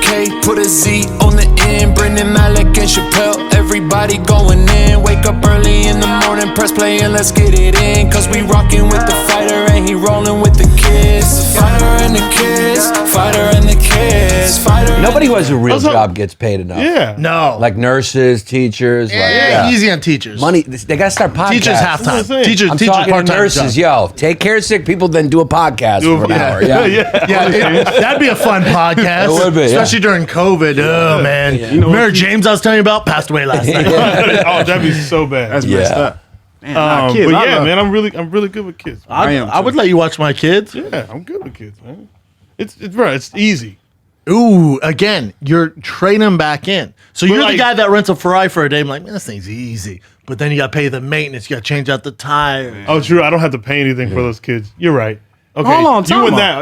K, put a Z on the end. Brendan, Malik, and Chappelle. Everybody going in. Wake up early in the morning, press play and let's get it in. Cause we rocking with the fighter and he rolling with the kids. Fighter and the kids, fighter and the kids. Fighter. Nobody who has a real job gets paid enough. Yeah. No. Like nurses, teachers. Easy on teachers. Money, they got to start podcasts. Teachers half-time. Teachers I'm talking to part-time nurses, job. yo. Take care of sick people, then do a podcast for an hour. That'd be a fun podcast. It would be, especially during COVID. Oh man, remember James I was telling you about passed away last night. Oh, that'd be so bad. That's messed up. Man, but yeah, man, I'm really good with kids. I would let you watch my kids. Yeah, I'm good with kids, man. It's easy. Ooh, again, you're trading them back in. So you're like, the guy that rents a Ferrari for a day. I'm like, man, this thing's easy. But then you got to pay the maintenance. You got to change out the tires. Oh, true. I don't have to pay anything for those kids. You're right. Okay, Hold on,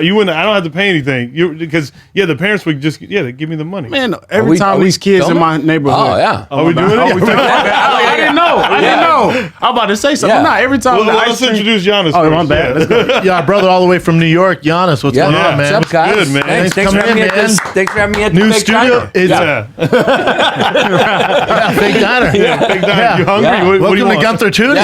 you wouldn't. I don't have to pay anything. Because the parents would just they give me the money. Man, every time these kids in my neighborhood. Oh, yeah. Are we doing it? I didn't know. I didn't know. I'm about to say something. Yeah. Not every time. Well, let's introduce Giannis. Oh, first. my bad. Let's go. Yeah, our brother all the way from New York, Giannis. What's going on, man? What's up, guys? Good, man. Thanks for Coming having me in, at this. man. Thanks for having me at New the Big studio. Diner. It's Big Diner. Big diner. Yeah. You hungry? Yeah. What do you Welcome to want? Gunther Tunis.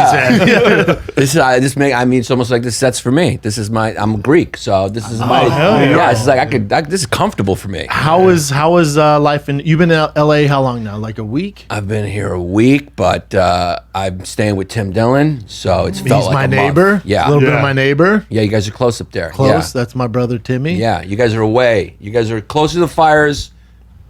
It's almost like this sets for me. This is I'm Greek, so this is my hell yeah. It's like this is comfortable for me. How is life in? You've been in LA how long now? Like a week? I've been here a week, but I'm staying with Tim Dillon, so it's felt He's like my a neighbor. month. Yeah, a little bit of my neighbor. yeah, you guys are close up there. Close. That's my brother Timmy. Yeah, you guys are away. You guys are close to the fires,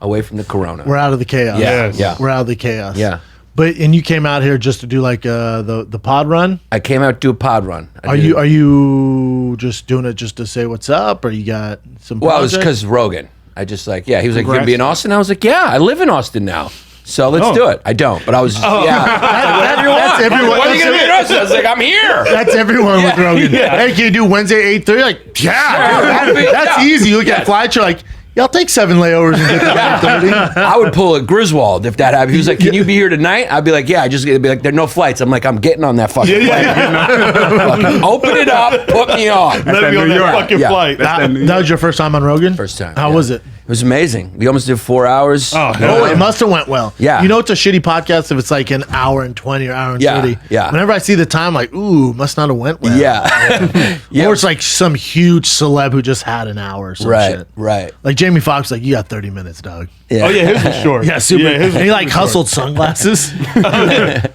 away from the corona. We're out of the chaos. Yeah, Yes. yeah. We're out of the chaos. Yeah. And you came out here just to do like the pod run. I came out to do a pod run. Are you just doing it just to say what's up, or you got some? Well, it was project? because Rogan. I just he was like, "You gonna Congrats. be in Austin?" I was like, "Yeah, I live in Austin now." So let's do it. I don't, but I was just, That's everyone. Why are you gonna be in Austin? I was like, I'm here. That's everyone with Rogan. Hey, can you do Wednesday 8:30? Like, yeah, dude, that's easy. You look at flights, you're like, yeah, I'll take 7 layovers and get to 8:30. I would pull a Griswold if that happened. He was like, "Can you be here tonight?" I'd be like, "Yeah." It'd be like, "There are no flights." I'm like, "I'm getting on that fucking flight. Fucking open it up, put me on." Let me on New that York. fucking Yeah. flight. That was your first time on Rogan? First time. How yeah. was it? It was amazing. We almost did 4 hours. Oh, hell Oh, yeah. it must have went well. Yeah. You know, it's a shitty podcast if it's like an hour and 20 or hour and Yeah, 30. yeah. Whenever I see the time, I'm like, ooh, must not have went well. Yeah. Yeah. Or it's like some huge celeb who just had an hour or some Right. shit. Right. Like Jamie Foxx, like, you got 30 minutes, dog. Yeah. Oh yeah, his was short. Yeah, super. Yeah, his and he was like super hustled sunglasses. short.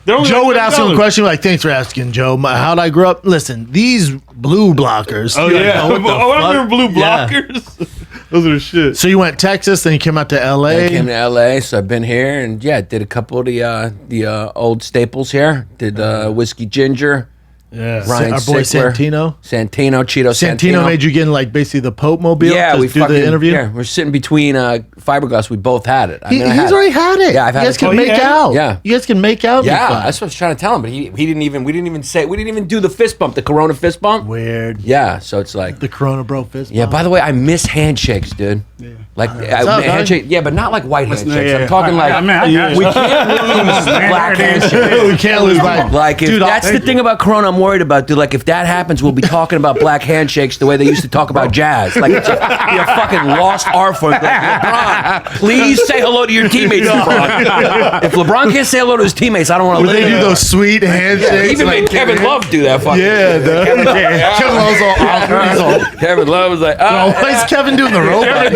They're only Joe like would ask him a $10. question like, thanks for asking, Joe. How'd I grow up? Listen, these blue blockers. Oh You're yeah. like, what the I fuck? remember blue Yeah. blockers. Those are the shit. So you went Texas, then you came out to LA. I came to LA, so I've been here, and did a couple of the old staples here. Did Whiskey Ginger, Yeah. Ryan Our boy Sickler. Santino. Cheeto Santino made you get in like basically the Pope mobile to we do fucking, the interview. Yeah, we're sitting between fiberglass. We both had it. I mean, I He's had already had it. Yeah, I've had you guys it. can Oh, he make had it? out. Yeah. You guys can make out. Yeah, Be fun. that's what I was trying to tell him, but he didn't even. We didn't even do the fist bump, the Corona fist bump. Weird. Yeah, so it's like. The Corona bro fist. Yeah. bump. By the way, I miss handshakes, dude. Yeah. Like up, handshake. Yeah, but not like white handshakes. yeah. I'm talking like. I mean, we can't lose black handshakes. we can't lose by. Like, if Dude, that's the thing about Corona I'm worried about, dude. Like, if that happens, we'll be talking about black handshakes the way they used to talk about jazz. Like, it's a fucking lost art form. Like, LeBron, please say hello to your teammates, LeBron. If LeBron can't say hello to his teammates, I don't want to Where live they do there. those sweet handshakes. He even made Kevin Love do that fucking Yeah, shit. Kevin Love's all awkward. He's all, Kevin Love was like, why is Kevin doing the robot?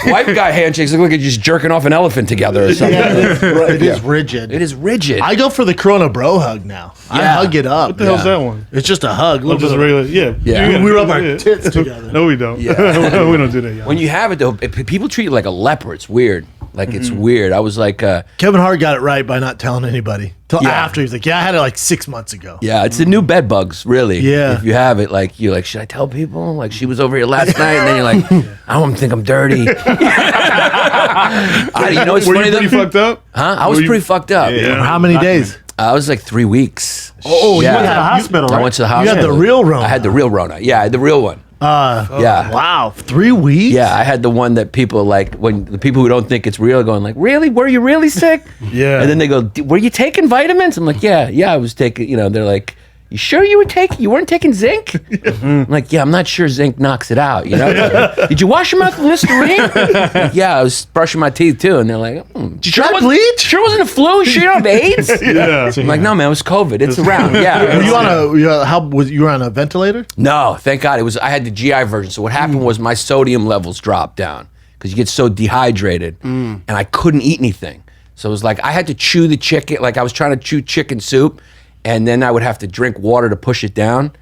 white guy handshakes look like you're just jerking off an elephant together or something. It is rigid. It is rigid. I go for the Corona bro hug now. I Yeah. hug it up. What the hell's that one? It's just a hug. Oh, Little just bit of- regular. Yeah. Yeah. We rub our tits together. No, we don't. Yeah. We don't do that. Y'all. when you have it, though, people treat you like a leper. It's weird. Like, it's weird. I was like, Kevin Hart got it right by not telling anybody. Till Yeah. after he was like, yeah, I had it like 6 months ago. yeah, it's the new bed bugs, really. Yeah. If you have it, like, you're like, should I tell people? Like, she was over here last night, and then you're like, I don't think I'm dirty. You know what's Were funny you pretty though? fucked up? Huh? I was Were you- pretty fucked up. Yeah. How many days? I was like 3 weeks. Oh, yeah. you went to the hospital, I right? went to the You hospital. had the real Rona. I had the real Rona. Yeah, I had the real one. Yeah. Wow, 3 weeks? Yeah, I had the one that people like, when the people who don't think it's real are going like, really? Were you really sick? Yeah. And then they go, were you taking vitamins? I'm like, yeah, I was taking, they're like, you sure you weren't taking zinc? I'm like, yeah, I'm not sure zinc knocks it out, you know? Did you wash your mouth with Listerine? Like, yeah, I was brushing my teeth too. And they're like, Did you try bleach? Sure wasn't a flu? Sure you don't have AIDS? Yeah. I'm like, no, man, it was COVID. It's around. Yeah. Were you were on a ventilator? No, thank God. I had the GI version. So what happened was my sodium levels dropped down because you get so dehydrated and I couldn't eat anything. So it was like I had to chew the chicken, like I was trying to chew chicken soup, and then I would have to drink water to push it down,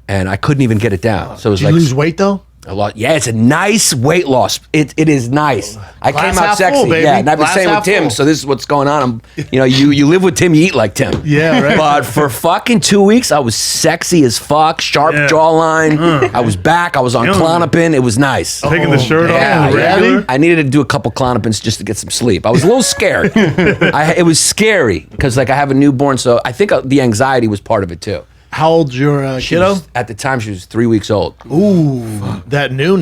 and I couldn't even get it down. So it was Did like you lose weight though? a lot. Yeah, it's a nice weight loss. It is nice. I Glass came out half sexy. full, baby. Yeah, and I've been Glass saying with half Tim, full. so this is what's going on. You live with Tim, you eat like Tim. Yeah, right. But for fucking 2 weeks, I was sexy as fuck, sharp Yeah. jawline. I was back. I was on Killing it. Klonopin. It was nice. Taking the shirt Yeah, off. yeah. Regular. I needed to do a couple Klonopins just to get some sleep. I was a little scared. It was scary because like I have a newborn, so I think the anxiety was part of it too. How old's your She kiddo? was- at the time, she was 3 weeks old. Ooh, that new.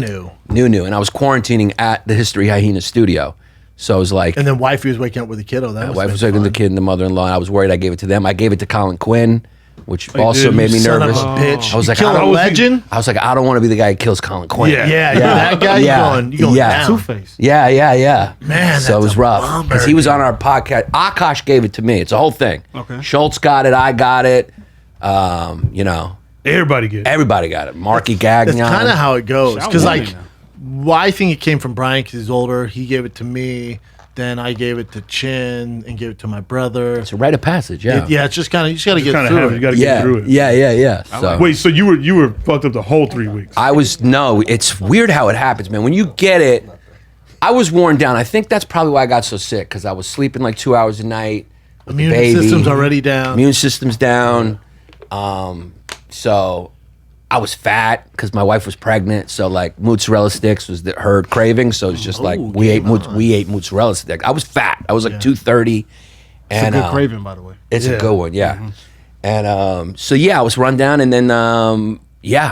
New. And I was quarantining at the History Hyena studio. So I was like, And then wifey was waking up with a kiddo. That my was wife was taking the kid and the mother-in-law, and I was worried I gave it to them. I gave it to Colin Quinn, which also did? made me Son of nervous. a bitch. I was You like, killed I a don't, legend. I was like, I don't want to be the guy who kills Colin Quinn. Yeah. Yeah, you're that guy. Yeah. You going Yeah. down. Two-Face. Yeah. Man, so it that's was a rough bummer, because he was on our podcast. Akash gave it to me. It's a whole thing. Okay. Schultz got it. I got it. Everybody gets. Everybody got it. Marky Gagnon. That's kind of how it goes. Shout Because out like, now. why I think it came from Brian because he's older. He gave it to me. Then I gave it to Chin and gave it to my brother. It's a rite of passage. Yeah. Yeah, it's just kind of you just got to get Kind of through have it. you got to get through it. Yeah. So. Wait, so you were fucked up the whole 3 weeks? It's weird how it happens, man. When you get it, I was worn down. I think that's probably why I got so sick because I was sleeping like 2 hours a night. With the Immune baby. system's already down. Immune system's down. So I was fat because my wife was pregnant. So like mozzarella sticks was her craving. So it's just like we ate mozzarella sticks. I was fat. I was like 230. It's a good craving, by the way. It's a good one, yeah. And so yeah, I was run down, and then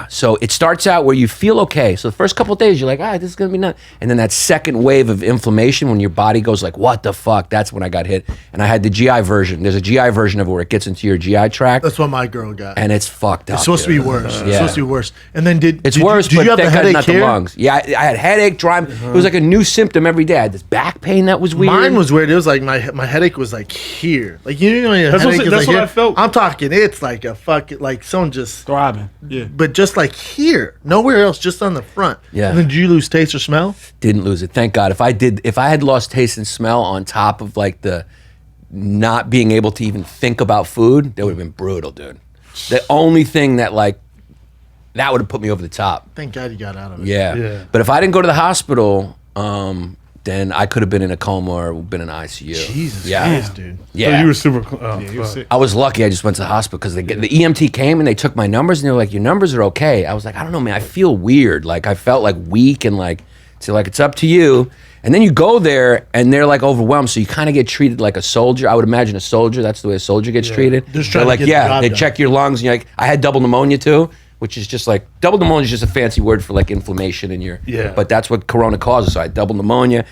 so it starts out where you feel okay. So the first couple of days, you're like, this is gonna be nuts. And then that second wave of inflammation, when your body goes like, what the fuck? That's when I got hit. And I had the GI version. There's a GI version of it where it gets into your GI tract, That's what my girl got. and it's fucked up. It's supposed to be dude. worse. It's Yeah. supposed to be worse. And then It's worse, did but you have the thank God headache not here? the lungs. Yeah, I had headache, dry. It was like a new symptom every day. I had this back pain that was weird. Mine was weird. It was like my headache was like here. Like you know, your That's what- headache is that's like what here. I felt. I'm talking. It's like a fucking like someone just. Throbbing. Yeah. But just like here, nowhere else, just on the front. Yeah. And then did you lose taste or smell? Didn't lose it. Thank God. If I had lost taste and smell on top of like the not being able to even think about food, that would have been brutal, dude. The only thing that like that would have put me over the top. Thank God you got out of it. Yeah. Yeah. But if I didn't go to the hospital, then I could have been in a coma or been in ICU. Jesus Yeah. Christ, dude. Yeah. So you were super. You were sick. I was lucky. I just went to the hospital because the EMT came and they took my numbers and they were like, "Your numbers are okay." I was like, "I don't know, man. I feel weird. Like I felt like weak and like so like it's up to you." And then you go there and they're like overwhelmed, so you kind of get treated like a soldier. I would imagine a soldier. That's the way a soldier gets treated. Just They're trying to like, get the job they done. check your lungs and you're like, I had double pneumonia too, which is just like double pneumonia is just a fancy word for like inflammation in your. Yeah. But that's what corona causes. So I had double pneumonia.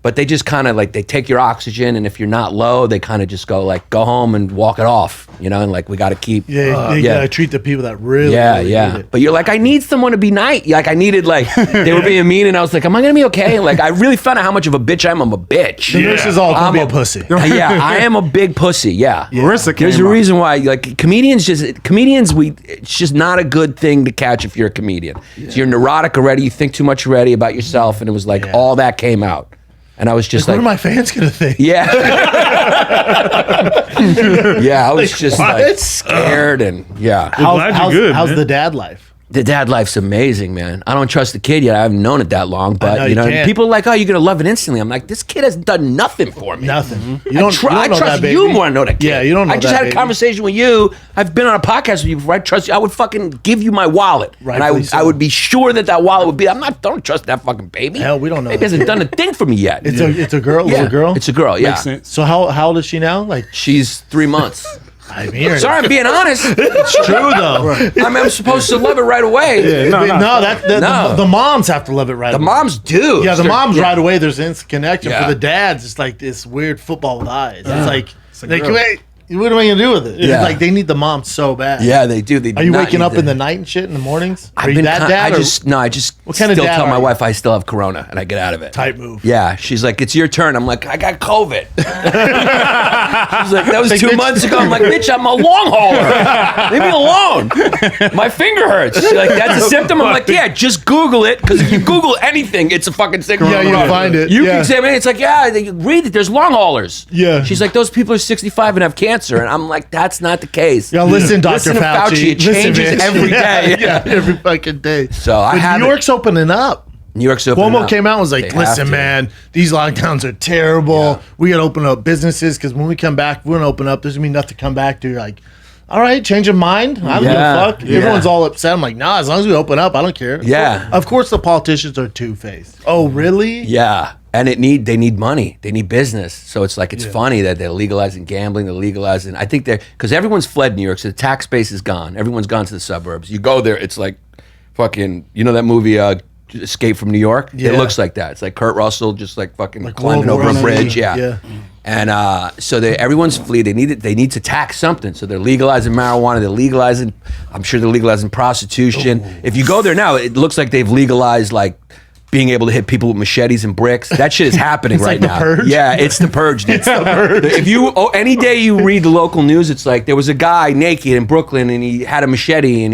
But they just kind of like they take your oxygen, and if you're not low, they kind of just go like go home and walk it off, and like we got to keep. Yeah, they yeah. gotta treat the people that really. Yeah, really yeah. need it. But you're like, I need someone to be nice. Like I needed like they were being mean, and I was like, am I gonna be okay? And like I really found out how much of a bitch I am. I'm a bitch. The nurse is all gonna I'm be a pussy. Yeah, I am a big pussy. Yeah. Marissa came There's a up. reason why like comedians it's just not a good thing to catch if you're a comedian. So you're neurotic already. You think too much already about yourself, and it was like Yeah. all that came out. And I was just What like, are my fans gonna think? yeah. Yeah, I was just like what? scared and yeah. Well, glad you're good, How's man. the dad life? The dad life's amazing, man. I don't trust the kid yet. I haven't known it that long, know, but you can't. people are like, "Oh, you're gonna love it instantly." I'm like, "This kid has done nothing for me. Nothing. You I, don't. tr- you don't I know trust that, you baby. more than I know that kid. Yeah, you don't know I just that, had a baby. conversation with you. I've been on a podcast with you before. I trust you. I would fucking give you my wallet, and Rightfully so. I would be sure that wallet would be. Don't trust that fucking baby. Hell, we don't know Baby that hasn't done a thing for me yet. It's a girl, yeah. little girl. It's a girl. Yeah, Makes sense. So how old is she now? Like she's 3 months. I'm hearing. Sorry, I'm being honest. It's true though. I'm supposed to love it right away. No, no. No, that No. the moms have to love it right. The away. moms do. Yeah, the They're- moms right away. There's instant connection. Yeah. For the dads, it's like this weird football with eyes. It's like a girl. wait, What am I gonna do with it? Yeah. Like they need the mom so bad. Yeah, they do. They Are you waking up in the night and shit in the mornings? Are you that dad? I just What kind of still dad tell are my you? wife I still have corona and I get out of it. Tight move. Yeah, she's like, it's your turn. I'm like, I got COVID. She's like, that was 2 months ago. I'm like, bitch, I'm a long hauler. Leave me alone. My finger hurts. She's like, that's a symptom. I'm like, yeah, just Google it because if you Google anything, it's a fucking symptom. Yeah, you'll find it. You Yeah. can say, man, it's like, yeah, read it. There's long haulers. Yeah. She's like, those people are 65 and have cancer, and I'm like, that's not the case. Yeah, listen, Dr. Listen to Fauci. It changes Listen, every day. Yeah, every fucking day. So I But have New York's opening up. New York's opening Cuomo up. came out and was like, They have listen, to. man, these lockdowns are terrible. Yeah. We got to open up businesses because when we come back, we're going to open up. There's going to be nothing to come back to. You're like, all right, change of mind. I don't give Yeah. a fuck. Yeah. Everyone's all upset. I'm like, nah, as long as we open up, I don't care. Yeah. Of course, the politicians are two-faced. Oh, really? Yeah. And they need money. They need business. So it's like, it's funny that they're legalizing gambling. They're legalizing. I think because everyone's fled New York. So the tax base is gone. Everyone's gone to the suburbs. You go there, it's like fucking, you know that movie, Escape from New York? Yeah. It looks like that. It's like Kurt Russell just like fucking Like climbing World over War a bridge. Z. Yeah. Yeah. And so everyone's fleeing. They need to tax something. So they're legalizing marijuana. They're legalizing, I'm sure they're legalizing prostitution. If you go there now, it looks like they've legalized like being able to hit people with machetes and bricks. That shit is happening right like the now. Purge? Yeah, it's the purge. It's the purge. If you any day you read the local news, it's like there was a guy naked in Brooklyn and he had a machete and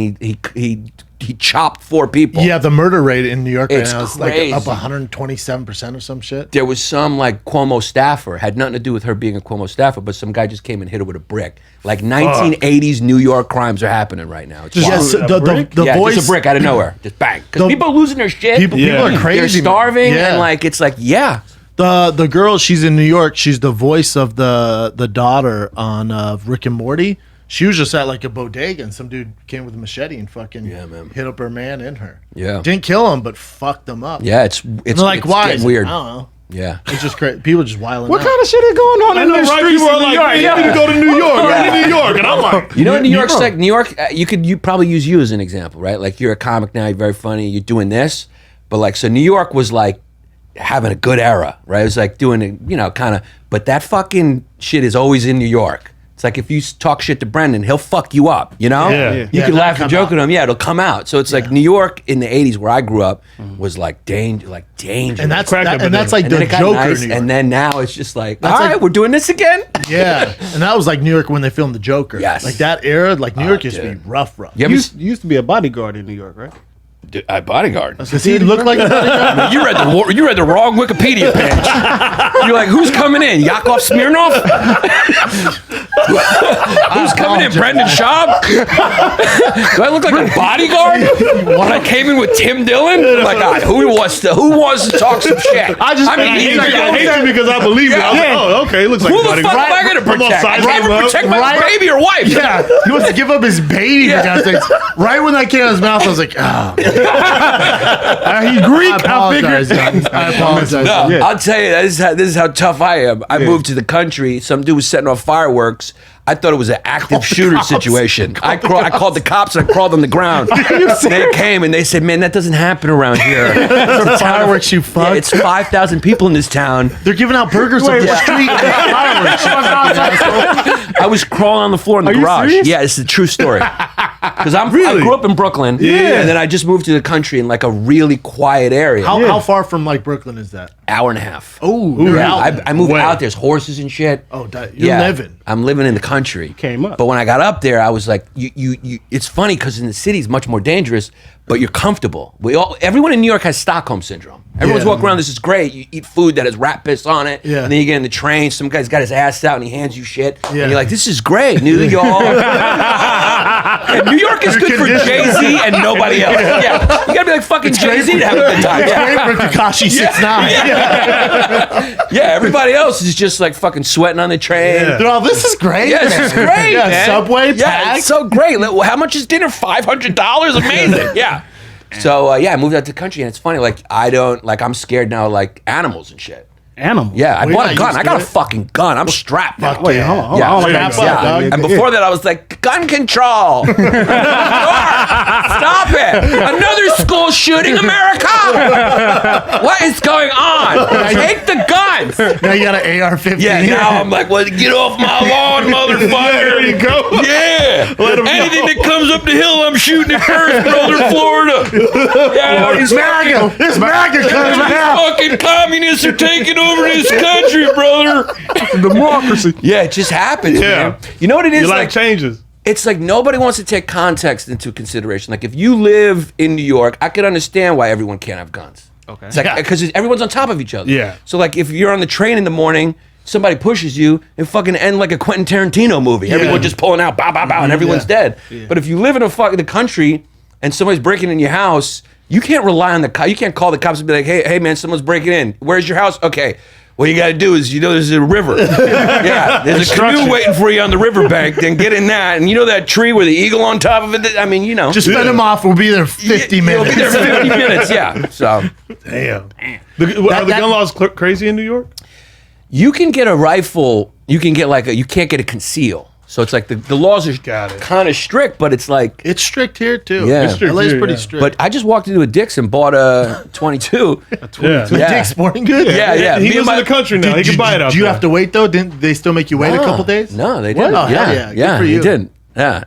he chopped 4 people. Yeah, the murder rate in New York right It's now is crazy. like up 127% or some shit. There was some like Cuomo staffer, had nothing to do with her being a Cuomo staffer, but some guy just came and hit her with a brick. Like 1980s New York crimes are happening right now. It's Yes, wild. the Yeah, voice. just a brick out of nowhere, just bang. Because The- people are losing their shit. People are crazy. They're man. starving, Yeah. and like it's like The girl, she's in New York. She's the voice of the daughter on Rick and Morty. She was just at like a bodega and some dude came with a machete and fucking man. hit up her man and her. Yeah. Didn't kill him, but fucked him up. yeah, it's And they're like, it's why? getting It's like, weird. I don't know. Yeah. It's just crazy. People just wilding What out. kind of shit is going on in know, the right? streets People in are New like, York? "Man, Yeah. you need to go to New York. I need New York." And I'm like, You know, in New York's York. like New York. You probably use you as an example, right? Like you're a comic now, you're very funny, you're doing this, but like so New York was like having a good era, right? It was like doing it, you know, kind of. But that fucking shit is always in New York. It's like if you talk shit to Brendan, he'll fuck you up, you know? Yeah. You Yeah, can that'll laugh and come joke out. at him, yeah, it'll come out. So it's like New York in the 80s where I grew up was like dangerous. And that's Crack that, up and that's in like and then the it got Joker. nice, New York. and then now it's just like, all That's right, like- we're doing this again? yeah, and that was like New York when they filmed the Joker. Yes. like that era. Like New York used to be dude. rough. You ever You used to be a bodyguard in New York, right? I bodyguard. Does he look like a bodyguard? You read the wrong Wikipedia page. You're like, who's coming in? Yakov Smirnov? Who's coming in? Brendan Schaub? Do I look like a bodyguard? When I came in with Tim Dillon? Oh my God, who wants to talk some shit? I just- I he's like, hate you because I believe it. I was like, oh, okay, it looks like who the somebody- fuck am I going to I'm all protect? I sized can't even up. protect my Right. baby or wife. Yeah, he wants to give up his baby. Yeah. For God's sakes. Right when that came out of his mouth, I was like, oh. He Greek. I apologize, guys. I apologize. No, Yeah. I'll tell you, this is how tough I am. I moved to the country. Some dude was setting off fireworks. I thought it was an active shooter situation. I called the cops and I crawled on the ground. They came and they said, "Man, that doesn't happen around here." The fireworks, you fuck. Yeah, it's 5,000 people in this town. They're giving out burgers on the street. Fireworks. I was crawling on the floor in the you garage. serious? Yeah, it's a true story. Because I Really? grew up in Brooklyn, and then I just moved to the country in like a really quiet area. How far from like Brooklyn is that? Hour and a half. Oh, Yeah, I moved Way. out. There's horses and shit. Oh, you're living. I'm living in the country. Came up. But when I got up there, I was like, you. It's funny because in the city it's much more dangerous, but you're comfortable. Everyone in New York has Stockholm syndrome. Everyone's Yeah. walking around. This is great. You eat food that has rat piss on it. Yeah. And then you get in the train. Some guy's got his ass out and he hands you shit. Yeah. And you're like, this is great, New York. And New York is good for Jay-Z and nobody else. Yeah. You gotta be like fucking Jay-Z to have a good time. It's Yeah. great for Tekashi 6ix9ine. Yeah, everybody else is just like fucking sweating on the train. They're all, this is great. Yeah, this is great, Yeah, man. Subway, Yeah, packed. it's so great. Well, how much is dinner? $500? Amazing. Yeah. So I moved out to the country, and it's funny. Like I'm scared now, like animals and shit. Animal. Yeah, I Well, bought you're a not gun. used I to got a it. fucking gun. I'm strapped now. Wait, hold on. Yeah. Hold on. Strap up, Yeah. dog. And before that, I was like, gun control. Stop it. Another school school shooting America? What is going on? Take the guns. Now you got an AR-15. Yeah, now I'm like, well, get off my lawn, motherfucker. There you go. Yeah. Anything that comes up the hill, I'm shooting it first, brother, Florida. Yeah, It's MAGA. It's MAGA coming out. fucking communists are taking over this country, brother. Democracy. Yeah, it just happens, Yeah. man. You know what it is? You like changes. It's like nobody wants to take context into consideration. Like if you live in New York, I could understand why everyone can't have guns. Okay. It's like because everyone's on top of each other. Yeah. So like if you're on the train in the morning, somebody pushes you, it fucking end like a Quentin Tarantino movie. Everyone just pulling out, bow, bow, bow, and everyone's dead. But if you live in the country and somebody's breaking in your house, you can't rely on the cop. You can't call the cops and be like, hey man, someone's breaking in. Where's your house? Okay. What you got to do is, there's a river. Yeah, there's a canoe waiting for you on the riverbank. Then get in that. And you know that tree with the eagle on top of it? I mean, Just fend them off. We'll be there 50 minutes. You'll be there for 50 minutes, yeah. So Damn. Are the gun laws crazy in New York? you can get a rifle. You can get you can't get a conceal. So it's like the laws are Got it. kind of strict, but it's like. It's strict here, too. Yeah. It's strict LA's here, pretty yeah. strict. But I just walked into a Dick's and bought a 22. Yeah. Yeah. Dick's Sporting Goods? Yeah. He Me and lives in the country now. He can buy it out Do you there. have to wait, though? Didn't they still make you wait a couple days? No, they didn't. Oh, hell yeah. Good for They you. didn't. Yeah.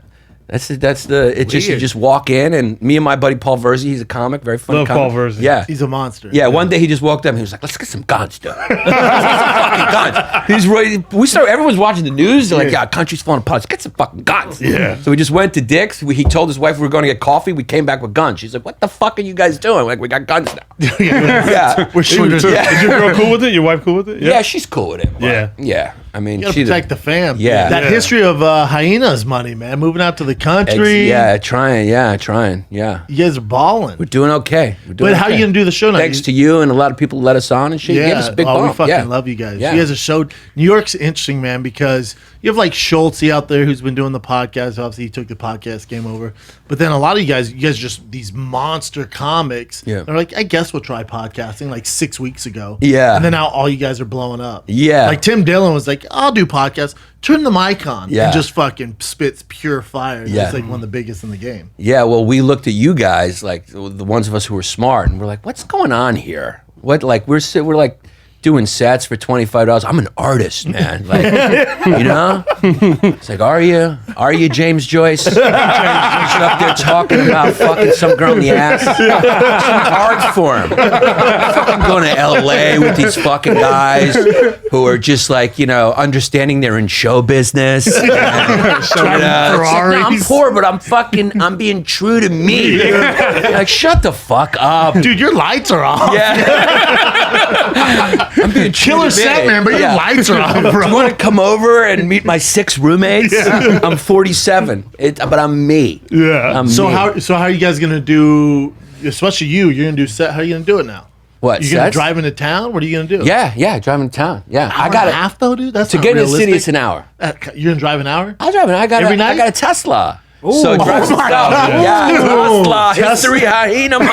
That's the you Weird. just walk in, and me and my buddy Paul Verzi, he's a comic, very funny Love comic. Paul Verzi. Yeah. He's a monster. Yeah, one day he just walked up and he was like, "Let's get some guns, dude. Let's get some fucking guns." He's ready. Everyone's watching the news. They're like, "Yeah, country's falling apart. Let's get some fucking guns." Yeah. So we just went to Dick's. He told his wife we were going to get coffee. We came back with guns. She's like, "What the fuck are you guys doing?" We're like, "We got guns now." Yeah. We're shooters. Yeah. Is your girl cool with it? Your wife cool with it? Yeah, she's cool with it. but Yeah. Yeah. I mean, You gotta she's protect the fam. Yeah. That Yeah. history of hyenas money, man. Moving out to the country. Yeah, trying. Yeah. You guys are balling. We're doing okay. We're doing But how okay. you going to do the show now? Thanks to you and a lot of people who let us on and shit. You gave us a big we bump. fucking Yeah. love you guys. Yeah. You guys are so. New York's interesting, man, because you have like Schultz out there who's been doing the podcast. Obviously, he took the podcast game over. But then a lot of you guys just these monster comics. Yeah. They're like, I guess we'll try podcasting like 6 weeks ago. Yeah. And then now all you guys are blowing up. Yeah. Like Tim Dillon was like, I'll do podcasts. Turn the mic on. Yeah. And just fucking spits pure fire. Yeah. It's like one of the biggest in the game. Yeah, well, we looked at you guys, like the ones of us who were smart, and we're like, "What's going on here? What like we're like doing sets for $25. I'm an artist, man. Like, you know? It's like, are you James Joyce? Just up there talking about fucking some girl in the ass. Some cards for him. Fucking going to LA with these fucking guys who are just like, understanding they're in show business. And, it's like, no, I'm poor, but I'm being true to me. Like, shut the fuck up. Dude, your lights are off. Yeah. I'm being Killer set, man, but your lights are off, bro. You want to come over and meet my 6 roommates? I'm 47, but I'm me. Yeah. I'm So me. how are you guys gonna do? Especially you're gonna do set. How are you gonna do it now? What? You gonna sets? drive into town? What are you gonna do? Yeah, driving to town. Yeah, I got a half though, dude. That's to not get in the realistic. city. It's an hour. You're gonna drive an hour? I drive. I got Every I night? got a Tesla. So it drives my itself. God. Yeah, Tesla history hyena. You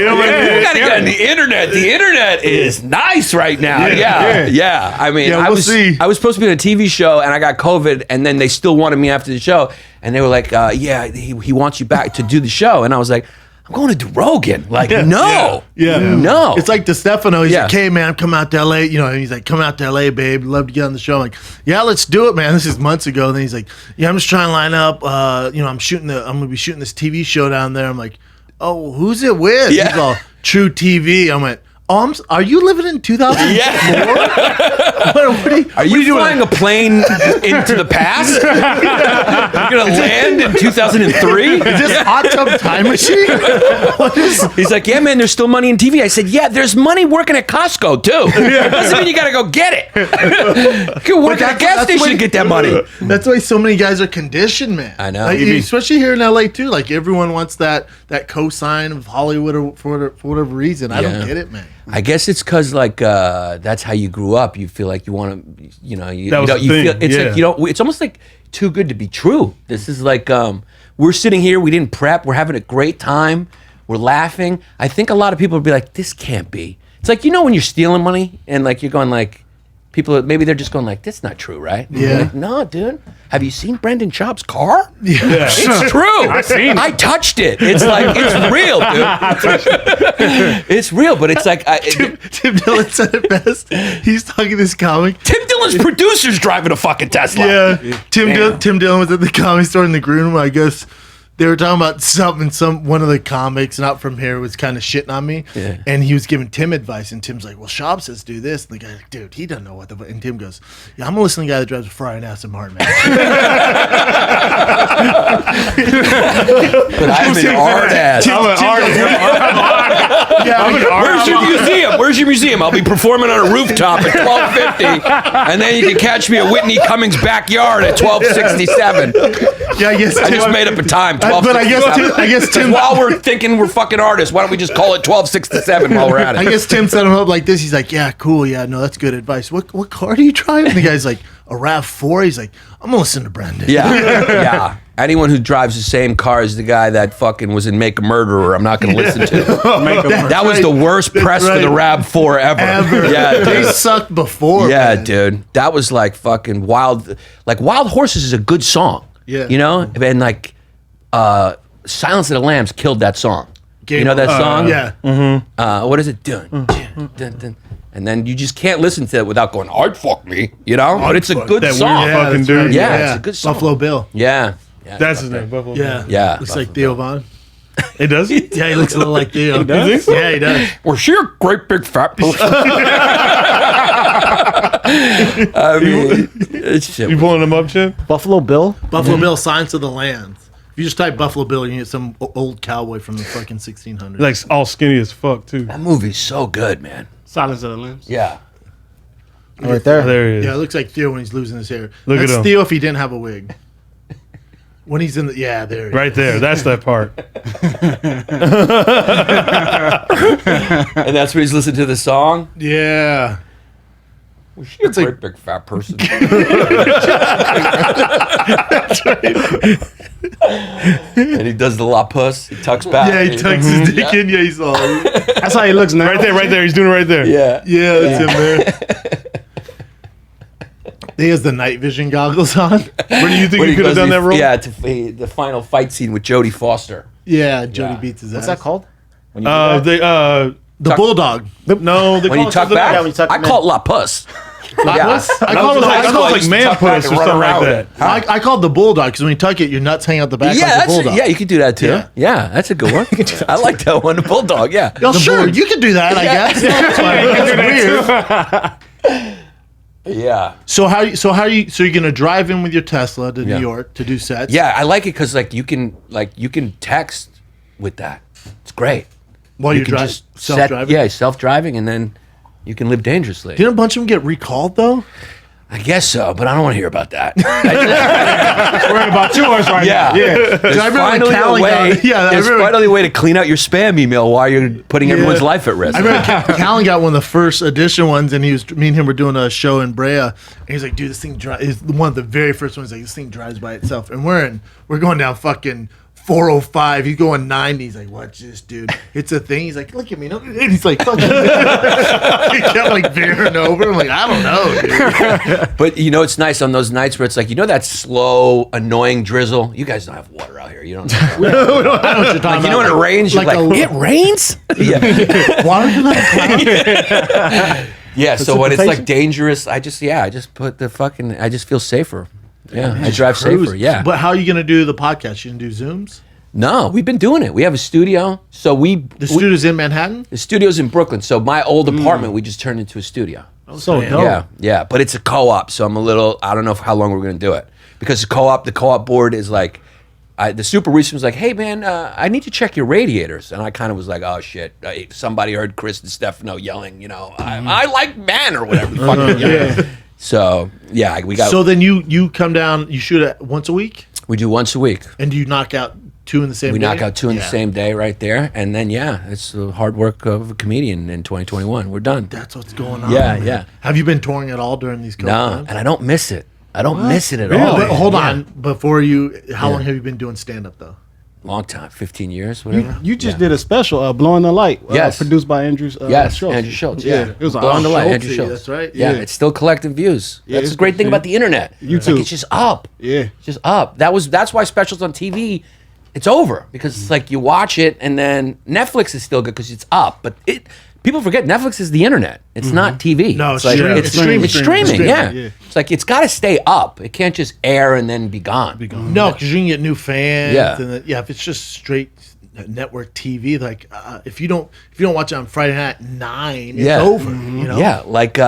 gotta get on the internet. The internet is nice right now. Yeah. I mean, Yeah, we'll see. I was supposed to be on a TV show, and I got COVID, and then they still wanted me after the show, and they were like, he wants you back to do the show, and I was like, I'm going to do Rogan. Like, no. No. It's like DeStefano. He's Yeah. like, hey, man, I'm coming out to LA. He's like, come out to LA, babe. Love to get on the show. I'm like, yeah, let's do it, man. This is months ago. And then he's like, yeah, I'm just trying to line up. I'm going to be shooting this TV show down there. I'm like, oh, who's it with? Yeah. He's all, True TV. I went, are you living in 2004? Yeah. What Are you flying a plane into the past? You're going to land in 2003? Is this hot tub time machine? What is? He's like, yeah, man, there's still money in TV. I said, yeah, there's money working at Costco, too. It doesn't mean you got to go get it. You can work at a gas station to get that money. That's why so many guys are conditioned, man. I know. Like, especially here in LA, too. Like, everyone wants that cosign of Hollywood or for whatever reason. I don't get it, man. I guess it's because that's how you grew up. You feel like you want to, you That was the feel thing, it's yeah. like you don't. It's almost like too good to be true. This is like we're sitting here. We didn't prep. We're having a great time. We're laughing. I think a lot of people would be like, "This can't be." It's like when you're stealing money and like you're going like, people maybe they're just going like, "That's not true, right?" Yeah. Like, no, dude. Have you seen Brendan Schaub's car? Yeah. It's true. I touched it. It's like it's real, dude. It's real, but it's like Tim Dillon said it best. He's talking to this comic. Tim Dillon's producer's driving a fucking Tesla. Yeah, Tim Dillon was at the comedy store in the green room. I guess they were talking about something. One of the comics, not from here, was kind of shitting on me, and he was giving Tim advice. And Tim's like, "Well, Schaub says do this." And the guy's like, "Dude, he doesn't know what the." And Tim goes, "Yeah, I'm gonna listen to the guy that drives a Ferrari and Aston Martin, man." But I'm an art ass. Where's your museum? Where's your museum? I'll be performing on a rooftop at 12:50, and then you can catch me at Whitney Cummings' backyard at 12:67. Yeah, I guess I just made up a time. But I guess Tim. While we're thinking we're fucking artists, why don't we just call it 12:67 while we're at it? I guess Tim set him up like this. He's like, "Yeah, cool. Yeah, no, that's good advice. What car do you drive?" And the guy's like, "A RAV4." He's like, "I'm gonna listen to Brendan." Yeah, yeah. Anyone who drives the same car as the guy that fucking was in Make a Murderer, I'm not going to listen to. That was the worst press for the RAV4 ever. Yeah, They dude. sucked before. Yeah, man. dude. That was like fucking wild. Like Wild Horses is a good song. Yeah. You know? And like Silence of the Lambs killed that song. You know that song? Yeah. What is it? Dun, dun, dun, dun. And then you just can't listen to it without going, "I'd fuck me," you know? But it's a good that song. weird fucking that's dude. right. Yeah, it's a good song. Buffalo Bill. Yeah. That's his name, Buffalo. Yeah. Yeah. Looks like Theo Von. It does? Yeah, he looks a little like Theo. You think so? Yeah, he does. Was she a great big fat person? I mean, it's shit. You pulling him up, Chip? Buffalo Bill. Buffalo Bill, Signs of the Lambs. If you just type Buffalo Bill, you can get some old cowboy from the fucking 1600s. Like all skinny as fuck, too. That movie's so good, man. Silence of the Lambs. Yeah. Right there. There he is. Yeah, it looks like Theo when he's losing his hair. Look That's at him. Theo if he didn't have a wig. When he's in the there. He Right there. That's that part. And that's when he's listening to the song. Yeah. Was she a great big fat person? And he does the la puss. He tucks back. Yeah, he tucks his dick in. Yeah, he's all. That's how he looks now. Right there. He's doing it right there. Yeah. Yeah, that's him there. He has the night vision goggles on. Where do you think When you he could have goes, done that role? Yeah, the final fight scene with Jodie Foster. Yeah, Jody Yeah. beats his What's ass. that called? When you do that? The Bulldog. No, they When call you it tuck something back, Yeah, when you tuck I them in. call it la puss. Yeah. I call it I call it like man tuck back puss and or run something like around that. with it. I called the Bulldog because when you tuck it, your nuts hang out the back Yeah, like the that's Bulldog. yeah. You could do that too. Yeah. Yeah, that's a good one. I like that one, the bulldog. Yeah. Well, sure, you could do that, I guess. That's weird. Yeah. So you're gonna drive in with your Tesla to New York to do sets? Yeah, I like it because you can text with that. It's great. While You you're can driving, just self-driving. Yeah, self-driving, and then you can live dangerously. Didn't a bunch of them get recalled though? I guess so, but I don't want to hear about that. We're about yours right Yeah. now. Yeah. There's I remember finally Callie a way. got- yeah, I there's remember- finally a way to clean out your spam email while you're putting everyone's life at risk. I remember Callan got one of the first edition ones, and me and him were doing a show in Brea, and he's like, "Dude, this thing is one of the very first ones. Like, this thing drives by itself." And we're going down fucking 405. He's going 90. He's like, "Watch this, dude. It's a thing." He's like, "Look at me." No. And he's like, fucking. He kept like veering over. I'm like, I don't know, dude. But it's nice on those nights where it's like, that slow, annoying drizzle. You guys don't have water out here. You don't know. I know what you're talking Like, about. when it rains, you're like, it rains? Yeah. Water come out. Yeah, so when it's like dangerous, I just put I just feel safer. Yeah, I drive safer. Yeah. But how are you gonna do the podcast? You gonna do Zooms? No, we've been doing it. We have a studio. So The studio's in Manhattan. the studio's in Brooklyn. So my old apartment, we just turned into a studio. So dope. Yeah, yeah. But it's a co-op, so I don't know how long we're going to do it. Because the co-op board is like, the super recent was like, "Hey man, I need to check your radiators," and I kind of was like, "Oh shit!" Somebody heard Chris and Stefano yelling, "I like man" or whatever. Yeah. So yeah, we got. So then you come down. You shoot it once a week, we do once a week. and do you knock out two in the same? We day? knock out two in the Yeah. same day right there, and then it's the hard work of a comedian in 2021. We're done. That's what's going on. Yeah, man. yeah. Have you been touring at all during these COVID No, times? and I don't miss it. I don't miss it at Really? all. But hold Yeah. on. Before how long have you been doing stand up though? Long time, 15 years, whatever. You just did a special, Blowing the Light, Yes. produced by Andrew Yes, Schultz. Andrew Schultz. Yeah, it was Blowing the Light, Schultz. Andrew Schultz. That's right. Yeah, Yeah. it's still collecting views. That's it's the great good thing shit. about the internet. YouTube. Like, it's just up. Yeah. It's just up. That's why specials on TV, it's over because it's like you watch it and then Netflix is still good because it's up, but people forget Netflix is the internet. It's not TV. No, it's it's streaming. it's streaming. Yeah. It's like it's got to stay up. It can't just air and then be gone. No, because you can get new fans. Yeah. And if it's just straight network TV, like if you don't watch it on Friday night at 9, it's over. You know? Yeah, like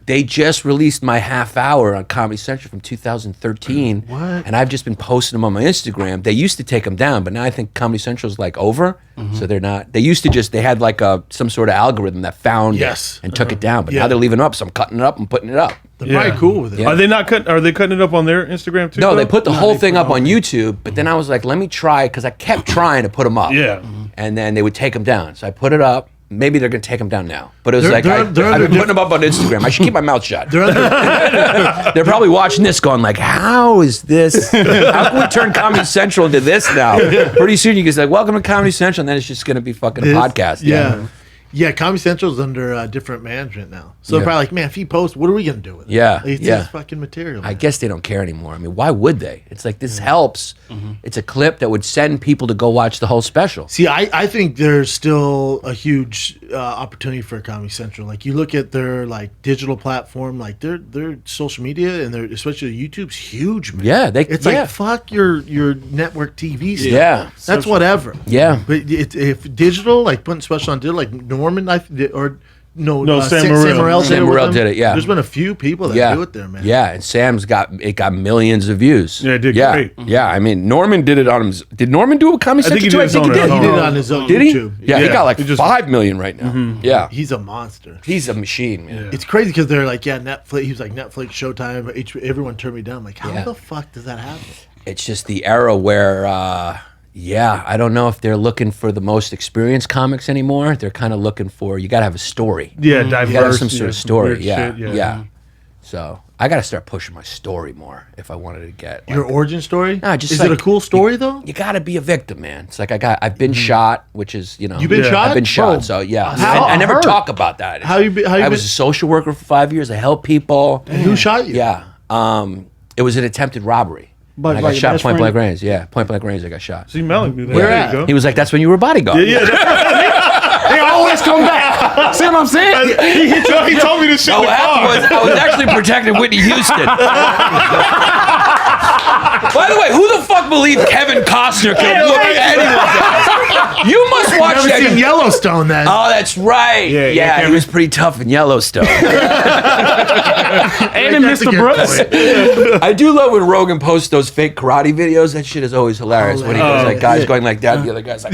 they just released my half hour on Comedy Central from 2013. What? And I've just been posting them on my Instagram. They used to take them down, but now I think Comedy Central's like over. So they're not. They used to they had like some sort of algorithm that found Yes. it and took it down. But Yeah. now they're leaving it up, so I'm cutting it up and putting it up. They're probably cool with it. Yeah. Are they not cutting? Are they cutting it up on their Instagram too? No, though? they put the whole thing up on YouTube, but then I was like, let me try, because I kept trying to put them up. Yeah. And then they would take them down. So I put it up. Maybe they're going to take them down now. But it was They're- like, they're I've under been putting them up on Instagram. I should keep my mouth shut. They're under, They're probably watching this going like, how is this? How can we turn Comedy Central into this now? Pretty soon you can say, welcome to Comedy Central, and then it's just going to be fucking a podcast. Yeah. Yeah, Comedy Central's under different management now. So they're Yeah. probably like, man, if he posts, what are we going to do with it? Yeah, It's yeah. his fucking material. I man. guess they don't care anymore. I mean, why would they? It's like, this helps. It's a clip that would send people to go watch the whole special. See, I think there's still a huge opportunity for Comedy Central. Like you look at their like digital platform, like their social media and their especially YouTube's huge, man. Yeah, It's like fuck your network TV stuff. Yeah. That's whatever. Yeah. But if digital, like putting special on digital, like Norman, No, Sam Morril. Sam Morril did it, yeah. There's been a few people that Yeah. do it there, man. Yeah, and Sam's got millions of views. Yeah, it did yeah. great. Yeah, I mean, Norman did it on his. Did Norman do a Comedy I think Central he too? did his own. He did it on his own Did he? YouTube. Yeah, he Yeah. got like He just- 5 million right now. Yeah, He's a monster. he's a machine, man. It's crazy because they're like, yeah, Netflix. He was like Netflix, Showtime, everyone turned me down. I'm like, how Yeah. the fuck does that happen? It's just the era where, I don't know if they're looking for the most experienced comics anymore. They're kind of looking for, you got to have a story. Yeah, You got to have diverse. some sort of story. weird Yeah, shit, yeah. So I got to start pushing my story more if I wanted to get. Like, Your origin story? Nah, just is like- it a cool story though? you got to be a victim, man. It's like I've been shot, which is, You've been Yeah. shot? I've been shot, Bro, so yeah. how- I never heard. talk about that. How you I been- was a social worker for 5 years. I helped people. And who shot you? Yeah. It was an attempted robbery. But And I like got your shot best point friend- blank range. Yeah, point blank range. I got shot. See, Malik knew that. Where There at? you go. He was like, "That's when you were a bodyguard." Yeah, They always come back. See what I'm saying? he told me this shit. Oh, in what the car. happened was I was actually protecting Whitney Houston. By the way, who the fuck believed Kevin Costner could look anyone's ass? You must watch Never that. seen Yellowstone then. Oh, that's right. Yeah, Yeah, yeah, he was pretty tough in Yellowstone. And then That's a Mr. good Brooks. point. I do love when Rogan posts those fake karate videos. That shit is always hilarious. When he goes like, guys going like that, the other guy's like,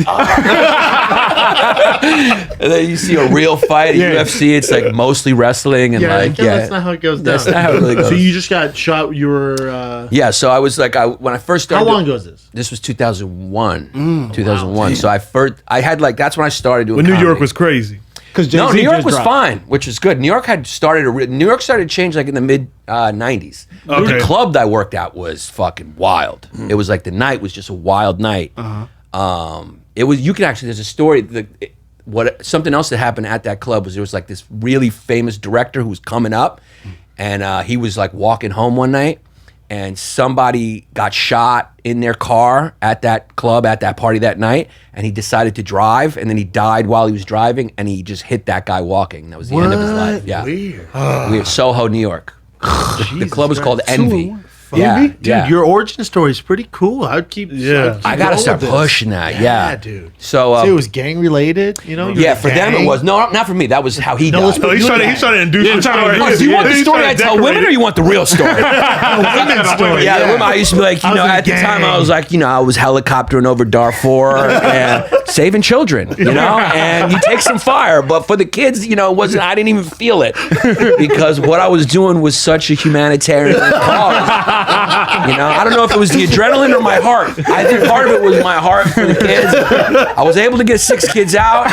and then you see a real fight at UFC. It's like mostly wrestling and That's not how it goes down. That's not how it really goes. So you just got shot. You were. Yeah, so I was like, when I first How started. long ago is this? This was 2001. 2001. So I had like, that's when I started doing When New York comedy. was crazy. Because No, New York was fine, which is good. New York had started. New York started to change like in the mid '90s. Okay. The club that I worked at was fucking wild. It was like the night was just a wild night. It was. You can actually. There's a story. Something else that happened at that club was there was like this really famous director who was coming up, and he was like walking home one night, and somebody got shot in their car at that club at that party that night, and he decided to drive, and then he died while he was driving, and he just hit that guy walking. That was the end of his life. Yeah, Weird. weird. Soho, New York. The club was called Envy. Yeah, dude, yeah. your origin story is pretty cool. I'd keep. Yeah. I'd keep I gotta going start with this. pushing that. Yeah, dude. So, So it was gang related, you know? yeah, for them it was. No, not for me. That was how he died. it's for Oh, he's trying to induce the story. Oh, do you want the story I tell women, or you want the real story? women's story. Yeah, the women. I used to be like, I was in at the gang. time, I was like, I was helicoptering over Darfur and saving children, and you take some fire. But for the kids, it wasn't. I didn't even feel it because what I was doing was such a humanitarian cause I don't know if it was the adrenaline or my heart. I think part of it was my heart for the kids. I was able to get 6 kids out.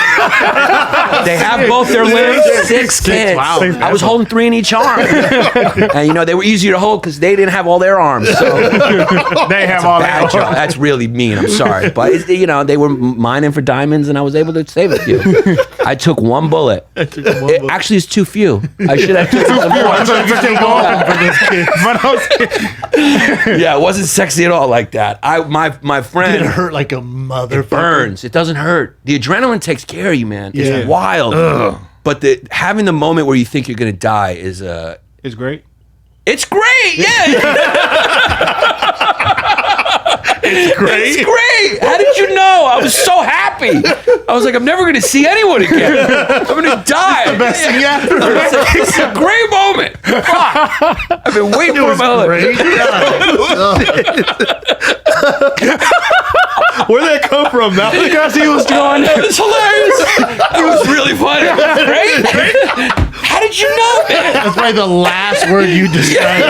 They have both their limbs. 6 kids. Wow. I was holding 3 in each arm. And they were easier to hold because they didn't have all their arms. So They have all bad that. job. That's really mean. I'm sorry, but they were mining for diamonds, and I was able to save a few. I took 1 bullet. Actually, it's too few. I should have taken some more. Yeah, it wasn't sexy at all like that. My friend. Did it hurt like a motherfucker? It burns. It doesn't hurt. The adrenaline takes care of you, man. Yeah. It's wild. But having the moment where you think you're gonna die is It's great. It's great. Yeah. It's great. It's great. How did you know? I was so happy. I was like, I'm never going to see anyone again. I'm going to die. The best thing ever. It's a great moment. Fuck. I've been waiting for my life. Great. Where'd that come from now? Because he was going. It was hilarious. It was really funny. It was great. How did you know, man? That's probably the last word you described.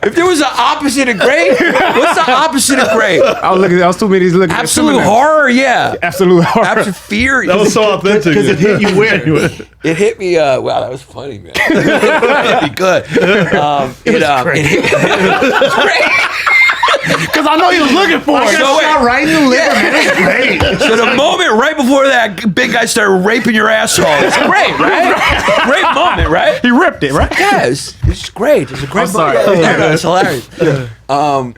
If there was an opposite of great, what's the opposite of great? I was too many looking. at Absolute some of them. horror, yeah. Absolute horror. Absolute fear. That was so authentic. Because it hit you where? It hit me. Wow, that was funny, man. It hit me good. It was great. It was great. Because I know he was looking for it. So wait. Shot right in the liver, man. It was great. So the moment right before that big guy started raping your asshole, it's great, right? Great moment, right? He ripped it, right? Yeah, it's great. It was a great sorry. moment. Yeah, it's hilarious.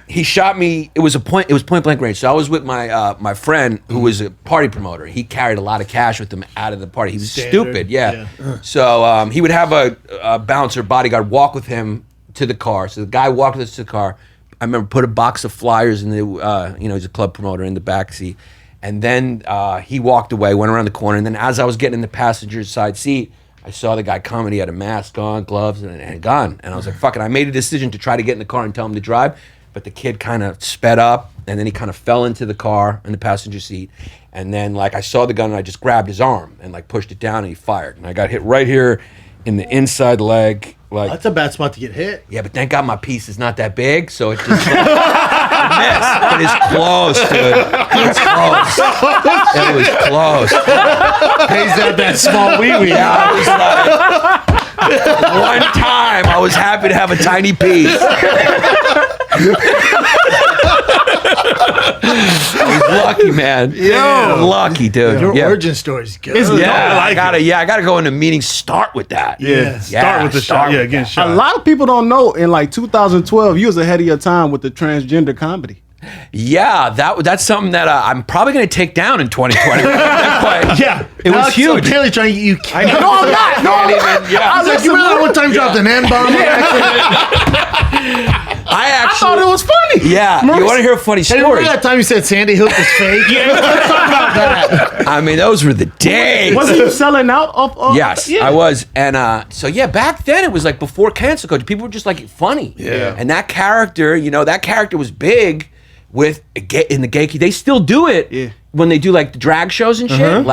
He shot me. It was point blank range. So I was with my friend who was a party promoter. He carried a lot of cash with him out of the party. He was stupid. Yeah. So he would have a bouncer bodyguard walk with him to the car. So the guy walked with us to the car. I remember put a box of flyers in the, he's a club promoter in the back seat. And then he walked away, went around the corner. And then as I was getting in the passenger side seat, I saw the guy coming. He had a mask on, gloves, and a gun. And I was like, fuck it. I made a decision to try to get in the car and tell him to drive. But the kid kind of sped up, and then he kind of fell into the car in the passenger seat. And then I saw the gun, and I just grabbed his arm and pushed it down, and he fired. And I got hit right here in the inside leg. That's a bad spot to get hit. Yeah, but thank God my piece is not that big, so it just missed. But it's close, dude. It's close. It was close. He's got that small wee-wee. Yeah, I was one time I was happy to have a tiny piece. I was lucky, man. Yeah. Lucky, dude. Your Yeah. origin story is good. I gotta go into meetings. Start with that. Yeah. Start with the shot. Yeah, getting A shot. lot of people don't know. In 2012, you was ahead of your time with the transgender comedy. Yeah, that's something that I'm probably going to take down in 2020. Yeah. It was huge. Apparently trying to get you. I know. No, I'm not. No, I'm not. Yeah. I was like, you remember one time dropped an N-bomb? I thought it was funny. Yeah, you want to hear a funny Hey, remember story? that time you said Sandy Hook was fake? Let's talk about that. I mean, those were the days. Wasn't you selling out of? Yes, yeah. I was. And so, yeah, back then it was before cancel culture. People were just funny. Yeah. And that character, that character was big with in the gay. They still do it. Yeah. When they do the drag shows and shit,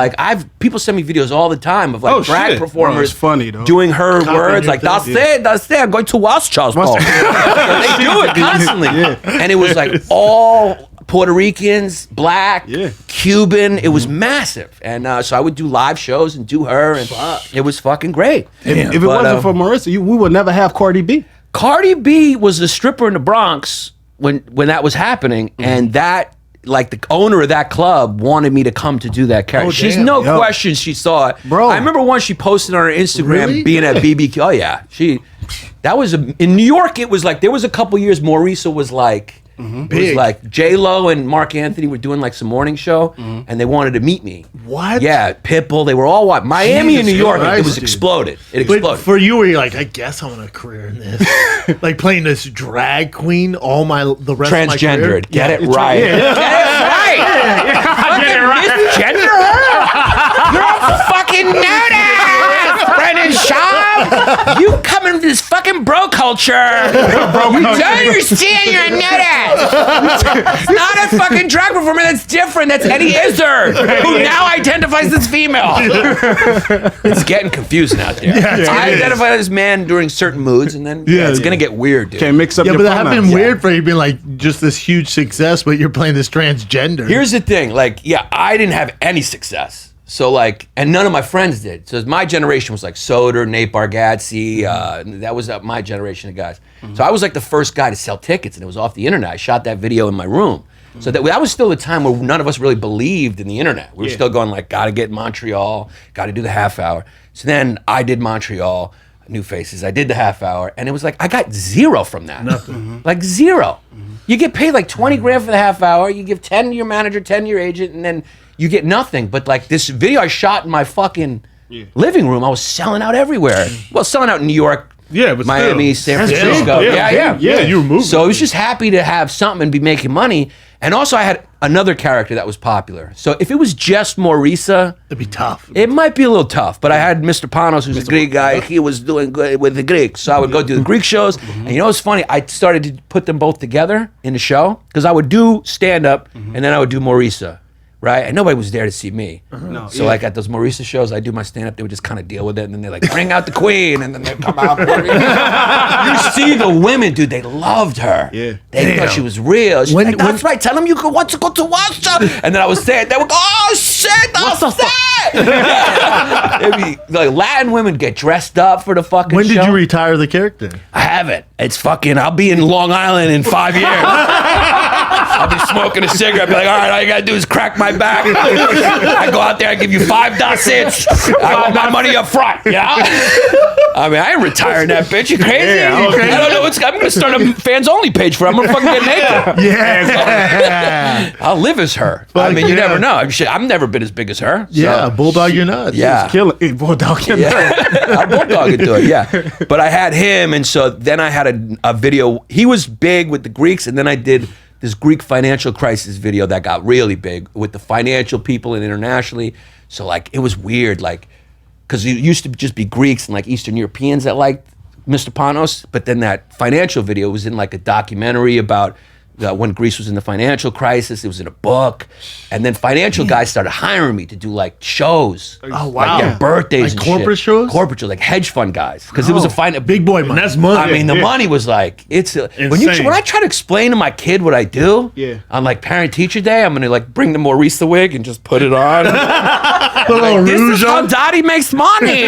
people send me videos all the time of drag shit. performers. Bro, it's funny, though. Doing her words your that's thing, it, I'm going to watch Charles Paul. They do it constantly, and it was all Puerto Ricans, black, Cuban. It was massive, and so I would do live shows and do her, and it was fucking great. If it wasn't for Maurica, we would never have Cardi B. Cardi B was the stripper in the Bronx when that was happening, and that. The owner of that club wanted me to come to do that character. She's no question she saw it. Bro. I remember once she posted on her Instagram Really? being at BBQ. Oh yeah. That was in New York, it was there was a couple years Maurica was it was J-Lo and Mark Anthony were doing some morning show and they wanted to meet me. What? Yeah, Pitbull, they were all Miami and New Jesus York, Christ, it was dude. exploded. It But exploded. for you, were you I guess I want a career in this? Playing this drag queen the rest of my career? Transgendered. Get it right. Get it right. Get it right. Misgender her? You're a fucking nerd ass, Brendan Schaub. You come into this fucking bro code culture. You don't understand, you're a nut ass. It's not a fucking drag performer, that's different. That's Eddie Izzard, who now identifies as female. It's getting confusing out there. I identify as man during certain moods, and then it's going to get weird, dude. Can't mix up your but that pronouns. have been weird for you being like just this huge success, but you're playing this transgender. Here's the thing, like, I didn't have any success. So like, and none of my friends did. So my generation was like Soder, Nate Bargatze. That was my generation of guys. So I was like the first guy to sell tickets, and it was off the internet. I shot that video in my room. So that was still the time where none of us really believed in the internet. We were still going like, gotta get Montreal, gotta do the half hour. So then I did Montreal, New Faces. I did the half hour, and it was like, I got zero from that. Nothing. Like zero. You get paid like 20 grand for the half hour. You give 10 to your manager, 10 to your agent, and then you get nothing. But like this video I shot in my fucking living room, I was selling out everywhere. Well, selling out in New York, but Miami, still. San Francisco. Yeah, you were moving. So I was just happy to have something and be making money. And also I had another character that was popular. So if it was just Maurica, It'd be tough. it might be a little tough. But I had Mr. Panos, who's a Greek guy. He was doing good with the Greeks. So I would go do the Greek shows. And you know what's funny? I started to put them both together in the show. Because I would do stand-up, and then I would do Maurica. Right? And nobody was there to see me. So like at those Maurica shows, I do my stand-up, they would just kind of deal with it, and then they're like, bring out the queen, and then they'd come out. You see the women, dude, they loved her. Yeah. They thought she was real. She's like, that's right, tell them you could want to go to Russia. And then I was saying, they would go, oh shit, that's sad. It'd be like Latin women get dressed up for the fucking When show. did you retire the character? I haven't. It's fucking, I'll be in Long Island in 5 years. I'll be smoking a cigarette, be like, all right, all you gotta do is crack my back. I go out there, I give you $5.6. I want my money up front, yeah? I mean, I ain't retiring that bitch. You crazy? Yeah, okay. I don't know what's, I'm gonna start a fans only page for her. I'm gonna fucking get naked. Yeah. I'll live as her. I mean, you never know. I've never been as big as her. So. Yeah, bulldog your nuts. Yeah. Killing it, bulldog. I'll bulldog it to it, yeah. But I had him, and so then I had a video. He was big with the Greeks, and then I did this Greek financial crisis video that got really big with the financial people and internationally. So like, it was weird, like, because it used to just be Greeks and like Eastern Europeans that liked Mr. Panos, but then that financial video was in like a documentary about when Greece was in the financial crisis. It was in a book, and then financial guys started hiring me to do like shows. Oh, wow. Like their birthdays, Like and corporate shit. shows? Corporate shows, like hedge fund guys, because it was a big boy money. And that's money. I mean, the money was like, it's Insane. when I try to explain to my kid what I do on like parent teacher day, I'm gonna like bring the Maurica wig and just put it on. Like, this is how daddy makes money.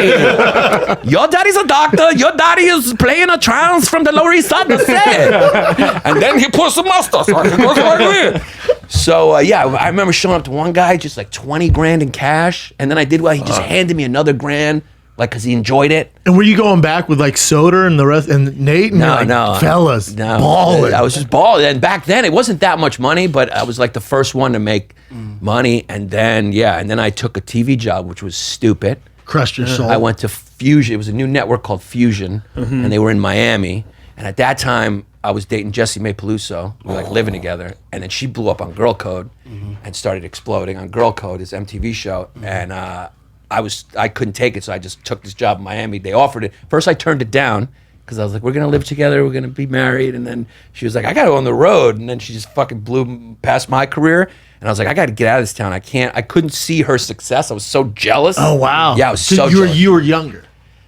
Your daddy's a doctor. Your daddy is playing a trance from the Lower East Side. That's it. And then he puts the mustache on. He goes like this. So yeah, I remember showing up to one guy just like 20 grand in cash, and then I did well. He just handed me another grand, like because he enjoyed it. And were you going back with like Soder and the rest and Nate? And you're like, fellas, balling. I was just balling. And back then, it wasn't that much money, but I was like the first one to make money. And then, and then I took a TV job, which was stupid. Crushed your soul. I went to Fusion. It was a new network called Fusion, and they were in Miami. And at that time, I was dating Jessie Mae Peluso. We were like living together. And then she blew up on Girl Code and started exploding on Girl Code, this MTV show. And I couldn't take it, so I just took this job in Miami. They offered it. First, I turned it down because I was like, we're going to live together. We're going to be married. And then she was like, I got to go on the road. And then she just fucking blew past my career. And I was like, I got to get out of this town. I couldn't see her success. I was so jealous. Oh, wow. Yeah, I was so jealous. You were younger.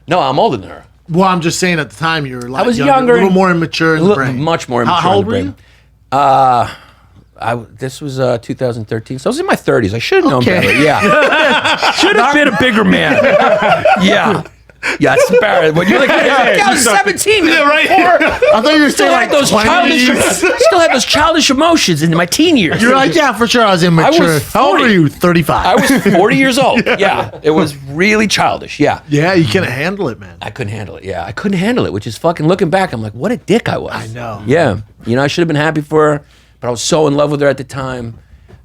No, I'm older than her. Well, I'm just saying at the time you were like I was younger. a little more immature in the brain. Much more immature. How old in were the brain. you? This was 2013, so I was in my 30s. I should have known better. Yeah, should have been a bigger man. Yeah, it's embarrassing. When you're like, I was 17. Yeah, right. I thought you were Still saying had like those 20s. still had those childish emotions in my teen years. You're like, yeah, for sure, I was immature. I was How old 40. were you? 35. I was 40 years old. Yeah, it was really childish. Yeah. Yeah, you couldn't handle it, man. I couldn't handle it. Yeah, I couldn't handle it, which is fucking, looking back, I'm like, what a dick I was. I know. Yeah. You know, I should have been happy for her, but I was so in love with her at the time.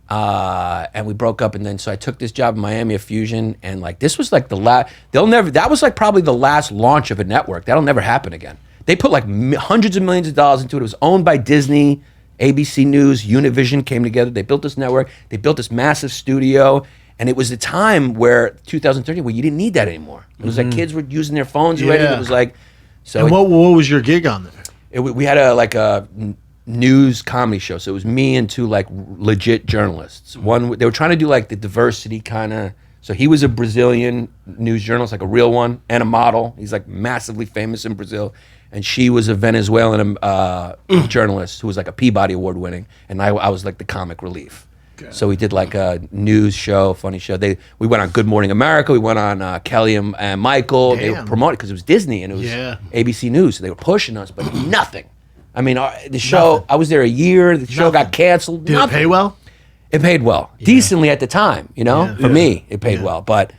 And we broke up, and then so I took this job in Miami at Fusion, and like this was like the last. That was like probably the last launch of a network. That'll never happen again. They put like hundreds of millions of dollars into it. It was owned by Disney, ABC News, Univision came together. They built this network. They built this massive studio. And it was a time where 2013, where you didn't need that anymore. It was like kids were using their phones already. Yeah. It was like, So And what was your gig on there? we had a news comedy show. So it was me and two like legit journalists. One, they were trying to do like the diversity kind of. So he was a Brazilian news journalist, like a real one, and a model. He's like massively famous in Brazil. And she was a Venezuelan journalist who was like a Peabody Award winning. And I was like the comic relief. Okay. So we did like a news show, funny show. We went on Good Morning America. We went on Kelly and Michael. Damn. They were promoted because it was Disney and it was ABC News. So they were pushing us, but nothing. I mean, the show, Nothing. I was there a year. The show got canceled. Did it pay well? It paid well. Decently at the time, you know? Yeah. For me, it paid well. But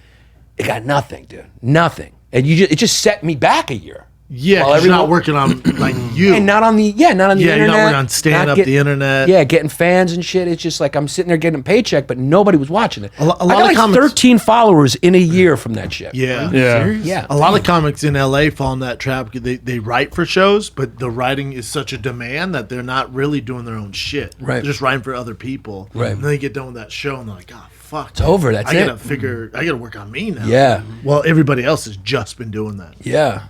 it got nothing, dude. Nothing. And it just set me back a year. Yeah, While 'cause you're not working on like you. And not on the internet. you're not working on stand-up, the internet. Yeah, getting fans and shit. It's just like I'm sitting there getting a paycheck, but nobody was watching it. A lot I got of like comics- 13 followers in a year from that shit. Yeah. Yeah. A lot of comics in LA fall in that trap because they write for shows, but the writing is such a demand that they're not really doing their own shit. Right. They're just writing for other people. Right. And then they get done with that show and they're like, oh, fuck. It's over. That's I it. gotta work on me now. Yeah. Well, everybody else has just been doing that. Yeah.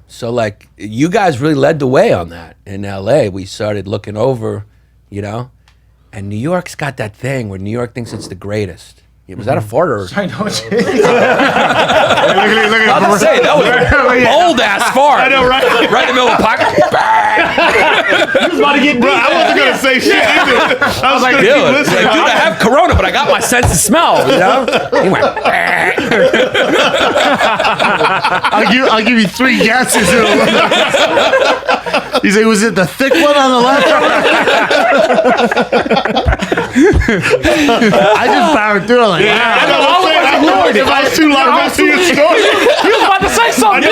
So like you guys really led the way on that in LA. We started looking over, you know, and New York's got that thing where New York thinks it's the greatest. Was that a fart or? I know. I was gonna say that was a bold ass fart. I know, right? Right in the middle of the pocket. He was about to get deep. I wasn't gonna say shit either. I was like, Dude, it's like, dude, I have Corona, but I got my sense of smell. You know? He went. I'll give you 3 guesses. He's like, was it the thick one on the left? I just powered through it like, if I was too long, I see your story. He was about to say something.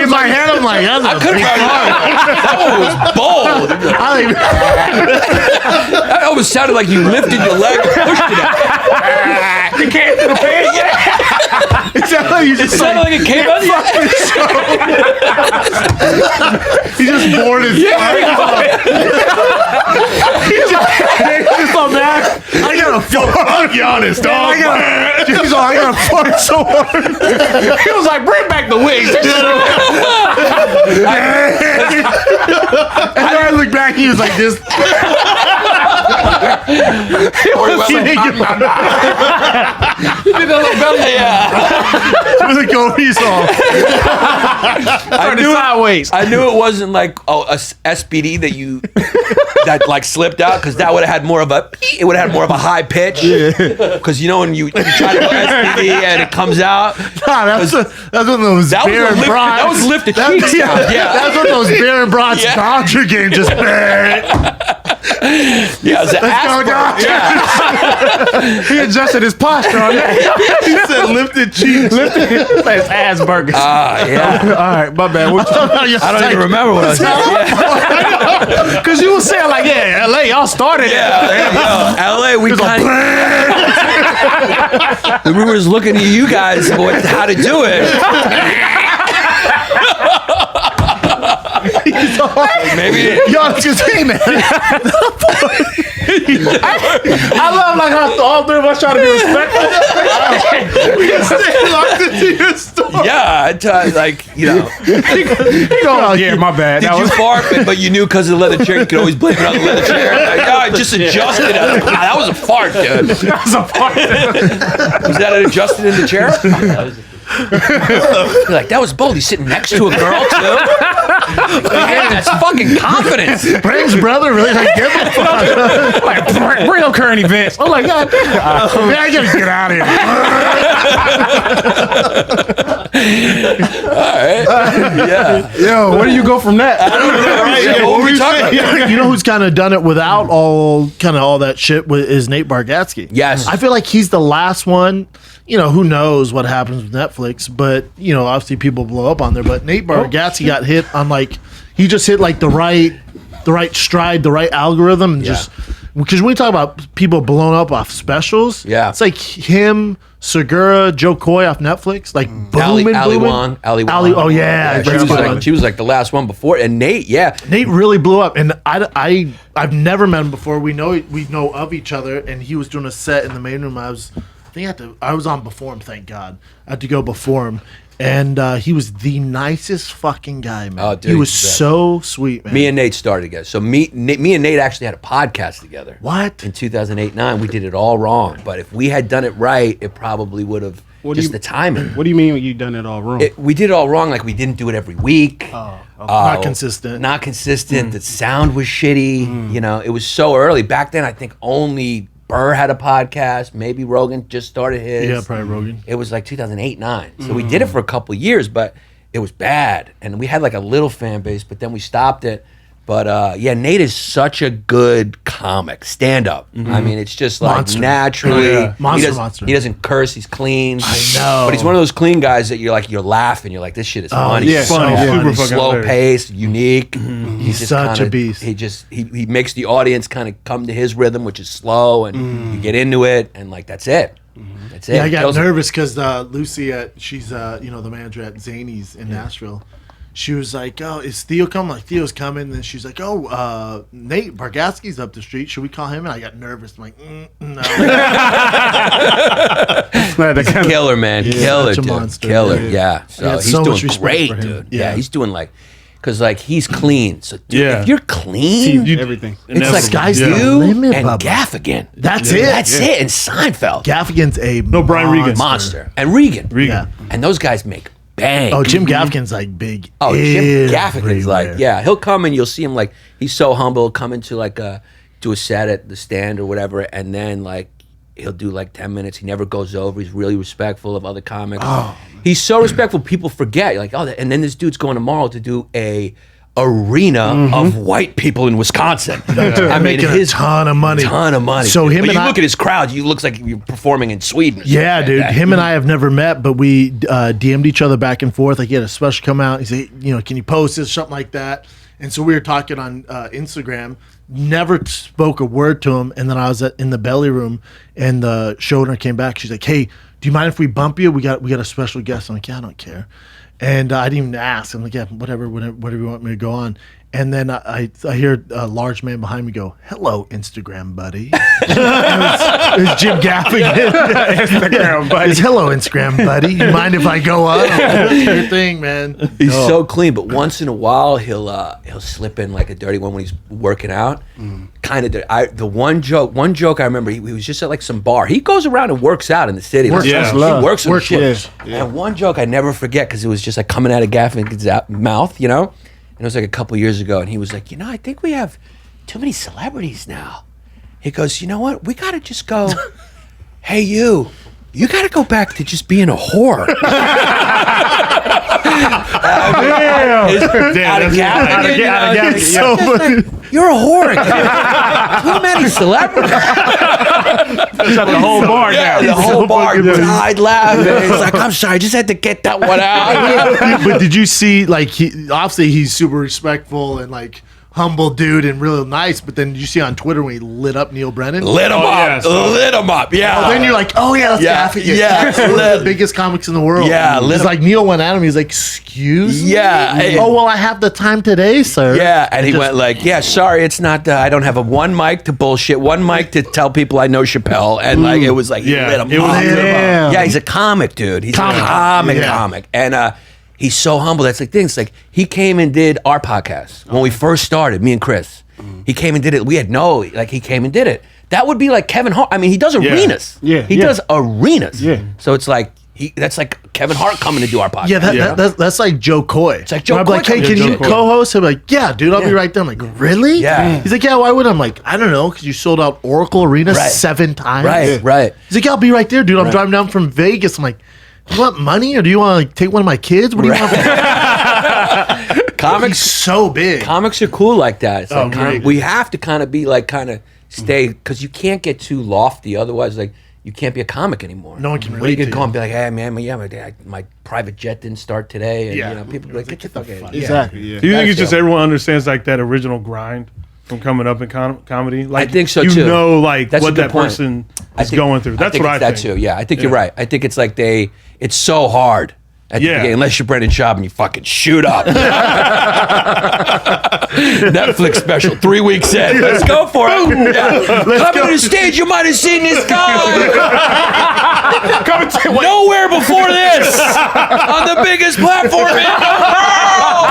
in my head, I'm like, that's a big fart. That was bold. That almost sounded like you lifted your leg and pushed it out. You can't do the pan yet. It sounded like you It just sounded like it came out of you. he just bored his He's just so mad. I got a fart. Yannis, dog. I got a fart so hard. He was like, bring back the wigs. And then I look back, he was like this. With a Kobe song. I knew it wasn't like a SPD that like slipped out because that would have had more of a high pitch. Because you know when you try to go SPD and it comes out. Nah, that's one of those beer and brats. That was lift the cheeks down. Yeah, that's what those beer and brats Dodger game just. Yeah, it's an Dodgers. Yeah. He adjusted his posture on it. He said lifted cheeks. His ass burgers. Yeah. All right, my bad. I don't even remember what I was saying. Because you were saying like, yeah, LA, y'all started it. Yeah, LA, we kind of. We was looking at you guys how to do it. Maybe. Yo, it's just hey man. I love like how all 3 of us try to be respectful. Locked into your story. Yeah, like you know. Oh yeah, my bad. Did you fart? But you knew because of the leather chair, you could always blame it on the leather chair. Like, I just adjusted it. That was a fart, dude. That was a fart. Was that adjusted in the chair? You're like, that was bold. He's sitting next to a girl too. Man, that's fucking confidence. Frank's brother really like give a fuck. Like, bring up current events. I'm like, God damn. Man, I gotta get out of here. All right. Yeah. Yo, where do you go from that? I don't know. Right? What were we talking about? You know who's kind of done it without all that shit is Nate Bargatze. Yes. I feel like he's the last one. You know, who knows what happens with Netflix, but you know, obviously people blow up on there. But Nate Bargatze got hit on he just hit like the right stride, the right algorithm, and just because when we talk about people blowing up off specials, it's like him, Segura, Joe Coy off Netflix, like booming. Ali Wong. Oh yeah, she was like the last one before, and Nate, Nate really blew up, and I've never met him before. We know of each other, and he was doing a set in the main room. I was on before him, thank God. I had to go before him. And he was the nicest fucking guy, man. Oh, dude, he was he's the best. so sweet, man. Me and Nate started together. So me and Nate actually had a podcast together. What? In 2008-9, we did it all wrong. But if we had done it right, it probably would have the timing. What do you mean you done it all wrong? We did it all wrong. Like we didn't do it every week. Not consistent. Not consistent. The sound was shitty. You know, it was so early. Back then, I think only Burr had a podcast. Maybe Rogan just started his. Yeah, probably Rogan. It was like 2008-9. So we did it for a couple of years, but it was bad. And we had like a little fan base, but then we stopped it. But yeah, Nate is such a good comic, stand up. I mean, it's just like Monster. naturally. Yeah. Monster. He doesn't curse. He's clean. I know. But he's one of those clean guys that you're laughing. You're like, this shit is funny. yeah. Funny, So super funny. fucking Slow hilarious. paced, unique. He's just such kinda- a beast. He makes the audience kind of come to his rhythm, which is slow, and you get into it, and like that's it. That's it. Yeah, I got Kills it. nervous because Lucy, she's the manager at Zany's in Nashville. She was like, "Oh, is Theo coming?" Like, Theo's coming. And then she's like, "Oh, Nate Bargatze's up the street. Should we call him?" And I got nervous. I'm like, "No." Killer, man. Killer, such a dude. monster. Killer, Yeah. yeah. I So got he's so doing much respect great, for him. dude. Yeah. Yeah. He's doing like, because like he's clean. So dude, Yeah. if you're clean, Everything. it's like Sky's the you limit, and Bubba. Gaffigan. That's it. That's it. And Seinfeld. Gaffigan's a Brian Regan. Monster. And Regan. Yeah. And those guys make bang. Oh, Jim Gaffigan's like big. Oh, Jim Gaffigan's everywhere. like, yeah, he'll come and you'll see him like, he's so humble, he'll come into like do a set at the Stand or whatever, and then like, he'll do like 10 minutes. He never goes over. He's really respectful of other comics. Oh. He's so respectful, people forget. You're like, oh, and then this dude's going tomorrow to do a arena of white people in Wisconsin. I mean, Making a ton of money. So him but and you I look at his crowd, you looks like you're performing in Sweden. or Yeah, something dude. like that. Him and I have never met, but we DM'd each other back and forth. Like, he had a special come out. He said, can you post this, something like that. And so we were talking on Instagram. Never spoke a word to him. And then I was in the belly room, and the show owner came back. She's like, "Hey, do you mind if we bump you? We got a special guest." I'm like, "Yeah, I don't care." And I didn't even ask. I'm like, "Yeah, whatever you want me to go on." And then I hear a large man behind me go, "Hello, Instagram buddy." it was Jim Gaffigan. Instagram, buddy. It's, "Hello, Instagram buddy. You mind if I go on?" That's your thing, man. He's so clean, but once in a while he'll slip in like a dirty one when he's working out. Kind of dirty. The one joke I remember, he was just at like some bar. He goes around and works out in the city. Works, yeah. He works some Work, shit. yeah. And one joke I never forget because it was just like coming out of Gaffigan's mouth, you know. And it was like a couple years ago, and he was like, I think we have too many celebrities now. He goes, you know what? We gotta just go. Hey, you gotta go back to just being a whore. Out of Gaffigan, you know, It's it's so just like, you're a whore again. Too many celebrities. Shut the whole bar down. The whole bar died laughing. It's like, I'm sorry, I just had to get that one out. But did you see, like, obviously he's super respectful and like humble dude and really nice, but then did you see on Twitter when he lit up Neil Brennan? Lit him up. yes. Lit him up. Yeah. Oh, then you're like, "Oh yeah, that's Yeah, Gaffigan." yeah. That's one of the biggest comics in the world. Yeah, lit It's him- like Neil went at him. He's like, "Excuse me?" Yeah. "Oh well, I have the time today, sir." Yeah, and he went like, "Yeah, sorry, it's not. I don't have one mic to bullshit, one mic to tell people I know Chappelle," and like it was like he Yeah, lit him it was up. lit him up. Yeah, he's a comic, dude. He's a comic, Yeah. and he's so humble. That's the thing. It's like he came and did our podcast when we first started, me and Chris. He came and did it. We had he came and did it. That would be like Kevin Hart. I mean, he does arenas. Yeah, he yeah. does arenas. Yeah. So it's like that's like Kevin Hart coming to do our podcast. Yeah, that's like Joe Coy. It's like Joe I'm Coy like, "Hey, coming can to you Joe Coy." co-host?" I'm like, "Yeah, dude, I'll be right there." I'm like, "Really?" Yeah. He's like, "Yeah, why would?" I'm like, "I don't know, because you sold out Oracle Arena 7 times." Right. He's like, "Yeah, I'll be right there, dude. I'm driving down from Vegas." I'm like, "Do you want money or do you want to like take one of my kids? What do you want?" He's Comics so big. Comics are cool like that. It's like great. we have to kind of be like stay because you can't get too lofty. Otherwise, like you can't be a comic anymore. No one can What are you relate gonna to go you. and be like, "Hey man, my private jet didn't start today," and Yeah. people be like, "Get the fuck out." Exactly. Yeah. Do you think it's just That's everyone understands like that original grind from coming up in comedy? Like I think so, you too. know, like That's a what good that point. person I is think- going through. That's think what I it's think. that too. Yeah, I think you're right. I think it's like it's so hard. At the Yeah. beginning, unless you're Brendan Schaub and you fucking shoot up. Netflix special, 3 weeks in. Let's go for it. Yeah. Coming to the stage, you might have seen this guy. Come to Nowhere before this on the biggest platform in the world.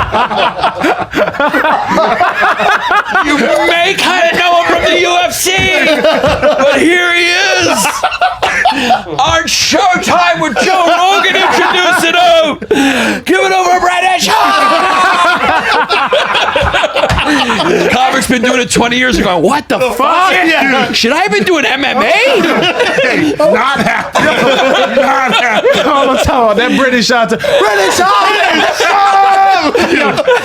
You may kind of know him from the UFC, but here he is on Showtime with Joe Rogan introducing him. Give it over, British. Connor's been doing it 20 years ago. What the fuck? Yeah. Should I have been doing MMA? Not happy. Not happy. I'm talking about that British out there. British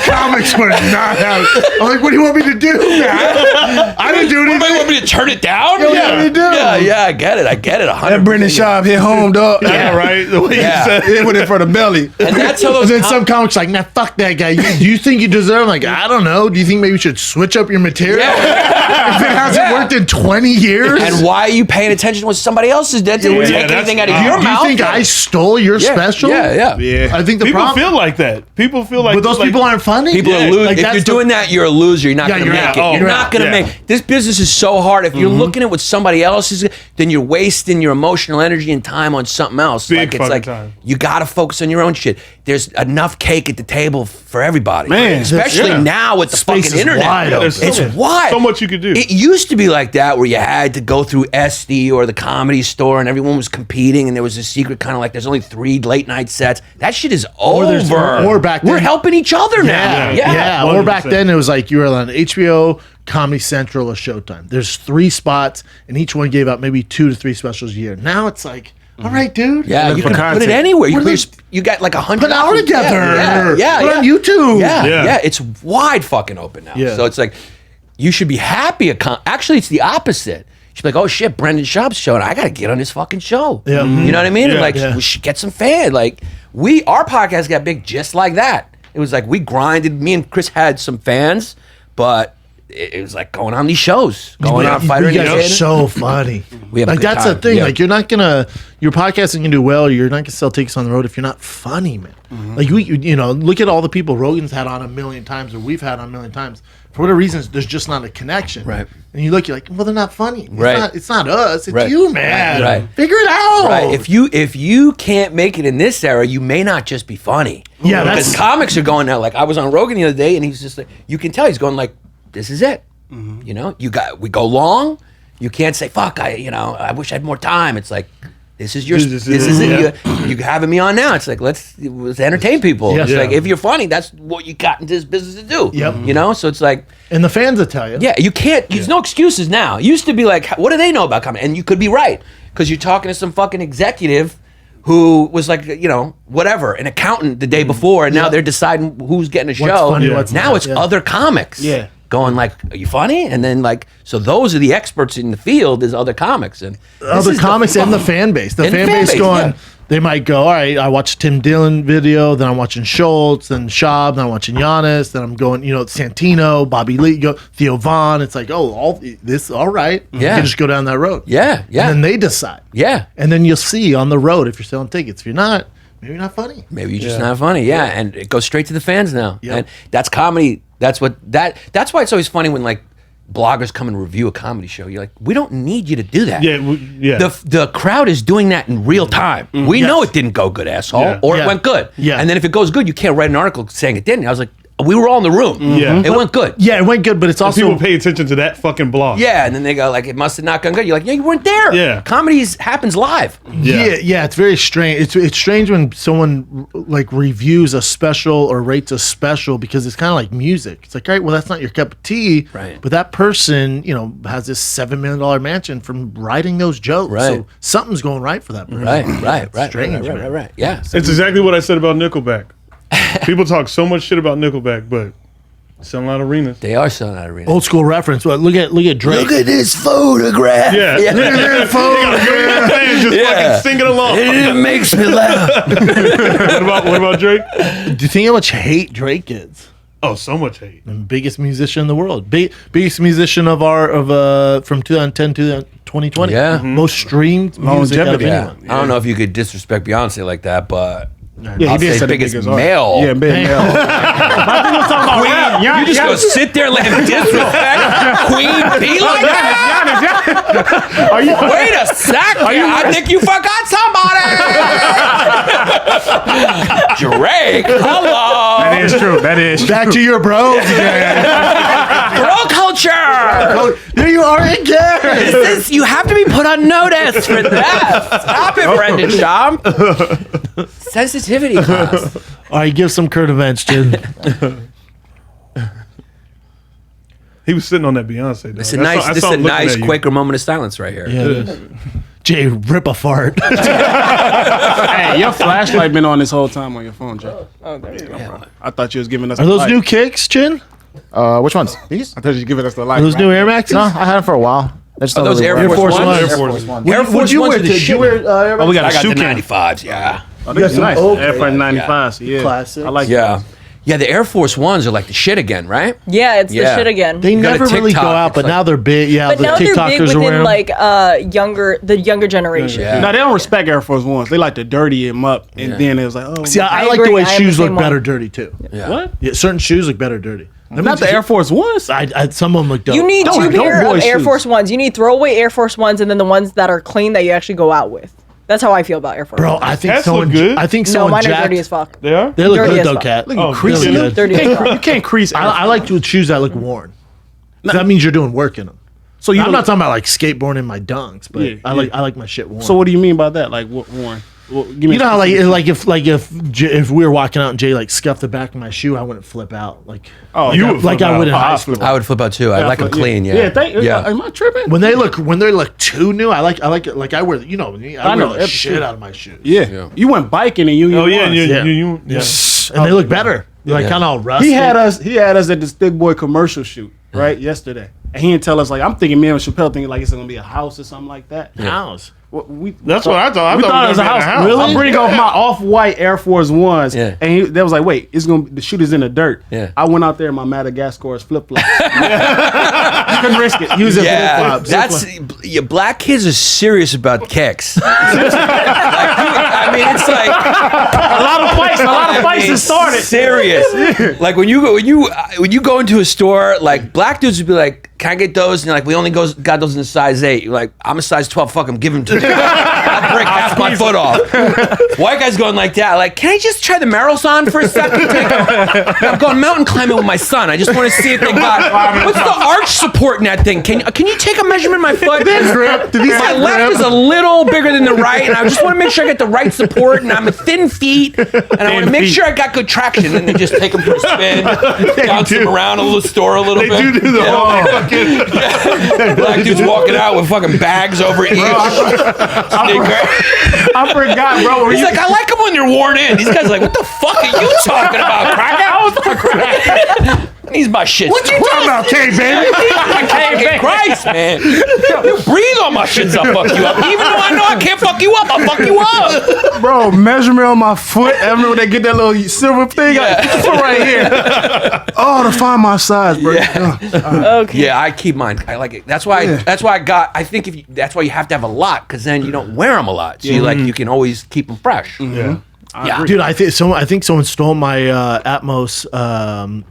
Comics were not happy. I'm like, what do you want me to do, man? I didn't do anything. What, you want me to turn it down? Yeah. I get it. 100%. That British shop hit home, dog. Yeah, right. The way Yeah. you said It went in for the belly. And that's how those And then some comics like, nah, fuck that guy. Do you think you deserve? I'm like, I don't know. Do you think maybe you should switch up your material? Yeah. If it hasn't worked in 20 years? And why are you paying attention to what somebody else is did? Didn't Yeah, take that's- anything out of do your do mouth. you think I stole your special? Yeah. Yeah. I think the people problem, feel like that. People feel like but those like, people aren't funny. People Yeah, are losing. like If that's you're the- doing that, you're a loser. You're not Yeah, going to you're make out. it. You're Oh, not going to yeah. make this business is so hard. If you're looking at what somebody else is, then you're wasting your emotional energy and time on something else. Big Like it's fucking like time. you got to focus on your own shit. There's enough cake at the table for everybody. Man, especially yeah. now with the Space fucking is internet. wide open. There's It's so- wide. so much you could do. It used to be like that where you had to go through SD or the Comedy Store and everyone was competing and there was a secret kind of like there's only 3 late night sets. That shit is there's- over. or back We're then- helping each other now. Yeah. Or back 100%. then, it was like you were on HBO, Comedy Central, or Showtime. There's 3 spots, and each one gave out maybe 2 to 3 specials a year. Now it's like, all right, dude. Yeah, you for can put content. it anywhere. You, What put is- you got like 100. Put an hour together. Yeah. Put on YouTube. Yeah. It's wide fucking open now. Yeah. So it's like you should be happy. Actually, it's the opposite. You should be like, oh shit, Brendan Schaub's show, and I got to get on his fucking show. Yeah. You know what I mean? Yeah. Like Yeah. we should get some fans. Like our podcast got big just like that. It was like we grinded. Me and Chris had some fans, but it was like going on these shows, going on Fighter You guys are Entertainment. so funny. We have a like good that's time. the thing. Yeah. Like you're not gonna your podcasting can do well. You're not gonna sell tickets on the road if you're not funny, man. Mm-hmm. Like you know, look at all the people Rogan's had on 1,000,000 times or we've had on 1,000,000 times. For whatever reasons, there's just not a connection. Right. And you look, you're like, well, they're not funny. It's Right. It's not us. It's Right. you, man. Right. Figure it out. Right. If you can't make it in this era, you may not just be funny. Yeah, because that's- comics are going now. Like I was on Rogan the other day, and he's just like, you can tell he's going like, this is it. You know, we go long. You can't say fuck. I wish I had more time. It's like. This is it. You having me on now. It's like let's entertain people. Yeah. It's Yeah. like if you're funny, that's what you got into this business to do. Yep. You know, so it's like And the fans will tell you. yeah, you can't. There's no excuses now. It used to be like, what do they know about comedy? And you could be right because you're talking to some fucking executive who was like, whatever, an accountant the day before, and now they're deciding who's getting a show. funny, what's now not, it's yeah. other comics. Yeah. Going like, are you funny? And then like, so those are the experts in the field. Is other comics and this Other is comics and the fan base. The And fan fan base base, going, yeah. they might go, all right, I watched Tim Dillon video, then I'm watching Schultz, then Schaub, then I'm watching Giannis, then I'm going, Santino, Bobby Lee, Theo Vaughn. It's like, all right. Yeah. You just go down that road. Yeah, yeah. And then they decide. Yeah. And then you'll see on the road if you're selling tickets. If you're not, maybe you're not funny. Maybe you're just not funny. Yeah. And it goes straight to the fans now. Yep. And that's comedy. That's why it's always funny when like bloggers come and review a comedy show. You're like, we don't need you to do that. Yeah, yeah. The crowd is doing that in real time. We know it didn't go good, asshole, Yeah. or Yeah. it went good. Yeah. And then if it goes good, you can't write an article saying it didn't. I was like, we were all in the room. Yeah. It went good. Yeah, it went good, but it's also People pay attention to that fucking blog. Yeah, and then they go like, it must have not gone good. You're like, yeah, you weren't there. Yeah. Comedy happens live. Yeah, it's very strange. It's strange when someone like reviews a special or rates a special because it's kind of like music. It's like, all right, well, that's not your cup of tea, Right. But that person, has this $7 million mansion from writing those jokes. Right. So something's going right for that person. Right. Strange, Right. man. Right. Yeah. It's exactly what I said about Nickelback. People talk so much shit about Nickelback, but selling out arenas. They are selling out arenas. Old school reference. But look at Drake. Look at this photograph. Yeah. Yeah. Look at that phone. Fans just Yeah. fucking singing along. It makes me laugh. What about Drake? Do you think how much hate Drake gets? Oh, so much hate. Biggest musician in the world. Biggest musician from 2010 to 2020. Yeah. Most streamed music out of Longevity. Yeah. anyone. I don't know if you could disrespect Beyonce like that, but Yeah, I'll say say the biggest art. male. Yeah, big male. I think we're talking about rap. You just go sit there and let him disrespect Queen P like that? Are you? Wait a sec. I think you forgot somebody. Drake, hello. That is true. That is true. Back to your bros again. Bro culture. There you are again. You have to be put on notice for that. Stop it, Brendan Schaub. Sensitivity class. All right, give some current events, Jim. He was sitting on that Beyonce. It's a nice Quaker moment of silence right here. Yeah. Jay, rip a fart. Hey, your flashlight been on this whole time on your phone, Jay. Oh, there you go, bro. I thought you was giving us. Are those light. new kicks, Chin? Which ones? These? I thought you was giving us the light. Are those new Air Maxes? No, I had them for a while. They're just Are those Air Force Ones? Air Force One. Air Force you Ones wear? are the Did you shit. wear Air Maxes? Oh, we got I a got shoe the cam. 95s, yeah. Oh, they're some nice. old Air Force Air. 95s. Yeah. Classics. I like Yeah. Yeah, the Air Force Ones are like the shit again, right? Yeah, it's the Yeah. shit again. They got a never really go TikTok, out, it's but like- now they're big. Yeah, but the now they're big TikTokers are within wearing like the younger generation. Yeah. No, they don't respect Air Force Ones. They like to dirty them up, and then it was like, oh, See, I I like the agree. way I am shoes the look same better one. dirty too. Yeah. what? Yeah, certain shoes look better dirty. Not the Air Force Ones. Some of them look dope. You need Those two are dope pair boy of Air shoes. Force Ones. You need throwaway Air Force Ones, and then the ones that are clean that you actually go out with. That's how I feel about Air Force Bro, Ones. I think Cats someone. look good. I think No, someone mine are jacked. dirty as fuck. They are? They look Dirty good as though, fuck. Cat. Look, Oh, you creasing really them. Dirty as fuck. You can't crease. I like to shoes that look worn. That means you're doing work in them. So you I'm don't- not talking about like skateboarding in my dunks, but Yeah, I like my shit worn. So what do you mean by that? Like what, Warren? Well, give me you know how if we were walking out and Jay like scuffed the back of my shoe, I wouldn't flip out. Like oh, You yeah, would like flip I out. would in Oh, high I'll school. flip I would flip out too. I like them clean, yeah. Yeah. Am I tripping? When they look too new, I like it. Like I wear, I know, wear the shit out of my shoes. Yeah. You went biking and you. Oh, yeah. Yeah. And they look better. They're like Yeah. kind of all rusty. He had us at the Stick Boy commercial shoot right yesterday, and he didn't tell us like I'm thinking me and Chappelle thinking like it's gonna be a house or something like that. house. That's what I thought. We thought it was a house. Really? I'm bringing off my off-white Air Force Ones, Yeah. and they was like, "Wait, the shoot is in the dirt." Yeah. I went out there in my Madagascar's flip flops. Couldn't risk it. Use it Yeah, flip that's black kids are serious about kicks. I mean, it's like a lot of fights have started. serious. Like when you go into a store, like black dudes would be like, "Can I get those?" And you're like, "We only got those in a size 8." You're like, "I'm a size 12. Fuck them. Give them to me. I'll break half my foot off." White guys going like that. Like, "Can I just try the Merrells on for a second? I'm going mountain climbing with my son. I just want to see if they got what's the arch support in that thing. Can you take a measurement of my foot? My left is a little bigger than the right, and I just want to make sure I get the right support. And I'm a thin feet, and I want to make sure I got good traction." And they just take them for a spin, bounce them around a little store a little bit. They do the whole fucking. Black dudes walking out with fucking bags over each. I forgot, bro. He's like, "I like them when they're worn in." These guys are like, "What the fuck are you talking about, cracker?" I was talking cracker. He's my shit. What you talking about, K baby? Fucking Christ, man! You breathe on my shits, I'll fuck you up. Even though I know I can't fuck you up, I'll fuck you up. Bro, measurement on my foot. I remember when they get that little silver thing. Yeah. Like, put right here. Oh, to find my size, bro. Okay. Yeah, I keep mine. I like it. That's why. That's why I got. I think that's why you have to have a lot, because then you don't wear them a lot. So you can always keep them fresh. Yeah. Yeah. Dude, I think someone stole my Atmos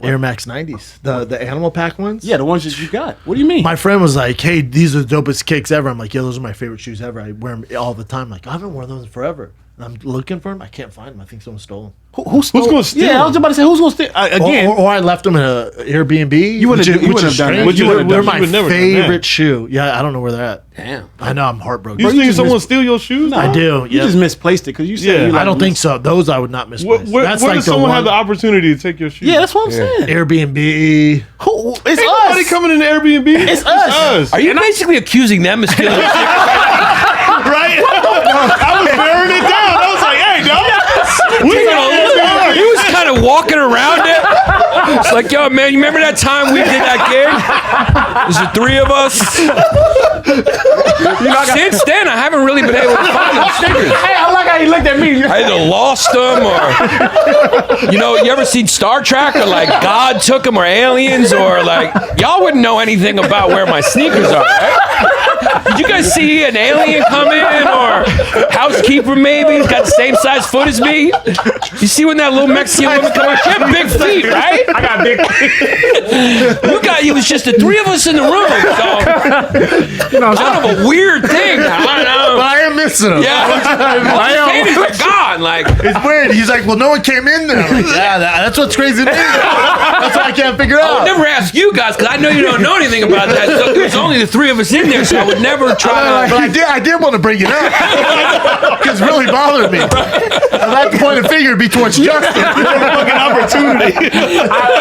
Air Max 90s, the animal pack ones. Yeah, the ones that you got. What do you mean? My friend was like, "Hey, these are the dopest kicks ever." I'm like, "Yeah, those are my favorite shoes ever. I wear them all the time." Like, I haven't worn those in forever. And I'm looking for them. I can't find them. I think someone stole them. Who's gonna steal Yeah, I was them? about to say who's gonna steal? Again, Or I left them in an Airbnb. You wouldn't have- you which wouldn't is have done that. strange. You wouldn't have They're done- my you would never done that. favorite shoe. Yeah, I don't know where they're at. Damn. I know I'm heartbroken. You think just someone mis- steal your shoes? I do. you Yeah, just misplaced it because you said Yeah. you like, I don't think so. Those I would not misplace. Where That's does like someone have the one opportunity to take your shoes? Yeah, that's what I'm saying. Airbnb. Who? It's Ain't nobody us. coming in the Airbnb. It's us. Are you basically accusing them of stealing? right? I was bearing it down. I was like, "Hey, dog, He was kind of walking around it. It's like, "Yo, man, you remember that time we did that gig? There's the 3 of us." Since then, I haven't really been able to find them stickers. Hey, I like how you looked at me. I either lost them or, you ever seen Star Trek or like God took them or aliens or like, y'all wouldn't know anything about where my sneakers are, right? Did you guys see an alien come in or housekeeper, maybe. He's got the same size foot as me. You see when that little Mexican woman come on? She had big feet, right? I got big. It was just the three of us in the room. So, kind of a weird thing. I don't know. But I am missing him. Yeah. Panties are gone. Like, It's weird. He's like, well, no one came in there. I'm like, yeah, that's what's crazy to me. That's what I can't figure I would out. never ask you guys because I know you don't know anything about that. So there's only the three of us in there, so I would never try But I did want to bring it up because it really bothered me. I'd like to point a finger and be towards Justin. Fucking opportunity.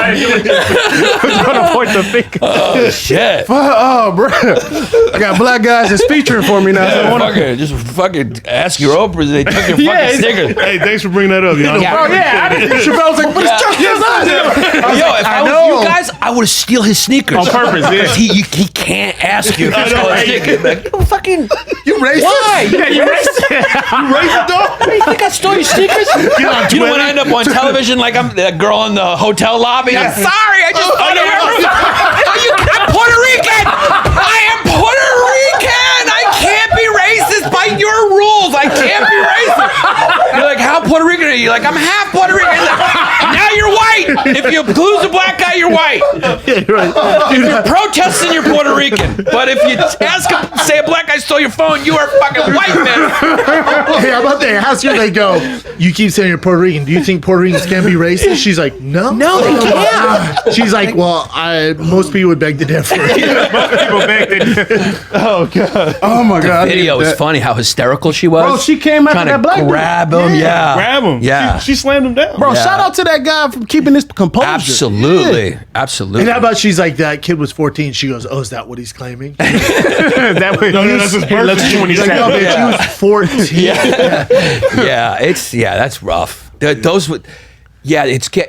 I'm gonna point the finger. Oh, shit. Oh, bro. I got black guys that's featuring for me now. So I wanna- Just fucking ask your Oprahs. They took your fucking stickers. Hey, thanks for bringing that up, y'all. Oh, yeah. Chappelle's like, but it's Justin's eyes. Yo, if I was you guys, I would steal his sneakers. On purpose, yeah. Because he can't ask you if you stole his sneakers. Like, you fucking... You racist? Why? Yeah, you racist. You racist, dog? You think I stole your sneakers? You know when I end up on television like I'm that girl in the hotel lobby? I'm sorry, I just thought I'm Puerto Rican! I am Puerto Rican! I can't be racist by your rules! I can't be racist! You're like, how Puerto Rican are you? Like, I'm half Puerto Rican. Now you're white! If you lose a black guy, you're white. Yeah, you're right. If you're protesting, you're Puerto Rican. But if you say a black guy stole your phone, you are fucking white, man. Hey, how about they ask you? They go, you keep saying you're Puerto Rican. Do you think Puerto Ricans can be racist? She's like, no. No, they can't. She's like, well, most people would beg to differ. People back there. Oh, God. Oh, my God. Video was funny how hysterical she was. Bro, she came after trying that to black dude. grab him. Yeah. Grab him. Yeah. She slammed him down. Bro, Yeah. shout out to that guy for keeping his composure. Absolutely. Absolutely. And how about she's like, that kid was 14. She goes, oh, is that what he's claiming? That way, No, that's his birthday. Let's 27. She's like, no, bitch, he was 14. That's rough. Those would. Yeah,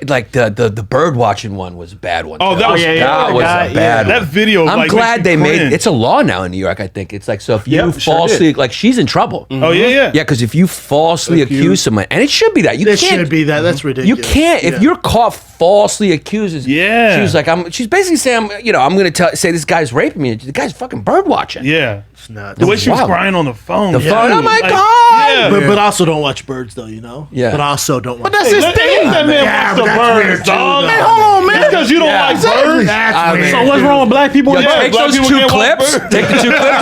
like the bird watching one was a bad one. Oh, that was, that was a bad that one. video. I'm like, glad makes they you made cringe. it's a law now in New York. I think it's like so if you Yep, sure falsely did. like she's in trouble. Oh, yeah. Yeah, because if you falsely accuse someone, and it should be that you It can't should be that. That's you ridiculous. can't if you're caught falsely accused. Yeah. she was like she's basically saying I'm going to say this guy's raping me. The guy's fucking bird watching. Yeah. It's nuts. The way she was wild. crying on the phone. The phone. Oh my Like, God. Yeah. But also don't watch birds, though, you know? Yeah. But also don't watch that's Hey, his let thing. that man Yeah, watch but the that's birds, weird, too, dog. though. Hey, hold on, man. Because you don't Yeah. like birds. That's weird. So what's wrong with black people? Yo, in take black those people two can't watch clips. birds. Take the two clips.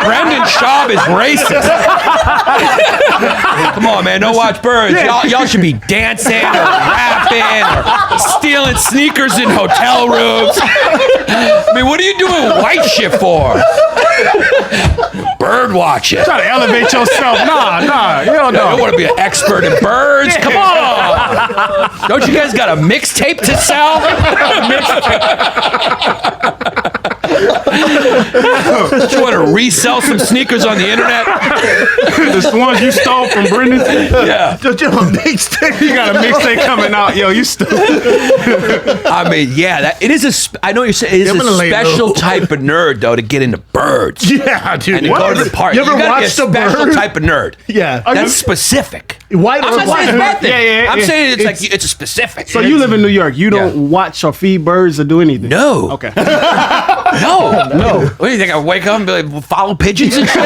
Brendan Schaub is racist. Come on, man. Don't watch birds. Y'all should be dancing or rapping or stealing sneakers in hotel rooms. I mean, what are you doing white shit for? Bird watching. Try to elevate yourself. Nah, you don't You know. want to be an expert in birds? Come on. Don't you guys got a mixtape to sell? Don't you want to resell some sneakers on the internet? The ones you stole from Brendan. Yeah. Don't you have a mixtape? You got a mixtape coming out. Yo, you stupid. I mean, it is I know what you're saying. It is I'm a gonna lay special low. type of nerd, though, to get into birds. Yeah, dude. And to go to the park. You ever gotta be a watched a special bird? type of nerd. Yeah. That's specific. White I'm or not saying it's a black? bad thing. Yeah, I'm yeah. saying it's a specific. So you live in New York. You don't watch or feed birds or do anything? No. Okay. No. What do you think? I wake up and be like, follow pigeons and shit?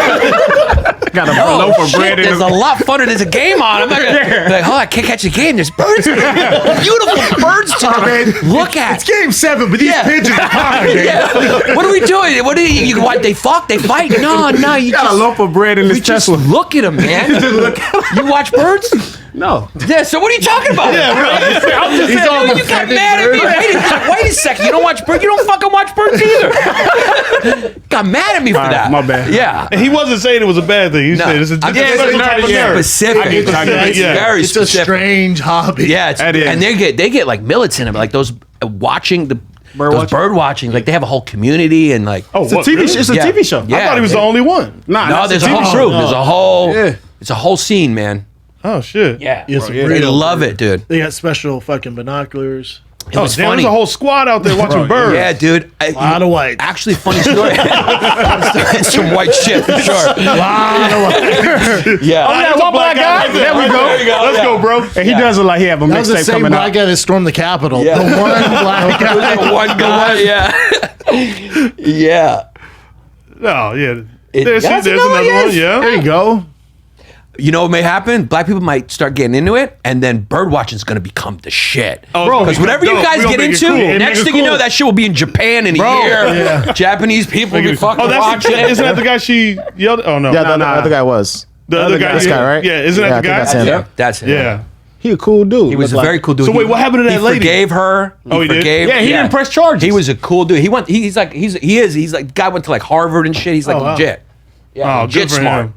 Got a Oh, loaf of shit, bread in there's the a lot funner. There's a game on. I'm not gonna be like, I can't catch a game. There's birds. Beautiful birds to look at. It's game 7, but these pigeons are fine, man. Yeah. What are we doing? What do you what? They fuck? They fight? No. You got a just, loaf of bread in we this just Tesla. look at them, man. You watch birds? No. Yeah. So what are you talking about? Yeah, He's all you got mad at me. Wait a second. You don't watch birds. You don't fucking watch birds either. Got mad at me for All right, that. my bad. Yeah. And he wasn't saying it was a bad thing. He said it's a I'm different just saying type of it's nerd. specific. I get you. It's Yeah. very It's a specific. strange hobby. Yeah, That is. and they get like militant, like those watching the bird watching. Like they have a whole community and like. Oh, It's a what, TV. really? It's a Yeah. TV show. Yeah. I thought he was the only one. Nah, No, that's there's a whole crew. show. There's a whole. Yeah. It's a whole scene, man. Oh, shit. Yeah, Yes, yeah. they love it, dude. They got special fucking binoculars. It Oh, was damn, funny. there's a whole squad out there watching birds. Yeah, dude. A lot of whites. Actually, funny story. It's some white shit for sure. A lot of whites. Yeah. Oh, yeah, one black guy. There we go. There you go. Let's go, bro. And he does look like he have a That was the mixtape same coming black out. guy that stormed the Capitol. Yeah. The one black guy. One guy. Yeah. Yeah. Oh, yeah. It- There's that's another another one, yes. yeah. There you go. You know what may happen? Black people might start getting into it, and then bird watching is going to become the shit. Bro, Because whatever you guys get into, next thing you know, that shit will be in Japan in a year. Japanese people will be fucking watching it. Isn't that the guy she yelled? Oh no. Yeah, the other guy was. The other guy. This guy, right? Yeah, isn't that the I guy? think that's him. Yep, that's him. Yeah. He a cool dude. He was a Look very like- cool dude. So wait, what happened to that he lady? Forgave her. Oh, he did? forgave. Yeah, he didn't press charges. He was a cool dude. He's like guy went to like Harvard and shit. He's like wow. legit. Yeah, Oh, legit good for smart. him.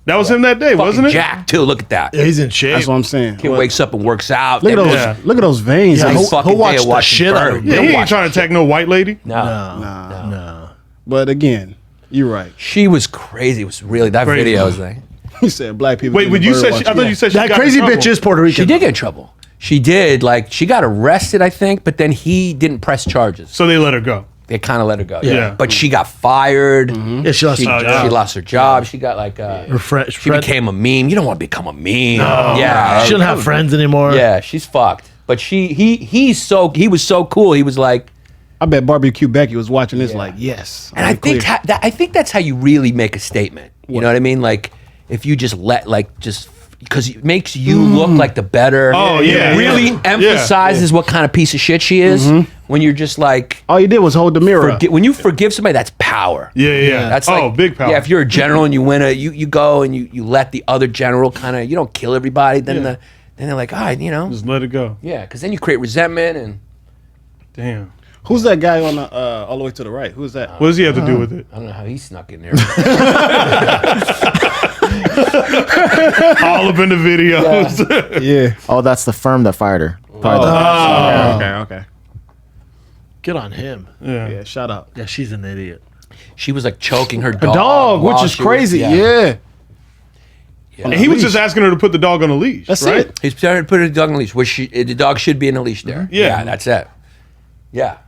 That was him that day, Fucking wasn't it? Jack too. Look at that. Yeah, he's in shape. That's what I'm saying. Kid wakes up and works out. Look at those. Yeah. Look at those veins. Yeah, Like, Every he'll fucking watch day the watching shit out of bird. him. Yeah, he ain't trying to attack no white lady. No. but again, you're right. She was crazy. It was really that Crazy. video was like He said black people. Wait, do but the you bird said watching. I thought you said she That got in crazy trouble. bitch is Puerto Rican. she did get in trouble. She did. Like she got arrested, I think, but then he didn't press charges. So they let her go. They kind of let her go. Yeah. But she got fired. Yeah, she lost She, her Oh, job. yeah. she lost her job. She got like she became a meme. You don't want to become a meme. Yeah. She shouldn't have friends anymore. Yeah, she's fucked. But he was so cool. He was like, I bet Barbecue Becky was watching this. Like, yes. and I think I think that's how you really make a statement. You know what I mean? Like if you just because it makes you look like the better. Oh, yeah, It really yeah. emphasizes what kind of piece of shit she is when you're just like. all you did was hold the mirror up. When you forgive somebody, that's power. Yeah. That's oh, like, big power. Yeah, if you're a general and you win you go and you let the other general kind of, you don't kill everybody. Then then they're like, just let it go. yeah, because then you create resentment and Damn. Who's that guy on the all the way to the right? Who's that? What does he have to do with it? I don't know how he snuck in there. All up in the videos. Yeah. Oh, that's the firm that fired her. Probably Okay. Get on him. Yeah. Yeah. Shout out. Yeah, she's an idiot. She was like choking her A dog. dog, which while is she was- crazy. Yeah. And he was just asking her to put the dog on a leash. That's right? it. He's trying to put the dog on a leash. The dog should be in a leash there. Yeah. That's it. Yeah.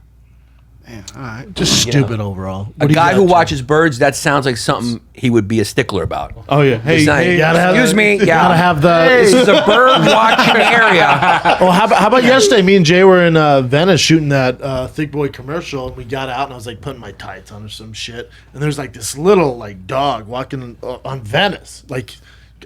Man, all right. Just You stupid know. overall. A What do you guy got, who Jim? watches birds, that sounds like something he would be a stickler about. Oh yeah. Hey, He's like, hey. gotta have excuse me. You Yeah. gotta have the. This is a bird watching area. Oh, how about yesterday? Me and Jay were in Venice shooting that Thick Boy commercial, and we got out, and I was like putting my tights on or some shit, and there's like this little like dog walking on Venice, like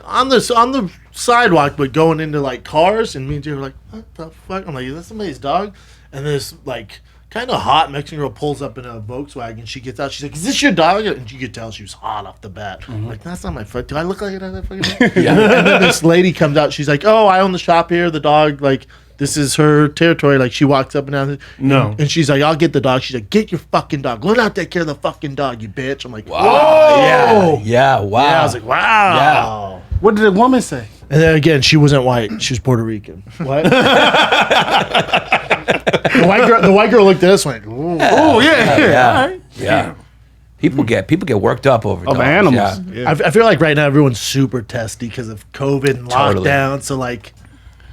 on the sidewalk, but going into like cars, and me and Jay were like, what the fuck? I'm like, is that somebody's dog? And this like kind of hot Mexican girl pulls up in a Volkswagen. She gets out. She's like, "Is this your dog?" And you could tell she was hot off the bat. I'm like, that's not my foot. Do I look like it? That fucking dog? And then this lady comes out. She's like, "Oh, I own the shop here. The dog, like, this is her territory." Like, she walks up and down. No. And she's like, "I'll get the dog." She's like, "Get your fucking dog. Go out, take care of the fucking dog, you bitch." I'm like, Wow. "Whoa." Yeah. Wow. Yeah, I was like, "Wow." What did the woman say? And then again, she wasn't white. She was Puerto Rican. What? The white girl looked at us and went, "Ooh." Oh yeah. Yeah. Yeah. People get worked up over Of dogs. animals. Yeah. I feel like right now everyone's super testy because of COVID and Totally. lockdown. So like,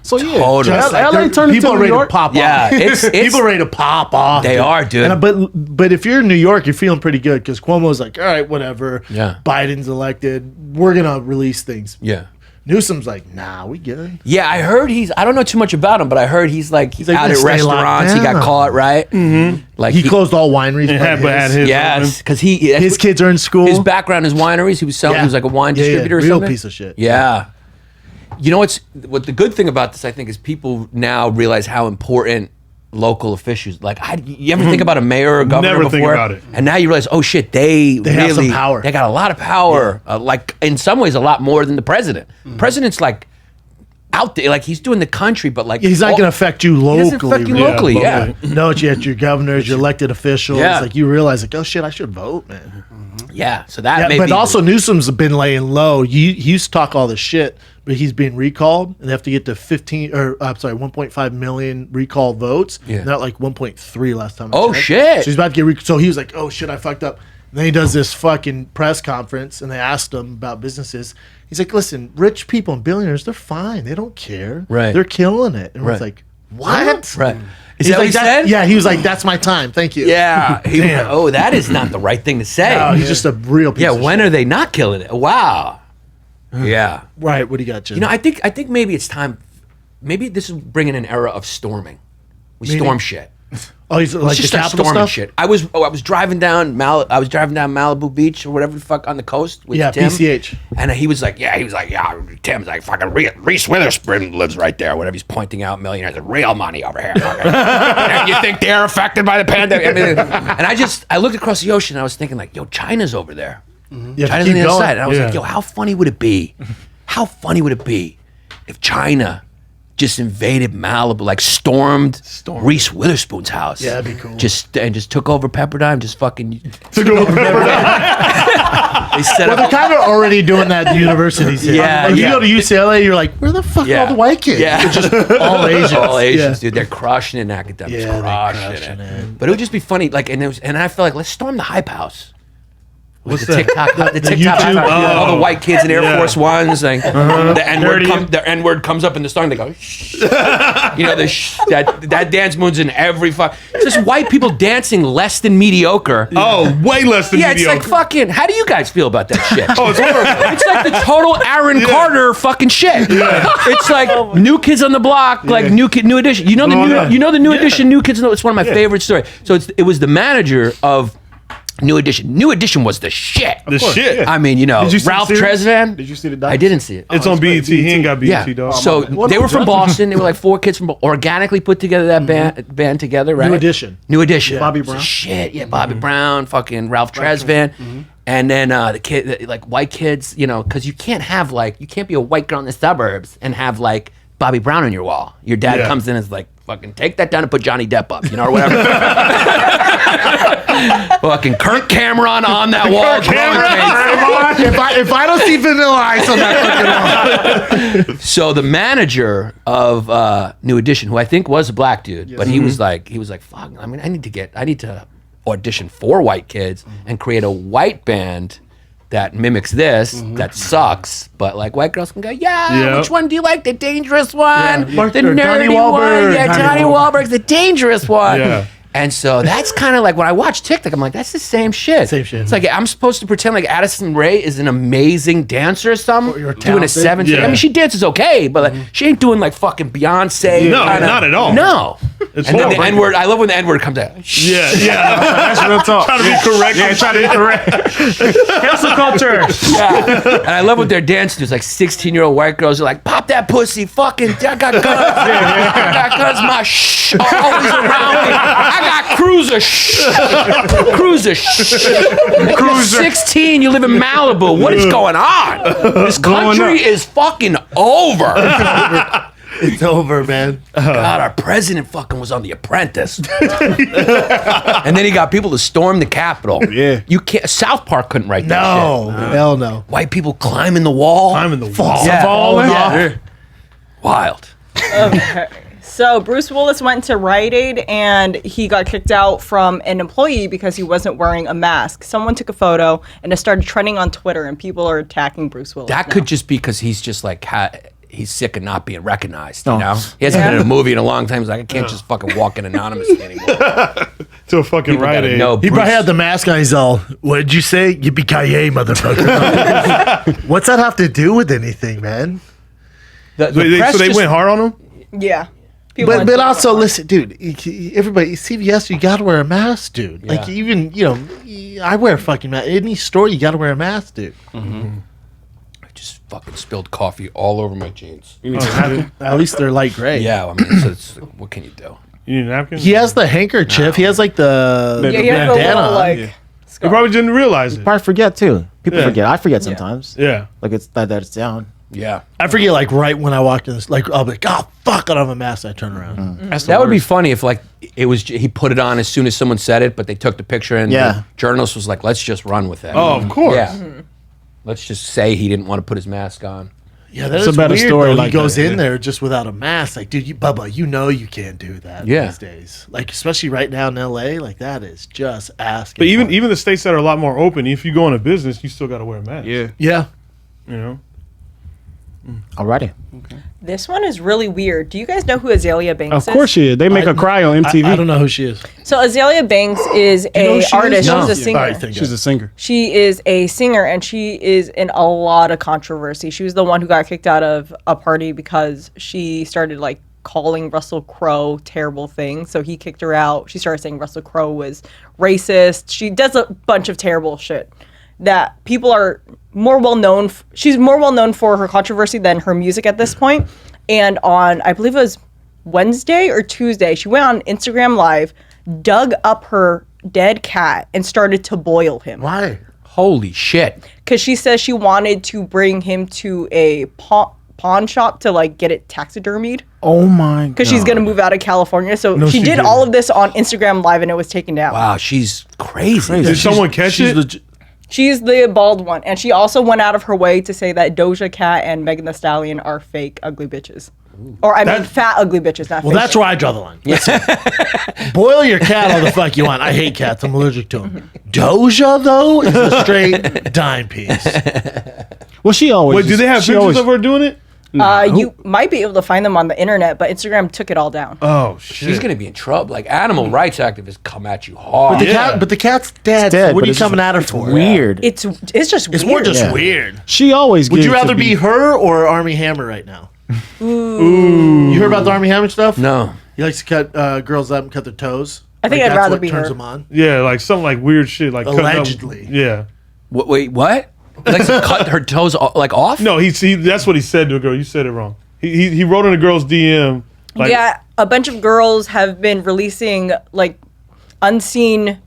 So yeah. Totally. just like LA they're- turned people into are New ready York. to pop Yeah, off. it's- People are ready to pop off. They are, dude. But if you're in New York, you're feeling pretty good because Cuomo's like, all right, whatever. Yeah. Biden's elected. We're gonna release things. Yeah. Newsom's like, nah, we good. Yeah, I heard I don't know too much about him, but I heard he's like like, out "Let's at stay locked restaurants. He got down." caught, right? Mm-hmm. Like He closed all wineries. But had his. Yes, because his kids are in school. his background is wineries. He was selling. He was like a wine distributor or Real something. piece of shit. Yeah. You know what the good thing about this, I think, is people now realize how important local officials. Like, you ever think about a mayor or governor Never before? think about it. And now you realize, oh shit, they really have some power. They got a lot of power. Like in some ways, a lot more than the president. President's like out there, like he's doing the country, but like He's not going to affect you locally. doesn't affect you really. locally. Yeah. No, you had your governors, your elected officials. Yeah. Like you realize, like, oh shit, I should vote, man. Yeah. So that Yeah, may but be also Newsom's been laying low. He used to talk all this shit, but he's being recalled, and they have to get to 1.5 million recall votes. Yeah. And they're at like 1.3 last time. I Oh, checked. shit. So he's about to get. So he was like, "Oh shit, I fucked up." And then he does this fucking press conference, and they asked him about businesses. He's like, "Listen, rich people and billionaires, they're fine. They don't care. Right. They're killing it." And Right. we're like, "What?" right. Is He's that what like, he "That- said? Yeah, he was like, "That's my time. Thank you." Yeah. Damn. Oh, that is not the right thing to say. No, he's just a real piece yeah. of When shit. are they not killing it? Wow. Yeah. Right. What do you got, Jim? You know, I think maybe it's time. Maybe this is bringing an era of storming. We Meaning? storm shit. Oh, he's like just the like capital storming stuff. shit. I was driving down Malibu Beach or whatever the fuck on the coast with Yeah, Tim. PCH. And he was like, Tim's like, fucking Reese Witherspoon lives right there. Whatever, he's pointing out millionaires, real money over here. And you think they're affected by the pandemic? I mean, and I looked across the ocean and I was thinking like, yo, China's over there. Yeah, China's on the other side. And I was like, yo, how funny would it be? How funny would it be if China just invaded Malibu, like stormed Reese Witherspoon's house? Yeah, that'd be cool. Just took over Pepperdine, just fucking Took over Pepperdine. they set Well, they're up. kind of already doing that at the universities. Here. Yeah, If yeah. you go to UCLA, you're like, where the fuck are all the white kids? Yeah. It's just all Asians. All Asians, Yeah. dude. They're crushing it in academics. Yeah, they're crushing crushing it. it. But it would just be funny, like, and I felt like let's storm the Hype House. What's the that? TikTok, the TikTok, YouTube? all the white kids in Air Yeah. Force Ones, like, the N word comes up in the song. They go, shh. You know, that dance moves in every fuck. It's just white people dancing less than mediocre. Oh, way less than Yeah, it's mediocre. like fucking. How do you guys feel about that shit? Oh, it's horrible. It's like the total Aaron Carter fucking shit. It's like New Kids on the Block, like New Edition. You know the New Edition, New Kids on the. It's one of my favorite stories. So it was the manager of New Edition. New Edition was the shit. The shit. I mean, you know, Did you see Ralph the series? Tresvant. Did you see the I doc? didn't see it. It's on BET. He ain't got BET, Yeah. dog. So they were from Boston. They were like 4 kids from organically put together that band together, right? New Edition. New Edition. Bobby So Brown. shit, yeah, Bobby Brown, fucking Ralph Tresvant. And then the kid, like white kids, you know, because you can't be a white girl in the suburbs and have like Bobby Brown on your wall. Your dad Yeah. comes in and is like, fucking take that down and put Johnny Depp up, you know, or whatever. Fucking Kirk Cameron on that wall. If I don't see Vanilla Ice on that fucking wall. So the manager of New Edition, who I think was a black dude, but he was like, fuck. I mean, I need to audition for white kids and create a white band that mimics this, that sucks, but like white girls can go, Yeah. which one do you like? The dangerous one, Yeah. the Johnny nerdy one, Wahlberg. yeah, Johnny Wahlberg's the dangerous one. Yeah. And so that's kind of like when I watch TikTok, I'm like, that's the same shit. Same shit. It's like I'm supposed to pretend like Addison Rae is an amazing dancer or something, Or you're doing a talented. 7. I Yeah. mean, she dances okay, but like, she ain't doing like fucking Beyonce. No, kinda- not at all. No. It's And then the horrible. N-word, I love when the N-word comes out. Yeah, yeah. That's real talk. Trying to be correct. Yeah, trying to be correct. Cancel culture. Yeah. And I love what they're dancing to. It's like 16-year-old white girls are like, pop that pussy, fucking, I got guns. I got guns, my shh, always around me. I got cruiser, shh. Cruiser, shh. You're 16, you live in Malibu. What is going on? This country is fucking over. It's over, man. God, our president fucking was on The Apprentice. And then he got people to storm the Capitol. Yeah. You can't, South Park couldn't write that No, shit. hell no. White people climbing the wall. I'm in the wall. Yeah. Falling. Yeah. Wild. Okay. So Bruce Willis went to Rite Aid and he got kicked out from an employee because he wasn't wearing a mask. Someone took a photo and it started trending on Twitter and people are attacking Bruce Willis. That now. could just be because he's just like, he's sick of not being recognized, you Oh. know? He hasn't been in a movie in a long time. He's like, I can't just fucking walk in anonymously anymore. To a fucking People Rite gotta Aid. know He Bruce- probably had the mask on. He's all, what did you say? Yippee-ki-yay, motherfucker. What's that have to do with anything, man? the So they press just- went hard on him? Yeah. People But went to- also, listen, dude, everybody, CVS, you got to wear a mask, dude. Like, Yeah. even, you know, I wear a fucking mask. Any store, you got to wear a mask, dude. I just fucking spilled coffee all over my jeans. You need to At least they're light gray. Yeah, I mean, what can you do? You need a napkin? He has the handkerchief. He has, like, the Yeah, he had a bandana. little, like, He scarf. probably didn't realize it. Probably forget too. People Yeah. forget. I forget sometimes. Yeah. Like it's that it's down. Yeah. I forget, like, right when I walked in this, like, I'll be like, oh, fuck, I don't have a mask. I turn around. That would be funny if like it was he put it on as soon as someone said it, but they took the picture and Yeah. the journalist was like, "Let's just run with it." Oh, of course. Yeah. Let's just say he didn't want to put his mask on. Yeah, that's It's a better weird, story though. like He goes that, in yeah. there just without a mask. Like, dude, Bubba, you know you can't do that Yeah. these days. Like, especially right now in LA, like, that is just asking. But even for it. even the states that are a lot more open, if you go into business, you still got to wear a mask. Yeah. Yeah. You know? Alrighty. This one is really weird. Do you guys know who Azalea Banks Of is? course she is. They make her cry on MTV. I don't know who she is. So Azalea Banks is know who a she is? artist. No. She's a Yeah. singer. All right, thank She's God. a singer. She is a singer and she is in a lot of controversy. She was the one who got kicked out of a party because she started like calling Russell Crowe terrible things. So he kicked her out. She started saying Russell Crowe was racist. She does a bunch of terrible shit that people are more well known. She's more well known for her controversy than her music at this point. And on, I believe it was Wednesday or Tuesday, she went on Instagram Live, dug up her dead cat, and started to boil him. Why? Holy shit. Because she says she wanted to bring him to a pawn shop to like get it taxidermied. Oh my god. Because she's going to move out of California. So No, she she did didn't. all of this on Instagram Live and it was taken down. Wow, she's crazy. Did someone catch it? She's the bald one. And she also went out of her way to say that Doja Cat and Megan Thee Stallion are fake ugly bitches. Or I mean fat ugly bitches, not Well, fake. that's where I draw the line. Listen, boil your cat all the fuck you want. I hate cats. I'm allergic to them. Doja, though, is a straight dime piece. Well, she always. Wait, do they have she pictures always- of her doing it? You might be able to find them on the internet, but Instagram took it all down. Oh shit! She's gonna be in trouble. Like animal rights activists come at you hard. But the cat's dead. dead, So what but are you it's coming just- at her it's for? Weird. It's just weird. It's more just Yeah. weird. She always. Would you gives rather to be her or Army Hammer right now? Ooh. You heard about the Army Hammer stuff? No. He likes to cut girls up and cut their toes. I think I'd that's rather what be turns her. him on. Yeah, like something like weird shit, like cutting up- Allegedly. Yeah. Wait, what? Like to cut her toes like off? No, he that's what he said to a girl. You said it wrong. He wrote in a girl's DM. Like, Yeah, a bunch of girls have been releasing like unseen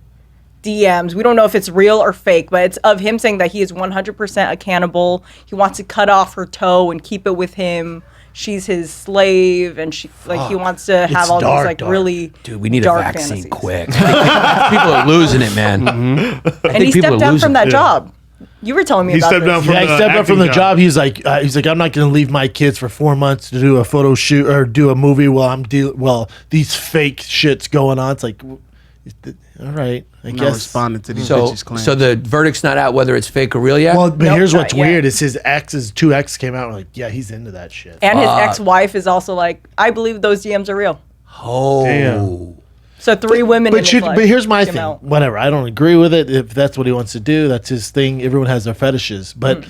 DMs. We don't know if it's real or fake, but it's of him saying that he is 100% a cannibal. He wants to cut off her toe and keep it with him. She's his slave, and she like he wants to have It's all dark, these like dark. really Dude, we need a dark vaccine fantasies. quick. People are losing it, man. And he think people stepped are down losing from that it. job. You were telling me He about stepped this. down from Yeah, he the stepped up from the acting job. He's like, I'm not going to leave my kids for 4 months to do a photo shoot or do a movie while these fake shit's going on. It's like, all right, I not guess. responding to these So, bitches' claims. so the verdict's not out whether it's fake or real yet? Well, but Nope, here's not what's yet. weird: is his two exes came out and were like, yeah, he's into that shit. And his Fuck. ex-wife is also like, I believe those DMs are real. oh. Damn. So 3 women. in his life But here's my came thing. out. Whatever, I don't agree with it. If that's what he wants to do, that's his thing. Everyone has their fetishes. But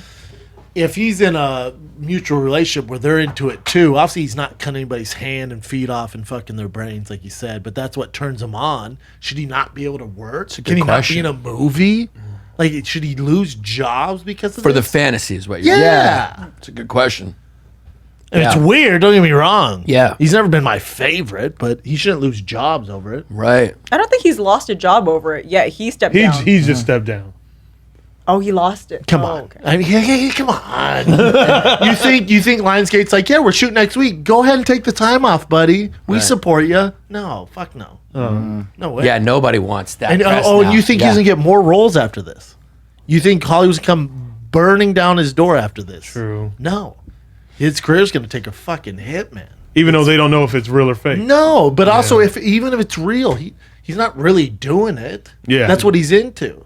if he's in a mutual relationship where they're into it too, obviously he's not cutting anybody's hand and feet off and fucking their brains, like you said. But that's what turns him on. Should he not be able to work? a good Can he question. not be in a movie? Like, should he lose jobs because of For the this? fantasy is what you're Yeah. It's a good question. And it's Yeah. weird. Don't get me wrong. Yeah. He's never been my favorite, but he shouldn't lose jobs over it. Right. I don't think he's lost a job over it yet. He stepped He down. he's just stepped down. Oh, he lost it. Come Oh, on. okay. I mean, hey, come on. you think Lionsgate's like, yeah, we're shooting next week. Go ahead and take the time off, buddy. We support you. No, fuck no. No way. Yeah, nobody wants that. And press and now. you think Yeah. he's gonna get more roles after this? You think Hollywood's come burning down his door after this? True. No. His career's gonna take a fucking hit, man. Even though they don't know if it's real or fake. No, but also even if it's real, he's not really doing it. Yeah. That's what he's into.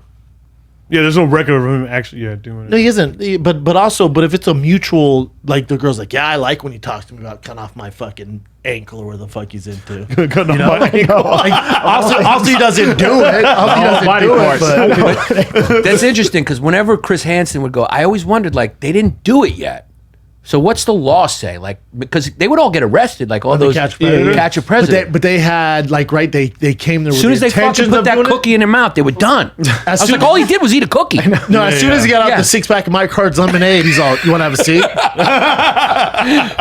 Yeah, there's no record of him actually doing it. No, he isn't. But if it's a mutual, like the girl's like, yeah, I like when he talks to me about cutting off my fucking ankle or where the fuck he's into. Cutting off my ankle. Like, also, he doesn't do it. Also, he doesn't body do parts. it. But That's interesting because whenever Chris Hansen would go, I always wondered, like, they didn't do it yet. So what's the law say? Like, because they would all get arrested, like all they those catch predators. catch a president. But they had like they came there. As soon as they fucking put that cookie in their mouth, they were done. I was soon- like, all he did was eat a cookie. No, as soon as he got out Yeah. the 6-pack of Mike Hard's lemonade, he's all, "You want to have a seat?"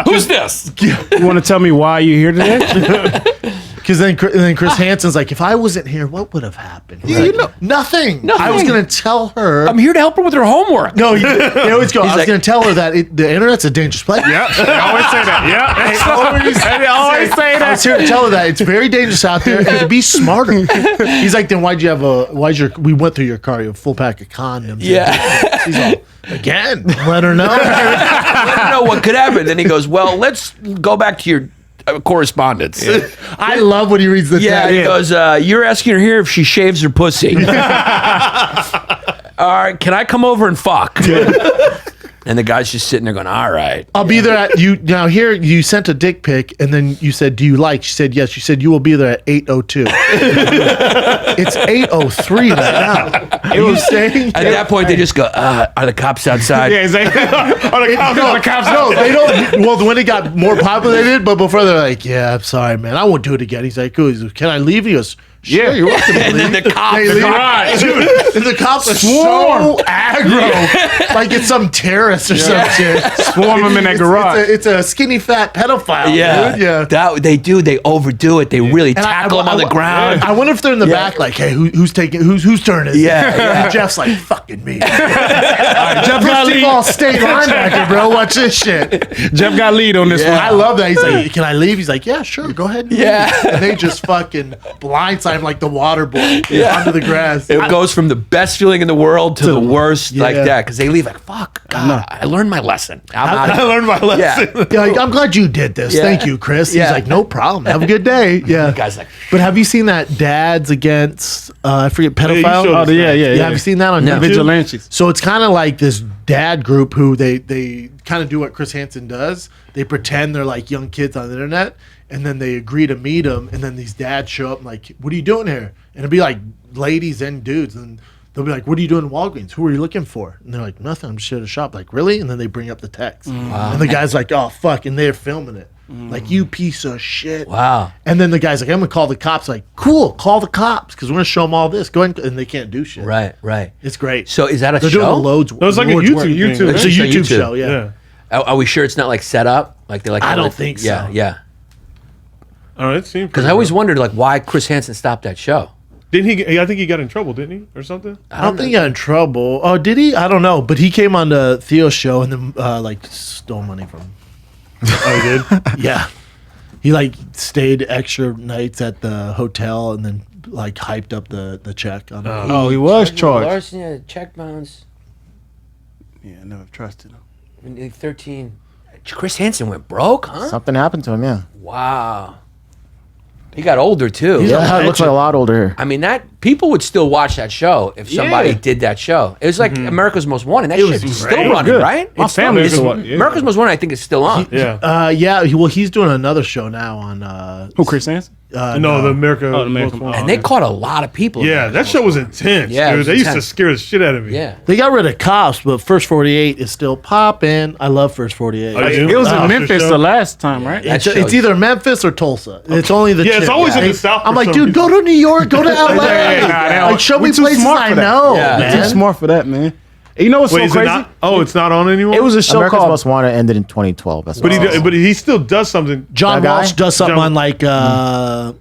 Who's this? You want to tell me why you're here today? Because then Chris Hansen's like, "If I wasn't here, what would have happened?" He's like, nothing. I was gonna tell her. I'm here to help her with her homework. No, they always go. I was like- going to tell her that the internet's a dangerous place. Yeah, they always say that. Yeah, They always say that. I was here to tell her that it's very dangerous out there and to be smarter. He's like, then we went through your car, you have a full pack of condoms. Yeah. He's all, again, let her know. I don't know what could happen. Then he goes, well, let's go back to your correspondence. Yeah, I love when he reads the text. he goes, you're asking her here if she shaves her pussy. All right, can I come over and fuck? And the guy's just sitting there going, all right. I'll be there at you now. Here you sent a dick pic, and then you said, "Do you like?" She said, "Yes." She said, "You will be there at 8:02." It's 8:03 right now. Are you saying? At that point, they just go, are the cops outside? Yeah, exactly. No, they don't. Well, when it got more populated, but before they're like, "Yeah, I'm sorry, man, I won't do it again." He's like, "Cool." He's like, "Can I leave?" He goes, "Sure, Yeah. you're welcome." to And then leave." the cops, They leave. Dude, and the cops are so aggro, like it's some terrorist or some shit. Swarm them in that garage. It's a skinny fat pedophile. Yeah, dude. Yeah. That they do. They overdo it. They really And tackle them on the ground. I wonder if they're in the back, like, "Hey, who's turn is it?" Yeah. And Jeff's like, "Fucking me." Jeff got First lead. of all, state linebacker, bro. Watch this shit. Jeff got lead on this Yeah. one. I love that. He's like, "Can I leave?" He's like, "Yeah, sure. Go ahead." And leave." Yeah. And they just fucking blindside him like the water boy onto the grass. It goes from the best feeling in the world to the worst like Yeah. that because they leave like, fuck, God, I learned my lesson. I'm out of I here. learned my lesson. Yeah. Yeah, like, I'm glad you did this. Yeah. Thank you, Chris. Yeah. He's like, "No problem. Have a good day." Yeah. The guy's like, But have you seen that Dads Against I forget pedophile? showed us yeah, that. yeah. Have you seen that on No. YouTube? Vigilantes. So it's kind of like this dad group who they kind of do what Chris Hansen does. They pretend they're like young kids on the internet, and then they agree to meet them, and then these dads show up and like, "What are you doing here?" And it'll be like ladies and dudes, and they'll be like, "What are you doing in Walgreens? Who are you looking for?" And they're like, "Nothing. I'm just here to shop." Like, "Really?" And then they bring up the text, and the guy's like, "Oh fuck!" And they're filming it. Like, "You piece of shit." wow. And then the guy's like, "I'm gonna call the cops." Like, "Cool, call the cops because we're gonna show them all this." Go ahead, and they can't do shit. Right, right. It's great. So is that a They're doing show? the loads. No, it's like a loads YouTube work. thing. It's a It's a YouTube YouTube. show. Yeah. Yeah. Are we sure it's not like set up? Like they're like, I don't think so. Yeah, yeah. Oh, it seemed Because I always wondered like why Chris Hansen stopped that show. didn't he? I think he got in trouble, didn't he, or something? I don't think he got in trouble. Oh, did he? I don't know. But he came on the Theo's show and then like stole money from him. Oh, he did. Yeah. He like stayed extra nights at the hotel and then like hyped up the check on it. Oh, he was charged. Larson, check bounce. Yeah, I never trusted him. 13. Chris Hansen went broke, huh? Something happened to him, yeah. Wow. He got older too. Yeah, it looks like a lot older here. I mean, that people would still watch that show if somebody Yeah. did that show. It was like America's Most Wanted. That was shit's great. still It was running, good. right? My It's still- family used to it's- watch- yeah. America's Most Wanted, I think, is still on. Yeah. Yeah. Well, he's doing another show now on. Who, Chris Hansen? No, the America. Oh, the America- Most Wanted. And they caught a lot of people. in Yeah, America's that Most show was Wanted. intense. Yeah, it dude. was They used to intense. scare the shit out of me. Yeah. They got rid of cops, but First 48 is still popping. I love First 48. Oh, you do? It was Oh, in Memphis show? the last time, right? That It's, show it's is- either Memphis or Tulsa. It's only the Yeah, it's chip. always in the South I'm for like, some dude, go to New York, go to LA. nah, like, show we me too places smart I for that. know, Yeah. man. Too smart for that, man. And you know what's Wait, so is it crazy? not? Oh, it's not on anymore. It was a show America's called Most Wanted ended in 2012. That's but what but he still does something. John That guy? Walsh does something John- on like, not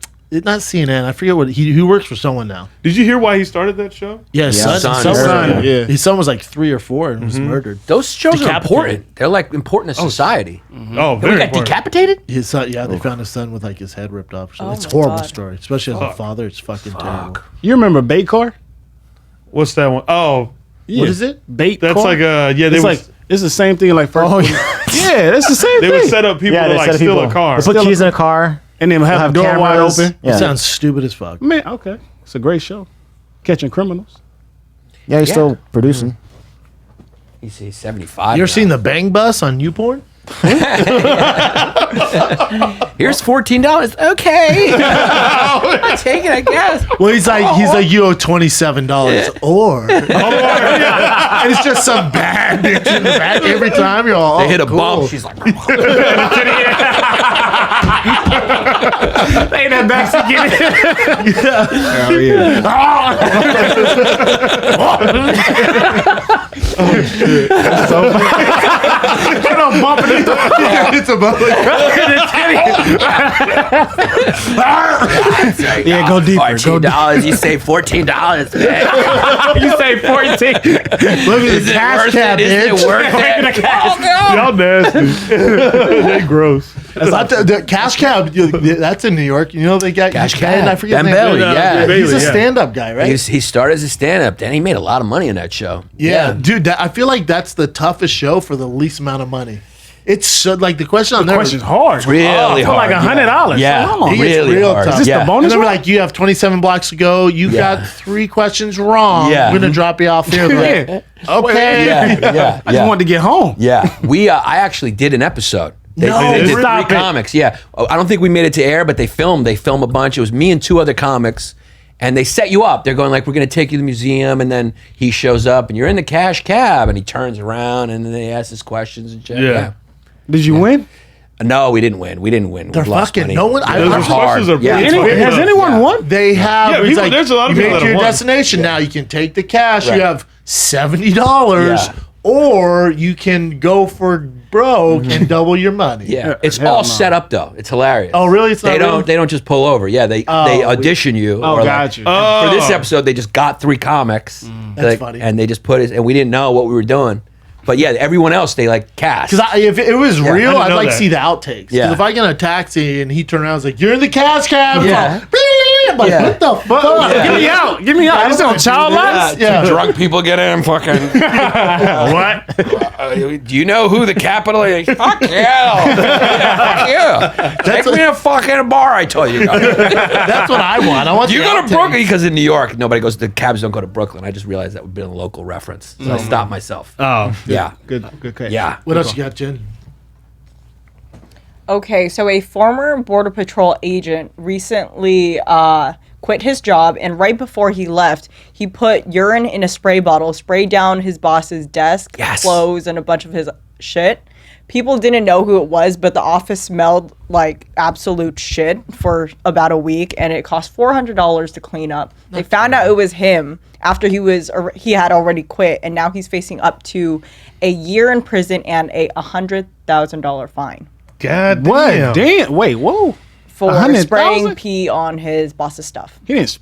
CNN. I forget what he works for someone now. Did you hear why he started that show? Yeah, his Yeah, son. son, son, yeah. His son was like 3 or 4 and was murdered. Those shows are Decapitated. important. They're like important to society. Oh, We very got important. decapitated? His son, yeah, they found his son with like his head ripped off. Or something. Oh It's a my horrible God. story, especially as a father. It's fucking terrible. You remember Bait Car? What's that one? Oh, What is it? Bait that's Car? like a yeah. They It's was like it's the same thing like first. Oh, yeah, it's the same they thing. would set up people to they like set steal people- a car. They put keys in a car. and then have the door wide cameras. open. Yeah. It sounds stupid as fuck. Man, okay, it's a great show. Catching criminals. Yeah, he's Yeah. still producing. He's 75. You ever now. seen the Bang Bus on YouPorn? Here's $14. Okay. I'll take it, I guess. Well, he's like you owe $27 or and it's just some bad bitch in the back every time. You're all They hit a cool. bump. She's like, They in that backseat getting Hell yeah. It's about yeah, go deeper, go $14. You save $14, man. You say 14. look at the Is it cash worth cab, it? Is bitch. it worth it? Y'all nasty. They gross. The cash cab, that's in New York. You know they got Cash Ben, Cab. I forget Ben his name. Bailey, yeah. He's a yeah. stand-up guy, right? He started as a stand-up, then he made a lot of money in that show. yeah, dude. I feel like that's the toughest show for the least amount of money. It's so, like the question on there. Question's hard. Really for like hard, $100. Yeah, Come on. He gets really real hard. tough. Is this yeah. the And bonus then we're one? like, you have 27 blocks to go. You Yeah. got 3 questions wrong. Yeah. We're gonna drop you off here. Like, Yeah. okay. Yeah. I just wanted to get home. Yeah, I actually did an episode. They did stop 3 it. comics. Yeah, I don't think we made it to air, but they film a bunch. It was me and 2 other comics, and they set you up. They're going like, we're going to take you to the museum, and then he shows up, and you're in the cash cab, and he turns around, and then they ask his questions and shit. Yeah. Did you win? No, we didn't win. We They're lost fucking money. no one. Those I've questions heard are Yeah. pretty Has tough. anyone Yeah. won? they have. Yeah, it's people- like, there's a lot of you people made that your have won. destination. Now you can take the cash. Right. You have $70, Yeah. or you can go for broke and double your money. Yeah, it's Hell all no. set up though. It's hilarious. Oh, really? It's not They real? don't just pull over. Yeah, they audition you. Oh, or got you. For this episode, they just got 3 comics. That's funny. And they just put it, and we didn't know what we were doing. But yeah, everyone else they like cast. Because if it was I real, didn't I'd know like to that. see the outtakes. Because Yeah. if I get in a taxi and he turned around and was like, "You're in the cash cab," Yeah. I'm like, Yeah. what the fuck? Get me out. Get me out. This on child lines? Yeah. Drunk people get in. Fucking. What? Do you know who the capital is? Fuck yeah. Fuck yeah. Take me to a fucking bar. I told you. That's what I want. I want You the go to outtakes. Brooklyn because in New York nobody goes. The cabs don't go to Brooklyn. I just realized that would be a local reference, so I stopped myself. Oh, Yeah, Good catch. yeah. What else you got, Jen? Okay, so a former Border Patrol agent recently quit his job, and right before he left, he put urine in a spray bottle, sprayed down his boss's desk, Yes. clothes, and a bunch of his shit. People didn't know who it was, but the office smelled like absolute shit for about a week, and it cost $400 to clean up. They found out it was him after he had already quit, and now he's facing up to a year in prison and a $100,000 fine God What? damn. Damn. Wait, whoa. for 100,000? spraying pee on his boss's stuff. He didn't.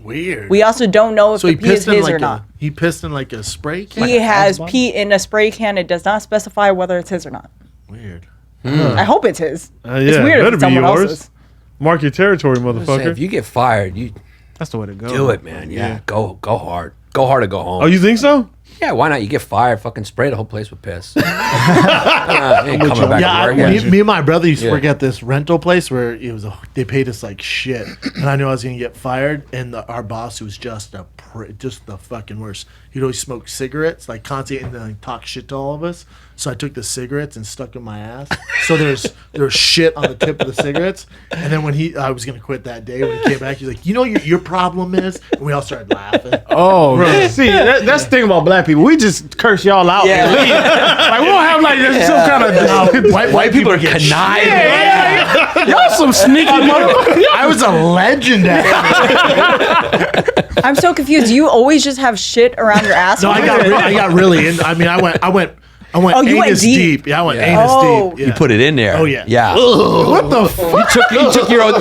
Weird. We also don't know if so the he pee is pissed in his like or not. he pissed in like a spray can. He has pee in a spray can. It does not specify whether it's his or not. Weird. I hope it's his. Yeah, It's weird if better it's be someone yours. else's. Mark your territory, Say, motherfucker. if you get fired, you That's the way to go. do it, man. Yeah, go hard. Go hard or go home. Oh, you think so? Yeah, why not? You get fired, fucking spray the whole place with piss. Ain't coming back Yeah, to work. me and my brother used to Yeah. work at this rental place where it was they paid us like shit, and I knew I was gonna get fired. And our boss was just just the fucking worst. He'd always smoke cigarettes, like constantly, and then like, talk shit to all of us. So I took the cigarettes and stuck in my ass. So there's shit on the tip of the cigarettes. And then when I was gonna quit that day, when he came back, he's like, "You know what your problem is?" And we all started laughing. Oh, see, that's the thing about black people. We just curse y'all out. Yeah. And leave. Like we don't have like there's some kind of White people are get conniving. y'all some sneaky motherfuckers. I was a legend at it. I'm so confused. You always just have shit around your ass. No, I got really in. I mean, I went Oh, you went anus deep. Yeah, I went Yeah. anus Oh. deep. Yeah. You put it in there. Oh, yeah. Yeah. What the fuck?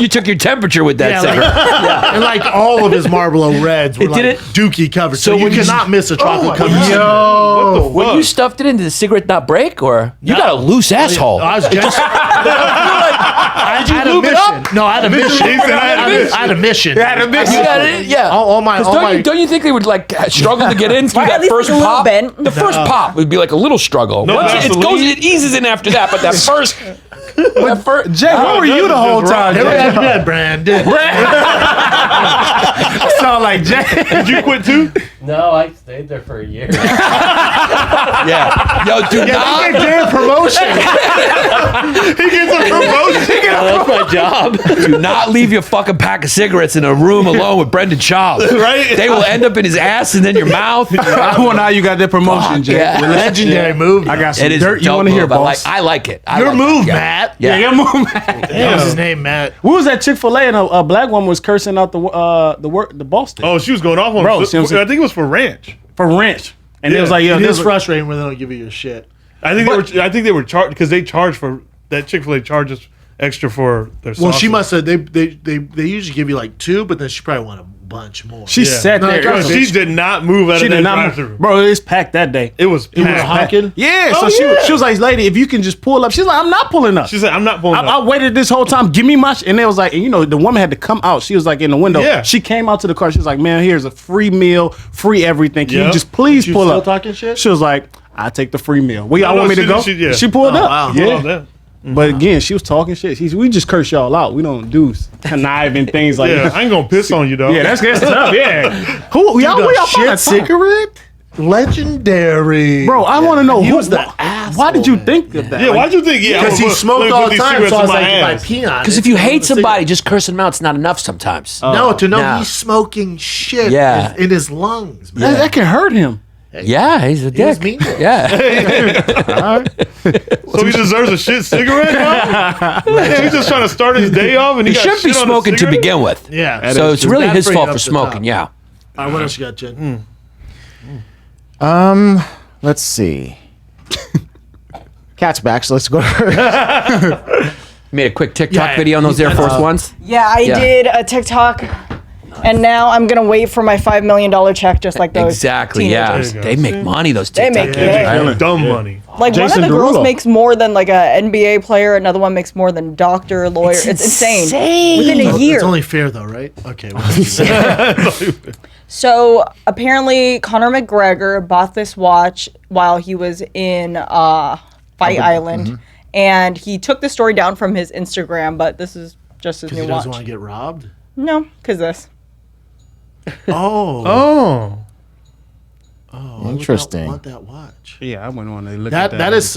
You took your temperature with that Yeah, cigarette. and like all of his Marlboro Reds were It like didn't- Dookie covered. So, you when you- cannot miss a chocolate covered cigarette. What the fuck? When you stuffed it in, did the cigarette not break, or you got a loose asshole? I was just. I had a lube it mission. up? No, I had a mission. I had a mission. You got it, yeah. All my. 'Cause don't you think they would like struggle to get in through At that least first like a little pop? bent. The first pop would be like a little struggle. No Once it Vaseline? it eases in after that, but that first, Jay, where were you the whole time? Never Jay? had that, Brandon. Sound like Jay. Did you quit too? No, I stayed there for a year. yeah. Yo, do They not. gave Dan a promotion. He gets a promotion. That's my job. Do not leave your fucking pack of cigarettes in a room alone with Brendan Schaub. Right? They will end up in his ass and then your mouth. I wonder how you got that promotion, Fuck, Jay. yeah. Legendary move. I got some It is dirt a you dope want to hear, move. boss. I like it. I Your like move, that. Matt. Yeah. your move. That was his name, Matt. We was at Chick-fil-A and a black woman was cursing out the Boston Oh, she was going off on Bro, him. see what I'm I saying? think it was for ranch. for ranch. And it was Yeah. like, yo, It this is was frustrating when they don't give you your shit. I think they were charged because they charge for that. Chick-fil-A charges extra for their sauce. Well, she must have. They usually give you like 2, but then she probably want a bunch more. She sat there. Bro, she did not move out She of did that not, drive-through. bro. It was packed that day. It was It was packed. honking. Yeah, Oh, so yeah. she was like, lady, if you can just pull up. She's like, I'm not pulling up. She said, "I'm not pulling I up." waited this whole time. Give me my and it was like, and you know, the woman had to come out. She was like in the window. Yeah. She came out to the car. She was like, man, here's a free meal, free everything. Can you Yep. just please She pull still up? talking shit? She was like, I take the free meal. Where y'all No, want me to she- go? she- yeah. She pulled Oh, up. wow. Yeah. All that. But again, she was talking shit. We just curse y'all out. We don't do conniving things like Yeah, that. I ain't gonna piss on you though. Yeah, that's tough. Yeah. Who y'all? Where y'all shit find that from? cigarette? Legendary. Bro, I want to know He who was the Why asshole, did you man. think of that? Yeah, why'd you think? Yeah, Because I'm he gonna smoked put all the these time, cigarettes so I in was my like, if I ass. pee on it. Because if you hate somebody, just cursing them out, it's not enough sometimes. No, to know No. he's smoking shit Yeah. in his lungs, man. That can hurt him. Yeah, he's a He was dick. mean to him. Yeah. So he deserves a shit cigarette now? Yeah, he's just trying to start his day off, and He got shouldn't be shit on a smoking to cigarette? begin with. Yeah. So it's really That his bring fault it for up to smoking, top. yeah. All right, what else you got, Jen? Let's see. Cat's back, so let's go to her. You made a quick TikTok Yeah, video on those Air Force Ones? Yeah, I Yeah. did a TikTok, and now I'm gonna wait for my $5 million check, just like those. Exactly, yeah. teenagers. There you go. They make money, those They TikTok make kids, it. right? Yeah, dumb money. Like Jason one of the girls Derulo. makes more than like a NBA player. Another one makes more than doctor, lawyer. It's insane. Within a year. It's only fair, though, right? Okay. Well, So apparently, Conor McGregor bought this watch while he was in Fight Island, and he took the story down from his Instagram. But this is just his because new he doesn't watch. want to get robbed? No, because this. Oh. Oh. I would Interesting. not want that watch. Yeah, I wouldn't want to look at That that. that is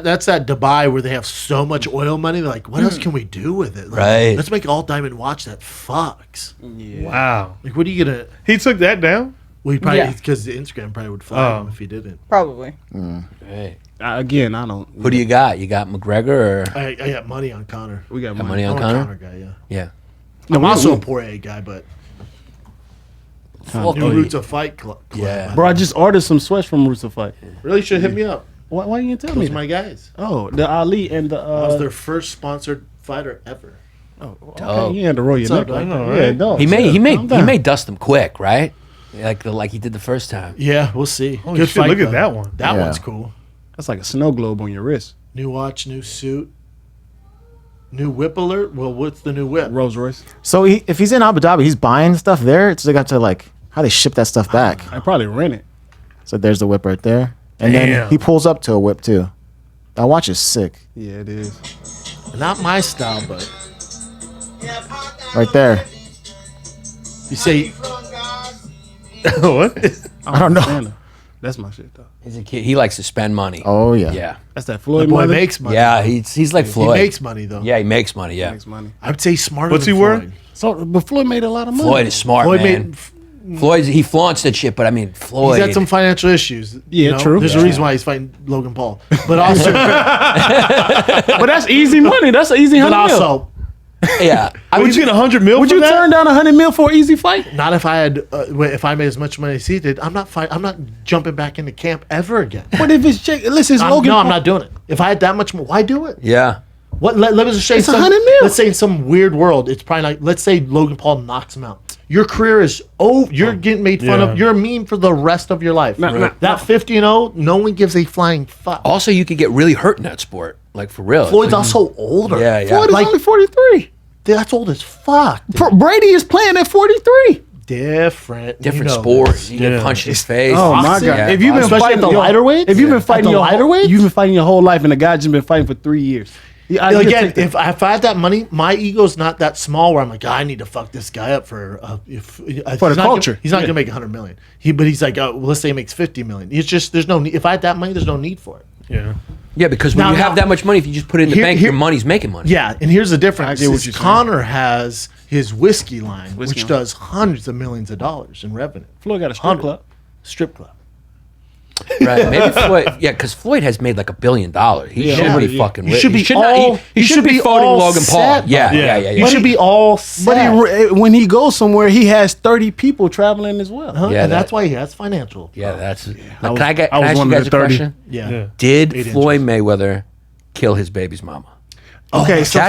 that's that Dubai where they have so much oil money. They're like, what else can we do with it? Like, Right. Let's make an all diamond watch that fucks. Wow. Like, what are you gonna? He took that down? Well, he probably Yeah. because the Instagram probably would flag Oh. him if he didn't. Probably. Right. Again, I don't. Who do you got? You got McGregor or I got money on Connor. We got got money. money on I'm a Connor? guy, yeah. Yeah. No, I'm also a Poirier guy, but Fuck new you. Roots of Fight Club. Yeah. Bro, I just ordered some sweats from Roots of Fight. Really should hit me up. Why you didn't tell me? Those are my guys. Oh, the Ali and the. I was their first sponsored fighter ever. Okay, you had to roll your What's up, neck like dog? that. Yeah, dog. He may Calm down. dust them quick, right? Like he did the first time. Yeah, we'll see. Holy Good shit, fight, look at though. that one. That Yeah. one's cool. That's like a snow globe on your wrist. New watch, new suit. New whip alert? Well, what's the new whip? Rolls Royce. So if he's in Abu Dhabi, he's buying stuff there. It's like got to like how they ship that stuff back. I probably rent it. So there's the whip right there, and Damn. then he pulls up to a whip too. That watch is sick, Yeah, it is. Not my style, but right there. you say What? I don't know. Understand her. That's my shit though. He's a kid. He likes to spend money. Oh yeah. Yeah. That's that the Floyd boy money. makes money. Yeah, he's like he Floyd. makes money though. Yeah, he makes money, yeah. Makes money. I would say he's smarter. What's than he worth? Floyd. So, but Floyd made a lot of money. Floyd is smart, Floyd man. Floyd, he flaunts that shit, but I mean, Floyd. He's had some financial issues. Yeah, true. There's a reason why he's fighting Logan Paul, but also, But that's easy money. That's an easy but 100 mil. also, yeah. I would you get 100 mil Would for you that? turn down 100 mil for an easy fight? not if I had, if I made as much money as he did. I'm not jumping back into camp ever again. What if it's Jake? Listen, it's Logan. No, I'm Paul. not doing it. If I had that much more, why do it? Yeah. What? Let me just say It's some, 100 mil. Let's say in some weird world, it's probably like, let's say Logan Paul knocks him out. Your career is over. You're getting made fun Yeah. of. You're a meme for the rest of your life. Right. That 50-0, no one gives a flying fuck. Also, you could get really hurt in that sport, like for real. Floyd's also older. Yeah, yeah. Floyd is Like- only 43. That's old as fuck. Brady is playing at 43. Different. different You know sport. this. You get Yeah. punched in the face. Oh my Boxing? god! Yeah, If you've been Especially fighting at the lighter weights? if you've been At fighting the your lighter weights? you've been fighting your whole life, and the guy's just been fighting for 3 years. Yeah, I Again, get that. if I had that money, my ego's not that small where I'm like, I need to fuck this guy up for the culture. He's not Yeah. gonna make 100 million. But he's like, well, let's say he makes 50 million. It's just there's no need. If I had that money, there's no need for it. Yeah. Yeah, because when Now- you have now- that much money, if you just put it in the Here- bank, here- your money's making money. Yeah, and here's the difference. I get what is you're saying. Connor has his whiskey line, Whiskey which line. does hundreds of millions of dollars in revenue. Floyd got a strip 100. club. Strip club. Right. Maybe Floyd. Yeah, because Floyd has made like $1 billion. He Yeah. should Yeah. be Yeah. fucking. He rich. should be should not- all. he should be voting all Logan Paul. set, Yeah, buddy. yeah, yeah, He yeah. should be all set. But when he goes somewhere, he has 30 people traveling as well. Huh? Yeah, and that- that's why he has financial. Yeah, that's. Like, I was- can I I was ask one you of guys the a 30. question? Yeah. Yeah. Did 8 Floyd Mayweather kill his baby's mama? Okay, so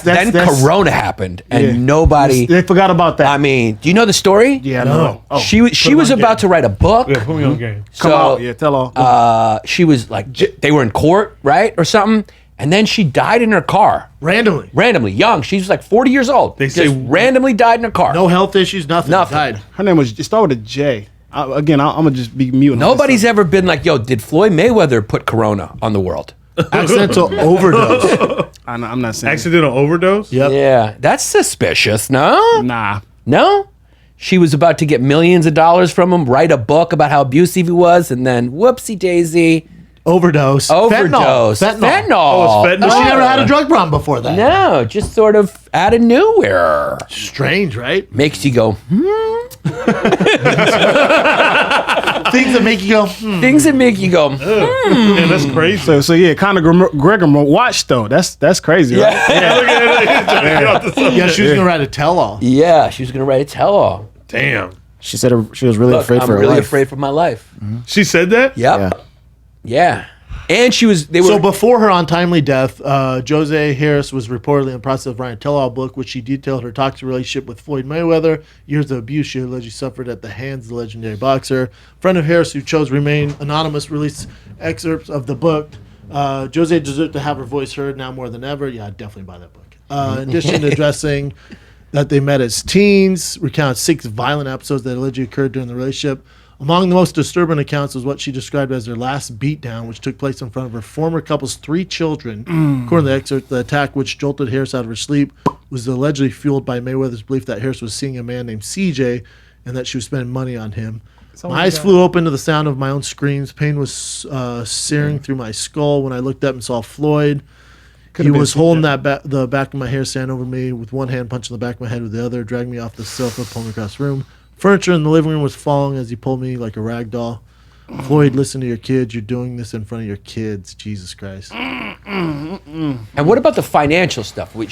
Then Corona happened, and Yeah. nobody. They forgot about that. I mean, do you know the story? yeah, No. no. Oh, she was on about game. to write a book. Yeah, put me on game. come so, on. Yeah, tell all. She was like, they were in court, right, or something, and then she died in her car Randomly. young. She was like 40 years old. They Just say- randomly died in her car. No health issues, nothing. Nothing. Died. Her name was. It started with a J. I'm gonna just be muting. Nobody's ever been like, yo, did Floyd Mayweather put Corona on the world? Accidental overdose. I'm not saying. Accidental overdose? Yep. Yeah, that's suspicious. No, Nah. no. She was about to get millions of dollars from him, write a book about how abusive he was, and then whoopsie daisy, Overdose. overdose, Fentanyl. Oh, it's fentanyl? She never had a drug problem before that. No, just sort of out of nowhere. Strange, right? Makes you go, Things that make you go, things that make you go, Yeah, that's crazy. So yeah, Conor McGregor watched though. That's crazy, right? yeah, she was going to write a tell-all. yeah, she was going to write a tell-all. Damn. She said she was really Look, afraid I'm for her really life. afraid for my life. She said that? Yep. Yeah. Yeah. And they were. So before her untimely death, Jose Harris was reportedly in the process of writing a tell-all book, which she detailed her toxic relationship with Floyd Mayweather, years of abuse she allegedly suffered at the hands of the legendary boxer. A friend of Harris, who chose to remain anonymous, released excerpts of the book. Jose deserved to have her voice heard now more than ever. Yeah, I'd definitely buy that book. In addition to addressing that they met as teens, recounted 6 violent episodes that allegedly occurred during the relationship. Among the most disturbing accounts was what she described as their last beatdown, which took place in front of her former couple's 3 children. According to the excerpt, the attack, which jolted Harris out of her sleep, was allegedly fueled by Mayweather's belief that Harris was seeing a man named CJ and that she was spending money on him. My eyes flew open to the sound of my own screams. Pain was searing through my skull when I looked up and saw Floyd. He was holding the back of my hair, standing over me with one hand, punching the back of my head with the other, dragging me off the sofa, pulling me across the room. Furniture in the living room was falling as he pulled me like a rag doll. Floyd, listen to your kids. You're doing this in front of your kids. Jesus Christ. And what about the financial stuff? Were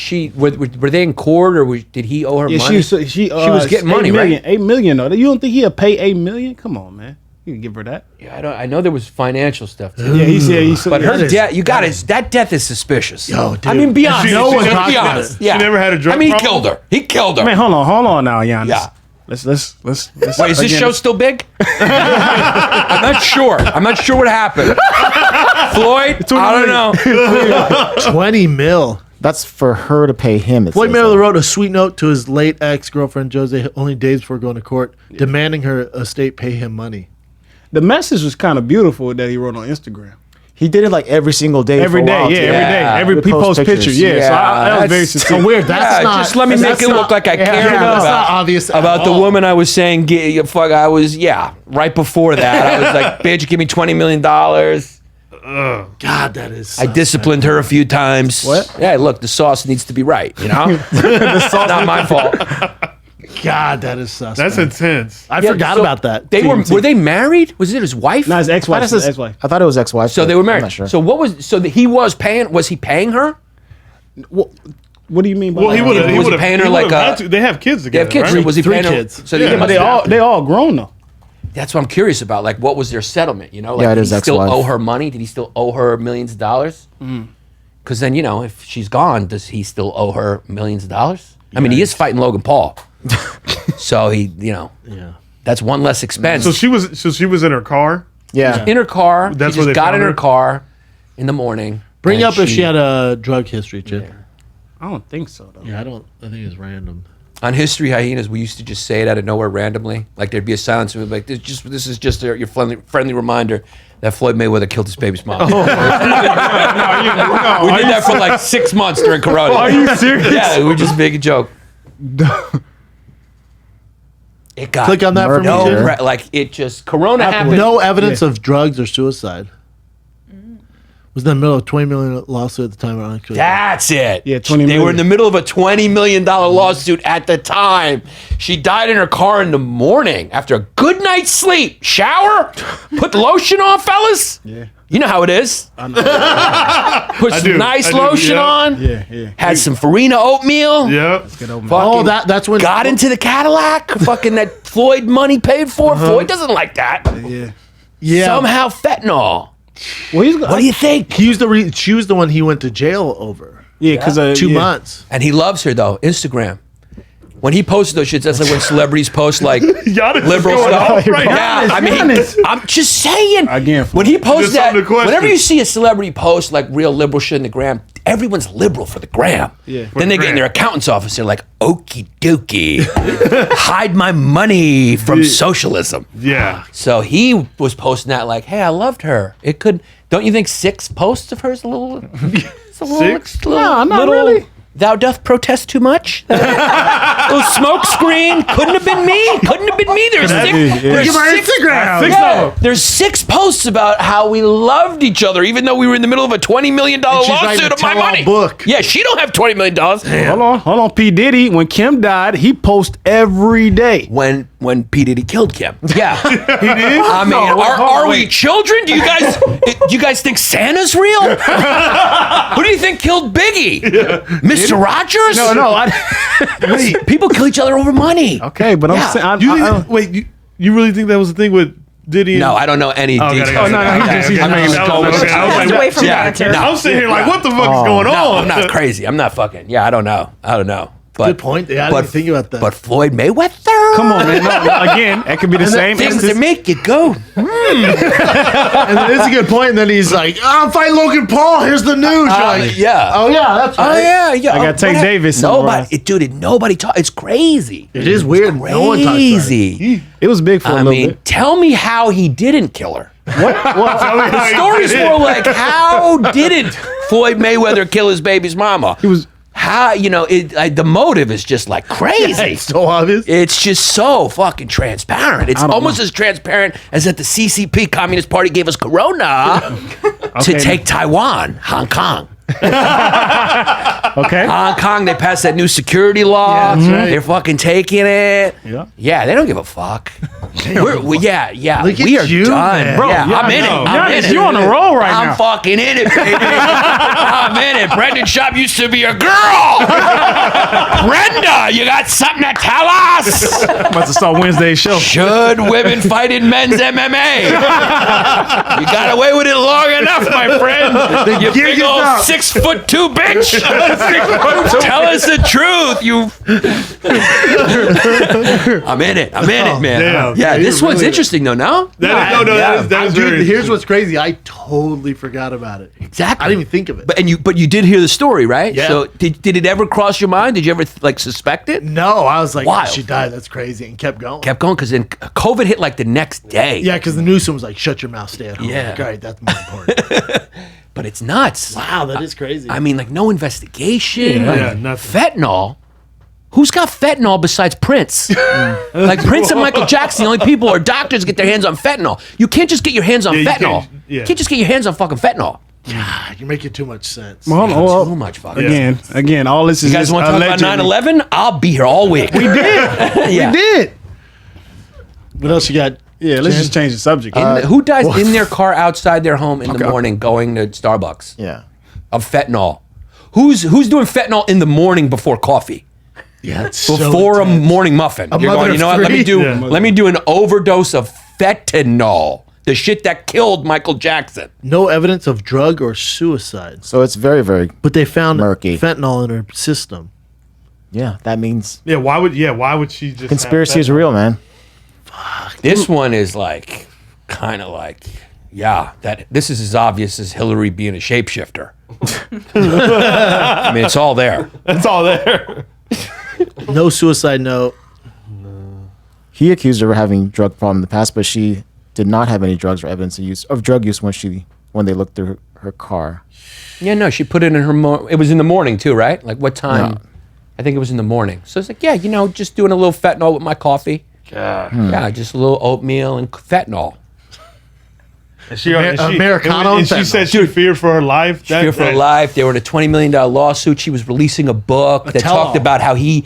they in court, or did he owe her Yeah, money? she was getting money, 8 million, right? $8 million though. You don't think he'll pay $8 million? Come on, man. You can give her that. Yeah, I know there was financial stuff too. Yeah, he said. But her is- death, that death is suspicious. Yo, dude. I mean, be honest. No one Be talked about honest. it. Yeah. She never had a drug I mean, he problem? killed her. He killed her. Man, hold on now, Yannis. Yeah. Let's. Wait, is this show still big? I'm not sure. I'm not sure what happened. Floyd, I don't know. 20 mil. That's for her to pay him. It Floyd says Mayweather that. wrote a sweet note to his late ex-girlfriend, Jose, only days before going to court, demanding her estate pay him money. The message was kind of beautiful that he wrote on Instagram. He did it like every single day. Every for a day, while, yeah, too. every day. Yeah. He posts pictures. Yeah, so that was very that's sincere. So weird. That's not. Just let me make that's it not- look like I care that's not obvious at about the all. woman I was saying. I was right before that. I was like, bitch, give me $20 million. God, that is. I disciplined her a few times. What? Yeah, look, the sauce needs to be right. You know, not my fault. God, that is suspect. That's intense. I forgot so about that. They were they married? Was it his wife? Not his ex-wife. His- Ex-wife. I thought it was ex-wife. So but they were I'm married. not sure. So what was he was paying? Was he paying her? What do you mean by Well, that? he would have. Was he paying her like a? They have kids They together. have kids. Right? Was he Three paying her? kids. So Yeah, they But they all grown though. That's what I'm curious about. Like, what was their settlement? You know, like, Yeah, it did is he still ex-wife. owe her money? Did he still owe her millions of dollars? Because then, you know, if she's gone, does he still owe her millions of dollars? I mean, he is fighting Logan Paul, so he, Yeah. that's one less expense. So she was in her car. yeah. in her car. That's she where just they got in found her her? car in the morning. Bring and up if she had a drug history, Chip. I don't think so though. Yeah, I think it's random. On History Hyenas, we used to just say it out of nowhere randomly. Like there'd be a silence, and we'd be like, "This is just your friendly reminder that Floyd Mayweather killed his baby's mom." We did that for like 6 months during Corona. Are you serious? Yeah, we just make a joke. It got Click on that for me, no, Jim. like it just Corona happened. No evidence of drugs or suicide. Was in the middle of a $20 million lawsuit at the time. Actually, That's it. Yeah, 20 They million. were in the middle of a $20 million lawsuit at the time. She died in her car in the morning after a good night's sleep. Shower, put lotion on, fellas. Yeah. You know how it is. I know. Put some do. nice I do, lotion yeah. on. Yeah. Had some Farina oatmeal. Yep. Fucking Oh, that's when got into the Cadillac. Fucking that Floyd money paid for. Floyd doesn't like that. Yeah. Yeah. Somehow fentanyl. Well, he's What do you think? She was the one he went to jail over. Yeah, because 2 months. And he loves her though. Instagram. When he posted those shits, that's like when celebrities post like Giannis is liberal going stuff. off right Yeah, now. I mean, I'm just saying. Again, when he posts Just that, on the question. whenever you see a celebrity post like real liberal shit in the gram, everyone's liberal for the gram. Yeah. Then they get in their accountant's office. They're like, okie dokie, hide my money from socialism. Yeah. So he was posting that like, hey, I loved her. It could. Don't you think 6 posts of hers a little? It's a little, Six? No, not really. Thou doth protest too much. Little smoke screen. Couldn't have been me. Couldn't have been me. There's six. There's Give her six. Instagram. Yeah, there's 6 posts about how we loved each other, even though we were in the middle of a $20 million she's writing lawsuit a of my tell-all money. book. Yeah, she don't have $20 million. Hold on. P. Diddy, when Kim died, he posts every day. When P Diddy killed Kim. Yeah, he did. I mean, No, are we children? Do you guys think Santa's real? Who do you think killed Biggie? Mr. Rogers? No. Wait, people kill each other over money. Okay, but Yeah. I'm saying, Wait, you really think that was the thing with Diddy? No, I don't know any details. okay. Oh, no, about no, that. he's I'm just- not I was crazy. like, Just away from Yeah. banter. No. I'm sitting here like, what the fuck is going No, on? I'm not crazy. I'm not fucking. Yeah, I don't know. But, Good point. Yeah, I didn't even think about that. But Floyd Mayweather? come on, man. No, again, that could be the same. Things instance. that make you go. And then it's a good point. And then he's like, I'm fighting Logan Paul. Here's the news. You're like, Yeah. oh, yeah, that's Oh right. yeah. I gotta take What Davis Nobody, dude. Nobody talk. It's crazy. It is weird. No one talks about it. Crazy. It was big for a I little mean, bit. tell me how he didn't kill her. The stories were like, how didn't Floyd Mayweather kill his baby's mama? He was. How, the motive is just like crazy. It's so obvious. It's just so fucking transparent. It's I don't almost know. as transparent as that the CCP Communist Party gave us Corona to Okay. take Taiwan, Hong Kong. Okay. Hong Kong, they passed that new security law. Yeah, that's right. They're fucking taking it. Yeah. Yeah, they don't give a fuck. Yeah. Look at We are you, done. man. Bro, yeah, I'm in it. no. I'm in Giannis, it. you on a roll right I'm now. fucking in it, baby. I'm in it. Brendan Schaub used to be a girl. Brenda, you got something to tell us? About to start Wednesday's show. Should women fight in men's MMA? You got away with it long enough, my friend. You big old 6'2" bitch. Tell us the truth, you. I'm in it, man. damn. Yeah, You're this one's really- interesting though. No, That is Dude, very here's what's crazy. I totally forgot about it. exactly. I didn't even think of it. But you did hear the story, right? Yeah. So did it ever cross your mind? Did you ever suspect it? No, I was like, Wild. she died. That's crazy. And kept going. Kept going because then COVID hit like the next day. Yeah, because the news was like, shut your mouth, stay at home. Yeah. Like, all right, that's more important. But it's nuts. Wow, that is crazy. I mean, like no investigation. Yeah, like, nothing. fentanyl. Who's got fentanyl besides Prince? Like Prince and Michael Jackson, the only people or doctors get their hands on fentanyl. You can't just get your hands on you fentanyl. can't- yeah. You can't just get your hands on fucking fentanyl. God, you're making too much sense. Well, hold on, hold Too on. much fucking. Again, all this is You guys just want to talk about allegedly. 9/11? I'll be here all week. We did. Yeah. We did. What else you got? Yeah, let's just change the subject. Who dies in their car outside their home in the morning going to Starbucks Yeah. of fentanyl? Who's doing fentanyl in the morning before coffee? Yeah, it's Before so a intense. morning muffin. You're mother going, you of know what? three? Yeah. Let me do an overdose of fentanyl. The shit that killed Michael Jackson. No evidence of drug or suicide. So it's very, very. But they found Murky. fentanyl in her system. Yeah, that means Yeah, why would she just conspiracy have is real, man. This one is like, kind of like, yeah, that this is as obvious as Hillary being a shapeshifter. I mean, it's all there. That's all there. No suicide note. He accused her of having drug problem in the past, but she did not have any drugs or evidence of drug use when they looked through her car. Yeah, no, she put it in her. It was in the morning too, right? Like what time? No. I think it was in the morning. So it's like, yeah, just doing a little fentanyl with my coffee. Yeah, just a little oatmeal and fentanyl. And she, Americano and she fentanyl. said she feared for her life. Fear for her life. They were in a $20 million lawsuit. She was releasing a book that tell-all. talked about how he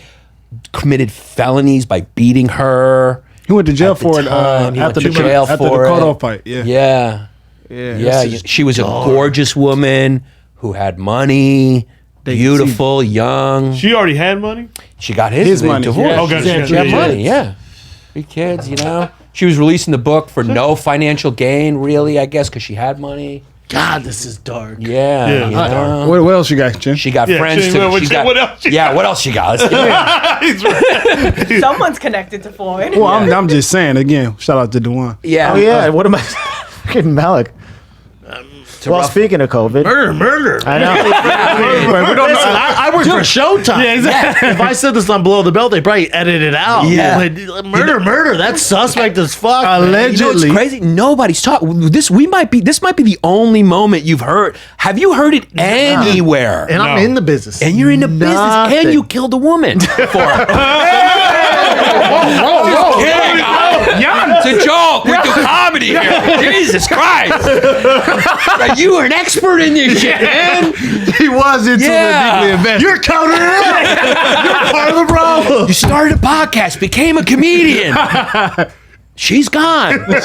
committed felonies by beating her. He went to jail At the for it time, he after went the to jail after for the it. cutoff fight. Yeah. Yeah. Yeah. She was a gorgeous woman who had money, beautiful, young. She already had money. She got his His they money, divorced. yeah. Oh, God, She had money, yeah. 3 kids, She was releasing the book for no financial gain, really, I guess, because she had money. God, this is dark. Yeah. Yeah, you it's know? What else you got, Jim? She got Yeah, friends she- too. what- She got- what else she yeah, got? what else she got? Let's get it. Someone's connected to Floyd. Well, I'm just saying again. Shout out to Dewan. Yeah. Oh yeah, what am I? Freaking Malik. Well, speaking of COVID, Murder. I know. Listen, I work for Showtime. Yeah, exactly. If I said this on Below the Belt, they probably edit it out. Yeah. Like, murder. That's suspect as fuck. man. Allegedly. You know what's crazy? Nobody's talking. This might be the only moment you've heard. Have you heard it anywhere? And I'm in the business. And you're in the business, and you killed a woman for it. Just kidding. It's a joke. We do comedy here. Jesus Christ. Like, you are an expert in this shit, man. He was into Yeah. the deeply invested. You're countering it up. You're part of the problem. You started a podcast, became a comedian. She's gone. Put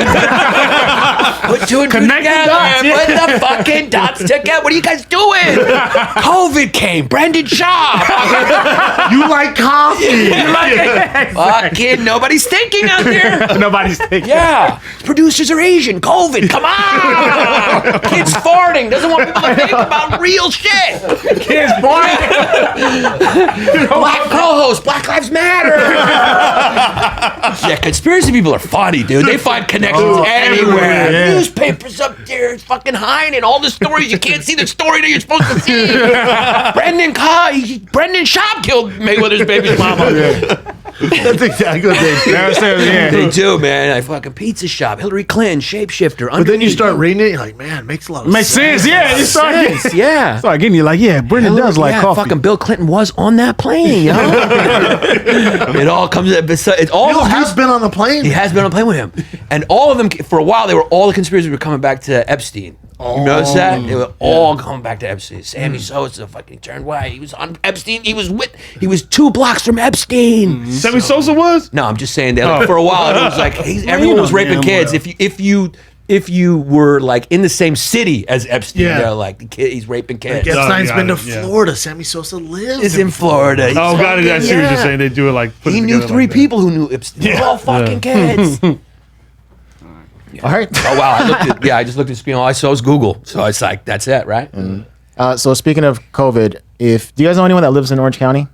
two and two Connect the together. dots, yeah. Put the fucking dots together. What are you guys doing? COVID came. Brendan Shaw. You like coffee. Fucking nobody's thinking out there. Nobody's thinking. Yeah. Producers are Asian. COVID. Come on. Kids farting. Doesn't want people to think about real shit. Kids born. Black co-host. Black Lives Matter. Yeah, conspiracy people are funny, dude. They find connections anywhere. yeah. Newspapers up there, fucking hiding all the stories. You can't see the story that you're supposed to see. Brendan Schaub killed Mayweather's baby's mama. That's exactly what they do. Yeah. They do, man. I fucking pizza shop. Hillary Clinton, shapeshifter. But then you start reading it, you're like, man, it makes a lot of Makes sense. Yeah. You start getting, Yeah. start getting you like, yeah, Brendan does like yeah, coffee. fucking Bill Clinton was on that plane, yo. It all comes. It's all. Bill has been on the plane. He has been on a plane with him, and all of them for a while. All the conspiracies were coming back to Epstein. You notice that they were all coming back to Epstein. Sammy Sosa fucking turned white. He was on Epstein. He was 2 blocks from Epstein. Sammy Sosa was? No, I'm just saying that like, for a while it was like everyone was raping kids. If you were like in the same city as Epstein, they're like the kid, he's raping kids. Epstein's been to Yeah. Florida. Sammy Sosa lives Is in Florida. He's Oh, God, I see what you're yeah. saying. They do it like. put it He knew together 3 like that. people who knew Epstein. They're all fucking kids. All right. Oh wow! I just looked at the screen. All I saw was Google. So it's like that's it, right? So speaking of COVID, do you guys know anyone that lives in Orange County?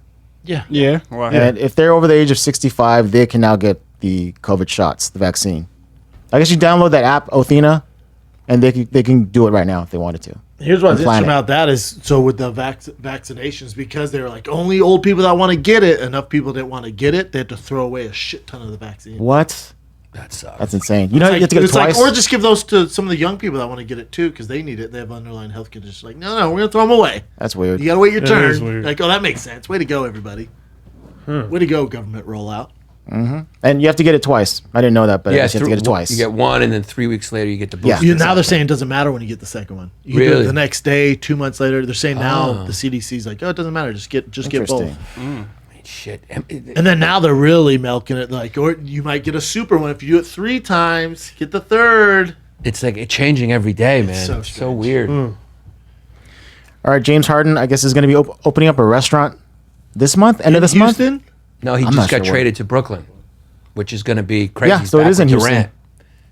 Yeah. Right. And if they're over the age of 65, they can now get the COVID shots, the vaccine. I guess you download that app, Othina, and they can do it right now if they wanted to. Here's what's Plan interesting it. about that is so with the vaccinations, because they were like only old people that want to get it, enough people didn't want to get it, they had to throw away a shit ton of the vaccine. What? That sucks. That's insane. You know, you have to get it It's like, twice. or just give those to some of the young people that want to get it too, because they need it. They have underlying health conditions. Like, no, we're gonna throw them away. That's weird. You gotta wait your That turn. is weird. Like, oh, that makes sense. Way to go, everybody. Way to go, government rollout. And you have to get it twice. I didn't know that, but I Yeah, guess you have to get it twice. You get one, and then 3 weeks later you get the Yeah. booster. Now they're saying it doesn't matter when you get the second one. You can do Really? it the next day, 2 months later. They're saying now the CDC's like, oh, it doesn't matter. Just get both. Interesting. Shit. And then now they're really milking it. Like, or you might get a super one if you do it 3 times. Get the third. It's like it's changing every day, man. so It's so strange. weird. All right, James Harden, I guess, is going to be opening up a restaurant this month, end of this month. Houston? No, he I'm just not got sure what- traded to Brooklyn, which is going to be crazy. Yeah, He's so it back is in with Houston. Durant.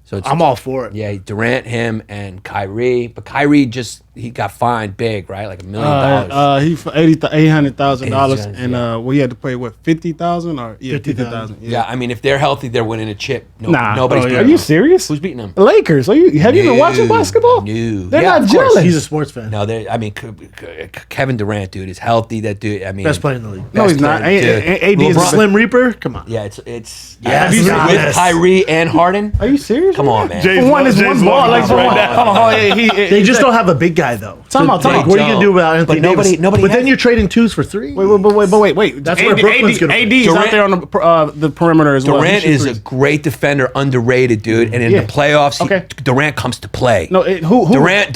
So it's, I'm all for it. yeah, Durant, him, and Kyrie. But Kyrie he got fined big, right? Like $1 million. He for $800,000, and yeah. we had to pay what 50,000 or 50,000. 50,000. Yeah, I mean, if they're healthy, they're winning a chip. Nah, Nobody's beating Are you them. serious? Who's beating them? Lakers? Have you been watching basketball? No. They're Yeah, not of course. jealous. He's a sports fan. No, I mean, Kevin Durant, dude, is healthy. That dude, I mean, Best player in the league. No, he's not. player, dude. AD is LeBron- Slim Reaper? Come on. Yeah, it's Yes, with yes. Kyrie and Harden. Are you serious? Come on, man. James For one, it's James one ball. Logan Like, right now. They just don't have a big guy, though. Time out. Like, what are you going to do about Anthony But nobody- Davis? nobody But has- then you're trading 2s for 3. Wait. That's where Brooklyn's gonna AD be. is out there on the perimeter as well. Durant He is shoots a great defender, underrated dude, and in Yeah. the playoffs, Okay. Durant comes to play. No, who? Durant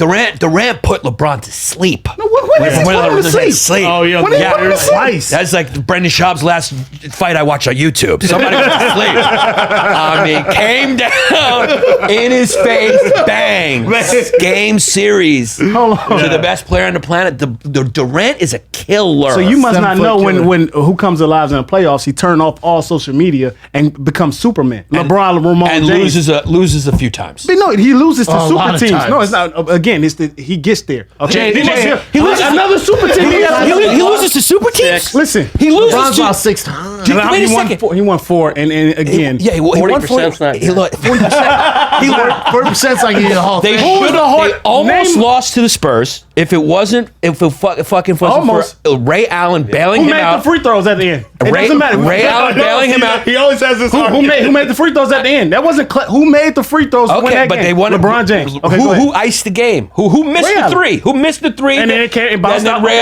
put LeBron to sleep. No, when is he put him to sleep? Oh, yeah. When did he yeah, put him to sleep? Twice. That's like Brendan Schaub's last fight I watched on YouTube. Somebody went to sleep. I mean, came down in his face, bang, game series Hold on. to the best player on the planet. The Durant is a killer. So you must not 7-foot know killer. when who comes alive in the playoffs. He turned off all social media and becomes Superman. LeBron, Ramon, and James. loses a few times. But no, he loses to A lot super of teams. times. No, it's not. Again, he gets there. Okay, He loses- he loses another super team. He loses to super teams? Listen, He loses LeBron's to. lost 6 times. Dude, and wait a he won second. four. He won 4, and again, Yeah, he won 40%'s not He lost 40%. He won. 40%'s like you Hall of They Fame. should the They almost name- lost to the Spurs. If it wasn't for Almost. Ray Allen bailing who him made out. the free throws at the end? It Ray, doesn't matter. Ray Allen bailing him out. He always has this. Who made the free throws at the end? That wasn't who made the free throws. to win Okay, that but game? they won. LeBron James. Okay, go who ahead. iced the game? Who missed Ray the Allen. three? Who missed the three? And then it came- it bounced then out. Ray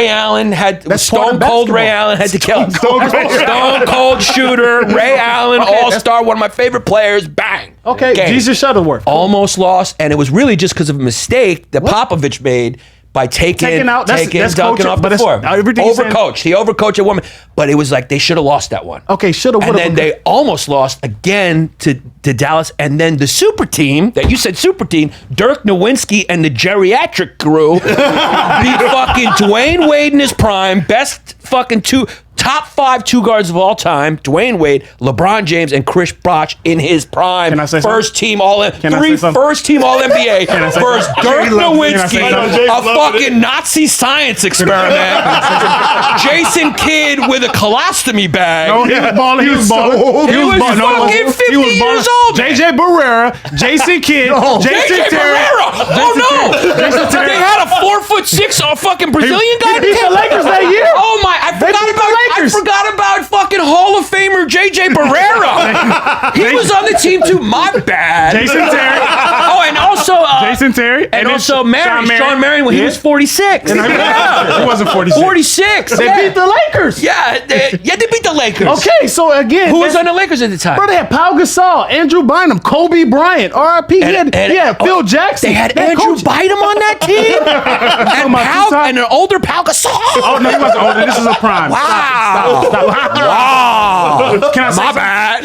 Allen had That's part Stone of Cold. Ray basketball. Allen had to kill him. Cold. Stone Cold shooter. Ray Allen, All Star, one of my favorite players. Bang. Okay, Game. Jesus Shuttleworth. Almost lost, and it was really just because of a mistake that Popovich made by taking out- that's dunking coaching, off but the that's- floor. everything you're saying- Overcoached. He overcoached a woman, but it was like they should have lost that one. Okay, shoulda, And woulda, then woulda. they almost lost again to Dallas, and then the super team that you said super team, Dirk Nowitzki and the geriatric crew beat fucking Dwayne Wade in his prime, best fucking top 5 two guards of all time, Dwayne Wade, LeBron James, and Chris Bosh in his prime. Can I say first team all I say three something? first team all NBA. I say First something? Dirk Can I Nowitzki, say something? James a loving fucking Nazi science experiment. Jason Kidd with a colostomy bag. No, he was balling. He was balling. He was balling. fucking 50 he was balling. years old, man. JJ Barrera, Jason Kidd, Jason JJ Terry. Barrera. Oh no! Jason Terry. They had a 4'6" fucking Brazilian guy. He beat the Lakers that year. Oh my! I They forgot beat the about. I Lakers. forgot about fucking Hall of Famer JJ Barrera. He was on the team too. My bad. Jason Terry. Oh, and also Jason Terry. and then also Sean Marion when he Yeah. was 46. He wasn't 46. 46. They yeah. beat the Lakers. Yeah, they beat the Lakers. Okay, so again, Who was on the Lakers at the time? Bro, they had Pau Gasol, Andrew Bynum, Kobe Bryant, R.I.P. He had Phil Jackson. They had That Andrew coach- Bynum on that team, and about Pau, two and an older Pau Gasol. Oh no, he wasn't older. This is a prime. Wow. Stop. Wow. Can I say My something? bad.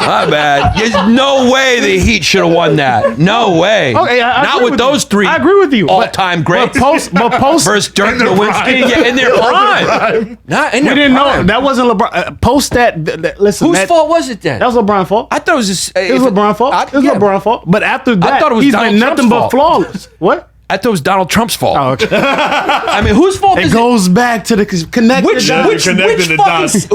My bad. There's no way the Heat should have won that. No way. Okay, I Not agree with with those you. three. I agree with you. All-time greats. But post versus Dirk Nowitzki. Yeah, in their prime. Not in we their didn't know prime. that wasn't LeBron. Post that. Listen, Whose that, fault was it then? That was LeBron's fault. I thought it was just. It was LeBron's fault. It was LeBron's fault. But after that, thought it was he's Donald been nothing Trump's but flawless. What? I thought it was Donald Trump's fault. Oh, okay. I mean, whose fault It is goes back to the connected. Which connected the dots.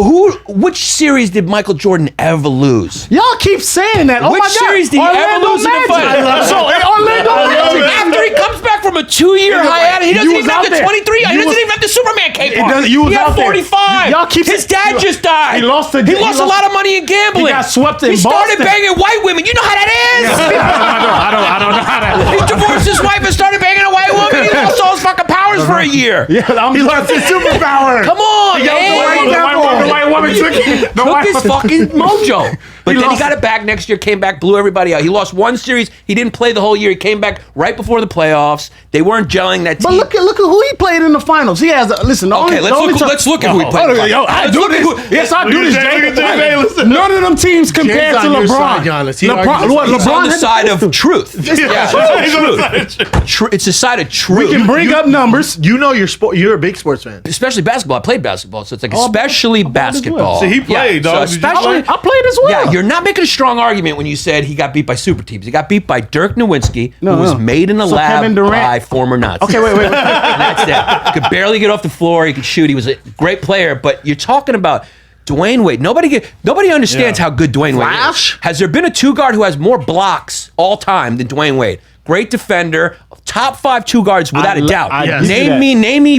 which series did Michael Jordan ever lose? Y'all keep saying that. Oh Which my God. series did he ever Orlando lose in the Magic. finals? So Orlando Magic. After he comes back from a 2-year hiatus, he doesn't You even was have out the there. 23. He You doesn't was- even have the Superman cape It on. doesn't- you was He had out there. 45. Y'all keep His dad just died. He lost a- He he lost a lost- lot of money in gambling. He got swept in He started Boston. banging white women. You know how that is. I don't know how that. He divorced his wife and started banging a white woman. He lost all his fucking powers for a year. Yeah, he lost his superpower. Come on, The man. white woman took it. Took his fucking mojo. But then he lost got it back next year, came back, blew everybody out. He lost one series. He didn't play the whole year. He came back right before the playoffs. They weren't gelling that team. But look at who he played in the finals. He has listen. Okay, let's look at who he played. Hold on, yo, I Let's do look at this. Yes, I do Look this. at Jay, Jay. look at Jay, listen. None of them teams compared James to on your LeBron. side, Giannis. He LeBron, argues what, with It's LeBron on the had side best of truth. Yeah, it's truth. It's a side of truth. We can bring up numbers. You know your sport. You're a big sports fan. Especially basketball. I played basketball, so it's like Oh, especially well. basketball. So he played, yeah, dog. So Did you especially, I played as well. yeah, you're not making a strong argument when you said he got beat by super teams. He got beat by Dirk Nowitzki, No, who was no. made in a So lab Kevin Durant- by former Nazis. Okay, wait. And that's that. Could barely get off the floor. He could shoot. He was a great player. But you're talking about Dwayne Wade. Nobody understands how good Dwayne Wade Flash? is. Has there been a two guard who has more blocks all time than Dwayne Wade? Great defender, top 5 two guards without a doubt. Yes. Name me.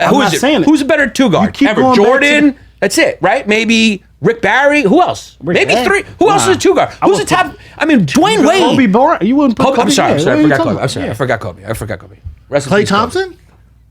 Who not is saying it? it. Who's a better two guard keep ever? going back to Jordan. the- That's it, right? Maybe Rick Barry. Who else? Maybe Barry? 3. Who else is a two guard? Who's the top? I mean, Dwayne Wade. Kobe Bryant. You wouldn't put Kobe, Kobe. I'm sorry. Yeah, I what are you forgot talking Kobe. about? I'm sorry. Yeah. I forgot Kobe. Rest in Clay peace, Kobe. Thompson?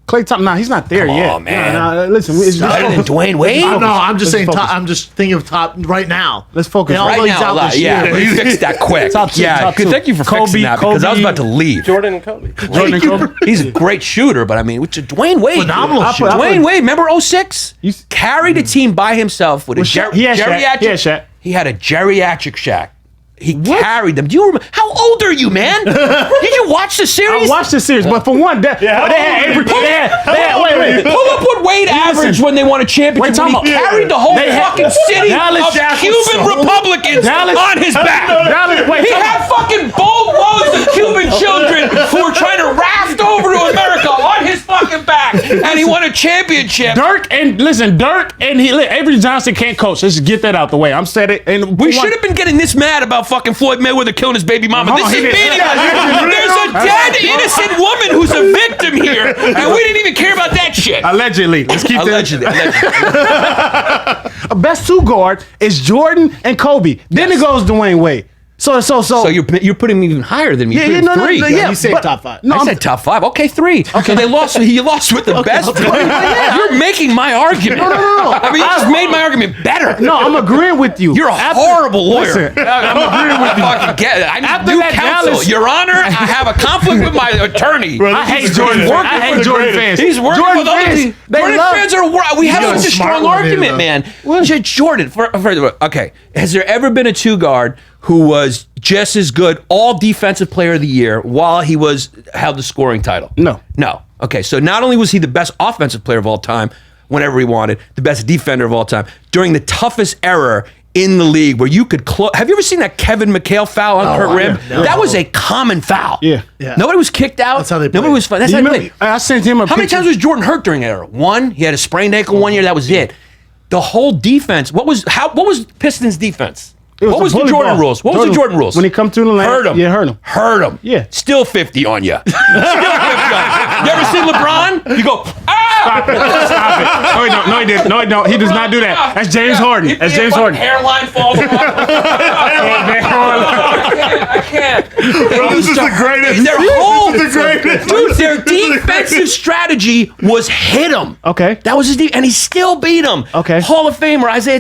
Clay Thompson. Nah, he's not there Come yet. on, man. Nah, listen, it's Better than Dwayne Wade? No, I'm just saying. focus. Top, I'm just thinking of top right now. Let's focus. And Right although he's now, out this yeah, year, we fixed that quick. Top two, yeah, top good. two. Thank you for fixing that because I was about to leave. Jordan and Kobe. Jordan Kobe. He's a great shooter, but I mean, which Dwayne Wade, Phenomenal I put- shooter. Dwayne Wade, remember 06? You- Carried a team by himself with a He had Shaq. geriatric. He had Shaq. He had a geriatric Shaq. He carried them. Do you remember? How old are you, man? Did you watch the I series? watched the series, but for one, they had everything. They had wait. Pull up what Wade averaged when they won a championship. Wait, When he talking about- carried the whole They had- fucking city Dallas of Jack was Cuban so- Republicans Dallas- on his back. Wait, He had fucking boatloads of Cuban children who were trying to raft over to America on his fucking back. and he won a championship. Dirk and Avery Johnson can't coach. Let's just get that out the way. I'm said it. And We should have been getting this mad about fucking Floyd Mayweather killing his baby mama. Uh-huh. This is beating us. There's a dead, innocent woman who's a victim here, and we didn't even care about that shit. Allegedly. Let's keep Allegedly. that. Best two guard is Jordan and Kobe. Then it goes Dwayne Wade. So you're putting me even higher than me. Yeah, You're no, three. yeah. You said top 5. No, I said top 5. Okay, 3. Okay, they lost. He lost with the best. You're making my argument. No. I mean, you just made my argument better. No, I'm agreeing with you. You're a horrible lawyer. Listen, I'm agreeing with you. I need After new that counsel. Dallas- Your Honor, I have a conflict with my attorney. Bro, I this hate is Jordan. great. I hate Jordan fans. He's working Jordan with other fans. people. They Jordan love- fans are. We have got such a a smart strong one here, argument, though. man. Jordan. Okay, has there ever been a 2 guard who was just as good, all defensive player of the year, while he held the scoring title? No. Okay, so not only was he the best offensive player of all time, whenever he wanted, the best defender of all time, during the toughest era in the league where you could close. Have you ever seen that Kevin McHale foul on Kurt Rim? no. That was a common foul. Yeah. Nobody was kicked out. That's how they Nobody played. was fun. That's You how they remember, played. I sent him a How many picture. times was Jordan hurt during that era? 1. He had a sprained ankle 1 year. That was it. The whole defense. What was Pistons defense? What was the bully Jordan ball. rules? What was the Jordan rules? When he come to the lane, hurt him. yeah, hurt him. Hurt him. Yeah. Still 50 on you. Still 50 on you. You ever seen LeBron? You go, Stop it. No, he don't. No, he didn't. No, he don't. He does not do that. That's James Harden. That's James Harden. Hairline falls off. I can't. Bro, this is the greatest. Their whole, This is the greatest. dude, their defensive strategy was hit him. Okay. That was his and he still beat him. Okay. Hall of Famer Isaiah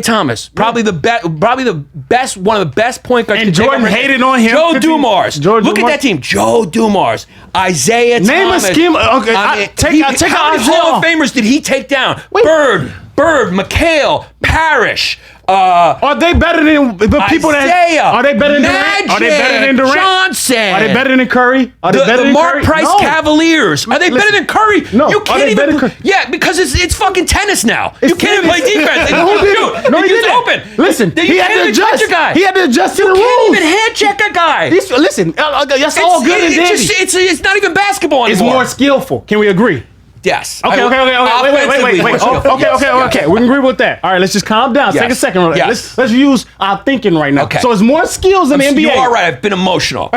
Thomas, probably the best, one of the best point guards. And to take Jordan over- hated on him. Joe 15 Dumars. Joe Look Dumars. at that team. Joe Dumars, Isaiah Name Thomas. a scheme. Okay, take how many Isaiah Hall of off. Famers did he take down? Wait. Bird, McHale, Parrish. Are they better than the people Isaiah, that? Are they better than Durant? Are they better than Durant? Johnson. Are they better than Curry? Are they better The than Mark Curry? Price No. Cavaliers. Are they better than Curry? No. You Are can't they even. better than Curry? Yeah, because it's fucking tennis now. It's You can't even play tennis. defense. No, he Dude, didn't. No, he it's didn't. open. Listen, You he had can't to even touch adjust. a guy. He had to adjust to the You can't rules. even hand check a guy. Listen, that's all good and dandy. It's not even basketball It's anymore. more skillful. Can we agree? Yes. Okay. Wait. Offensively, more skillful. Okay. Yes. Okay. We can agree with that. All right, let's just calm down. Yes. Take a second. Yes. Let's use our thinking right now. Okay. So it's more skills in the NBA. You are right. I've been emotional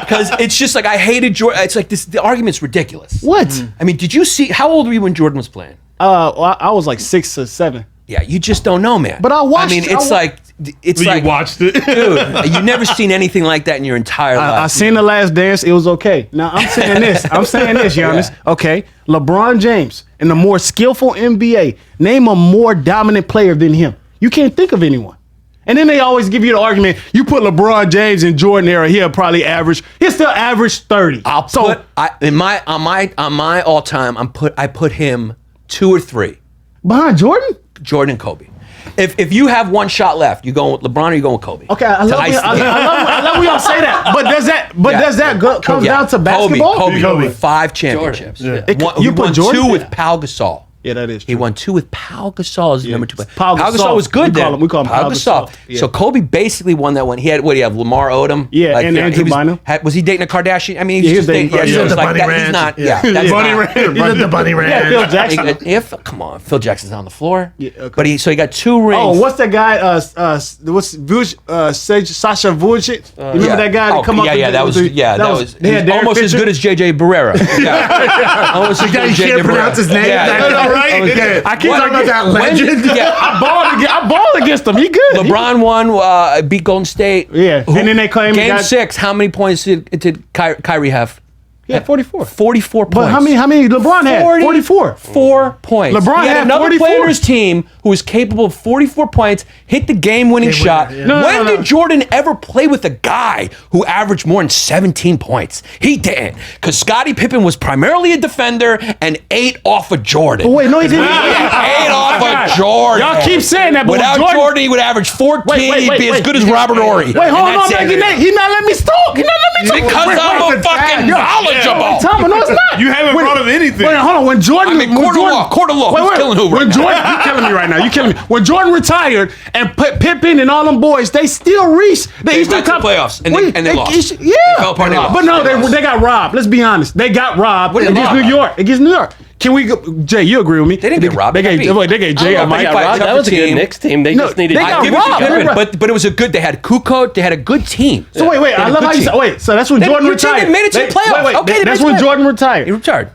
because it's just like I hated Jordan. It's like this. The argument's ridiculous. What? I mean, did you see? How old were you when Jordan was playing? I was like 6 or 7. Yeah, you just don't know, man. But I watched- I mean, it's like You watched it. dude, you've never seen anything like that in your entire life. I seen The Last Dance. It was okay. Now I'm saying this, Giannis. Yeah. Okay, LeBron James in the more skillful NBA. Name a more dominant player than him. You can't think of anyone. And then they always give you the argument. You put LeBron James in Jordan era, he'll probably average. He'll still average 30. On my all time, I put him 2 or 3. Behind Jordan. Jordan and Kobe. If you have one shot left, you going with LeBron or you going with Kobe? Okay, I love when y'all say that. But does that come down to basketball? Kobe. 5 championships. You put won Jordan? 2 with Pau Gasol. Yeah, that is true. He won 2 with Pau Gasol as the number 2 player. Pau Gasol. was good then. We call him Pau Gasol. Yeah. So Kobe basically won that one. He had Lamar Odom. Yeah, and Andrew Bynum. Was he dating a Kardashian? I mean, Yeah, he he's was dating dating. He's at the like Bunny that. Ranch. He's not. Yeah. Yeah, that's Bunny not- Ranch. He's at the Bunny Ranch. Yeah, Phil Jackson. Come on, Phil Jackson's on the floor. Yeah, okay. But he got 2 rings. Oh, what's that guy? Sasha Vujic. You remember that guy? That come up? That was he had almost Derek as Fisher? good as JJ Barrera. Yeah. Almost as good You as JJ can't Barrera. pronounce his name. Yeah. That's all right. Yeah. I keep Talking about that legend. I balled against him. He good. LeBron won, beat Golden State. Yeah, and then they claim he Game got- 6. How many points did Kyrie have? He had 44. 44 points. But how many LeBron had? 44. 4 points. LeBron he had had another 44. player on his team who was capable of 44 points, hit the game-winning shot. winner, yeah. When did Jordan ever play with a guy who averaged more than 17 points? He didn't, because Scottie Pippen was primarily a defender and ate off of Jordan. But wait, no, he didn't. Ate off of Jordan. Y'all keep saying that, but Without Jordan, he would average 14. Wait, He'd be as good as Robert Horry. Wait, hold on, And man. that's it. He's not letting me talk. He's not letting me talk. Because I'm a fucking knowledgeable. Tom, no, it's not. You haven't brought of anything. Wait, hold on. When Jordan, I mean, when quarter Jordan, law, quarter law. Who's killing who right when now? Jordan, you killing me right now. You killing me. When Jordan retired and put Pippen and all them boys, they still reached. They Eastern went to the playoffs, and they lost. Yeah, They fell apart, they lost. but no, they got robbed. Let's be honest. They got robbed What did they against rob? New York. Against New York. Can we go, Jay? You agree with me? They didn't get robbed. They They gave got beat. Jay I a don't know if they mic. got robbed. That was a good team. Knicks team. They No, just needed. they to got Give get it to robbed. you, They were- but it was a good. They had Kukoc. They had a good team. So wait, They I had a love good how you team. say. Wait, so that's when They- Jordan your team retired. made it to the playoffs. Wait, Okay, that's they when made it. Jordan He retired. retired.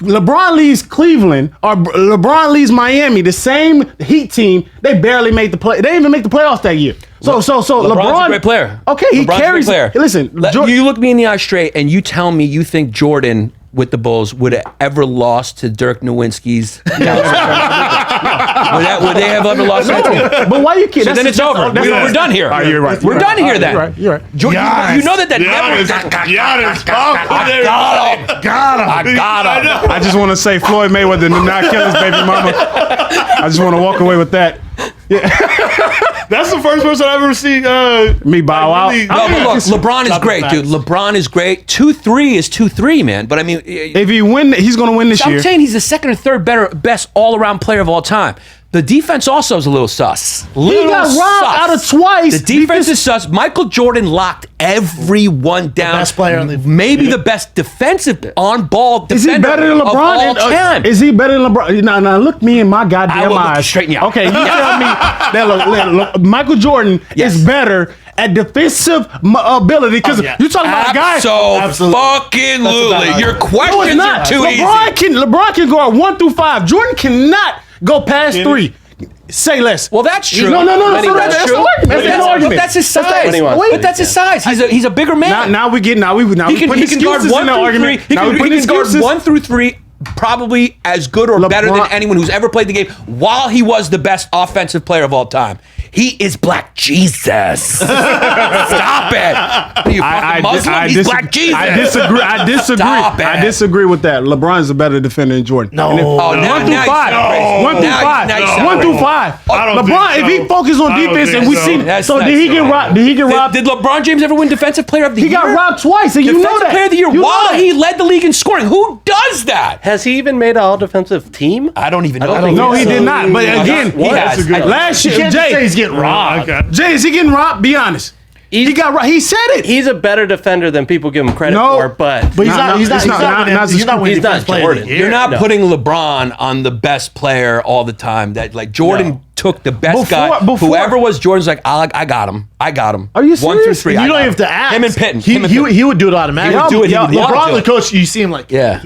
LeBron leaves Cleveland, or LeBron leaves Miami, the same Heat team. They barely made the play. They didn't even make the playoffs that year. So LeBron's LeBron, a great player. Okay, he LeBron's carries. a great player. Listen, You look me in the eye straight, and you tell me you think Jordan with the Bulls would have ever lost to Dirk Nowitzki's? would they have ever lost that team? but why you kidding? So then it's over. We're done here. You're right. We're done here then. You're right. You're right. You know that never. Giannis. I got him. I just want to say Floyd Mayweather did not kill his baby mama. I just want to walk away with that. That's the first person I've ever seen. Me bow out. really- No, but look, LeBron is Stop great, the dude. facts. LeBron is great. 2-3 is 2-3, man. But I mean, If he win, he's going to win this I'm year. saying he's the second or third best all-around player of all time. The defense also is a little sus. He got robbed out of twice. The defense is sus. Michael Jordan locked everyone down. best player in the- maybe the best defensive on-ball Is he defender better than of LeBron? all time. Is he better than LeBron? Now look me in my I goddamn will look eyes. you straight in the eye. Okay, you tell me that Michael Jordan Yes. is better at defensive ability because yeah. you're talking about a guy. Absolutely. Fucking about Lulu. right. Your No, questions it's are not. too easy. LeBron can go 1 through 5. Jordan cannot go past 3. Say less. Well, that's true. No. Many So that's that's true. the argument. That's the But argument. that's his size. what he wants to But that's do, his size. He's a bigger man. Now we putting He can excuses guard in 1 the through argument. 3. He Now we can putting guard excuses. 1 through 3 probably as good or better than LeBron- anyone who's ever played the game while he was the best offensive player of all time. He is Black Jesus. Stop it. Are you fucking Muslim? He's Black Jesus. I disagree. Stop it. I disagree with that. LeBron's a better defender than Jordan. No. And if- Oh, now- 1 through now 5. you're crazy. 1 through Now- 5. now you sound 1 through crazy. 5. I don't LeBron, think if so. he focused on I don't defense, think and we so. see, That's so not did he so. get robbed? Did he get robbed? Did LeBron James ever win Defensive Player of the He Year? got robbed twice, and you know Defensive that. Player of the Year You know while that. he led the league in scoring. Who does that? Has he even made an all-defensive team? I don't even know. don't think No, he so. did not. But again, he has. last You year, can't just say Jay, he's getting robbed. Okay. Jay, is he getting robbed? Be honest. He got robbed. He said it. He's a better defender than people give him credit No. for, but But he's No, not. no, He's not. it's He's not- not. not- winning- not- He's not winning he's not defense player of the Jordan. year. You're not No. putting LeBron on the best player all the time. That like Jordan No. took the best guy. Before- Whoever was Jordan's like, I got him. I got him. Are you 1 through serious? 3. You I don't got even have to ask. Him and Pitten. He, Him and he, Pitten. he would do it automatically. He would do it. He would want LeBron, to. the coach, you see him like, Yeah.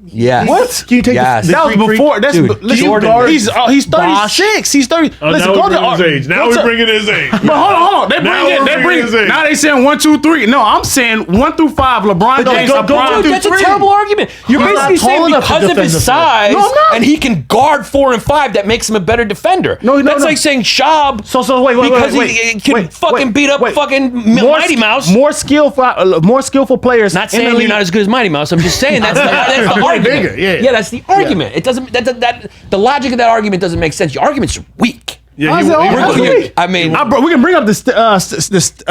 Yes. What? Can you take Yes. the That was free before. That's Dude, listen, Jordan- He's 36. He's 30. Listen, Now go we're to bringing his age. Now go we're to- bringing his age. But hold on. They Now bring it. we're They bringing bring his it. age. Now they saying 1, 2, 3. No, I'm saying 1 through 5. LeBron No, James. go LeBron. Dude, that's a 3. terrible argument. You're He's basically not tall saying enough to because of defend his the field. size No, I'm not. and he can guard 4 and 5, that makes him a better defender. No, that's no. like saying Shab So wait, because wait. he can fucking beat up fucking Mighty Mouse. More skillful players. Not in the saying you're league. not as good as Mighty Mouse. I'm just saying that's the Way argument. bigger, yeah. That's the argument. It doesn't. That the logic of that argument doesn't make sense. Your argument's weak. Yeah, How's he- it all he- right? We're- Wait. I mean, We can bring up the statistics.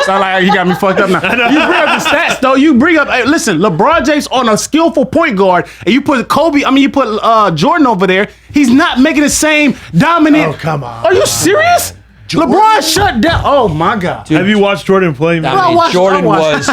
I like you got me fucked up now. You bring up the stats though. You bring up. Hey, listen, LeBron James on a skillful point guard, and you put you put Jordan over there. He's not making the same dominant. Oh, come on. Are you serious? LeBron shut down. Oh my God. Have you watched Jordan play? Man? I mean, watched- Jordan I watched.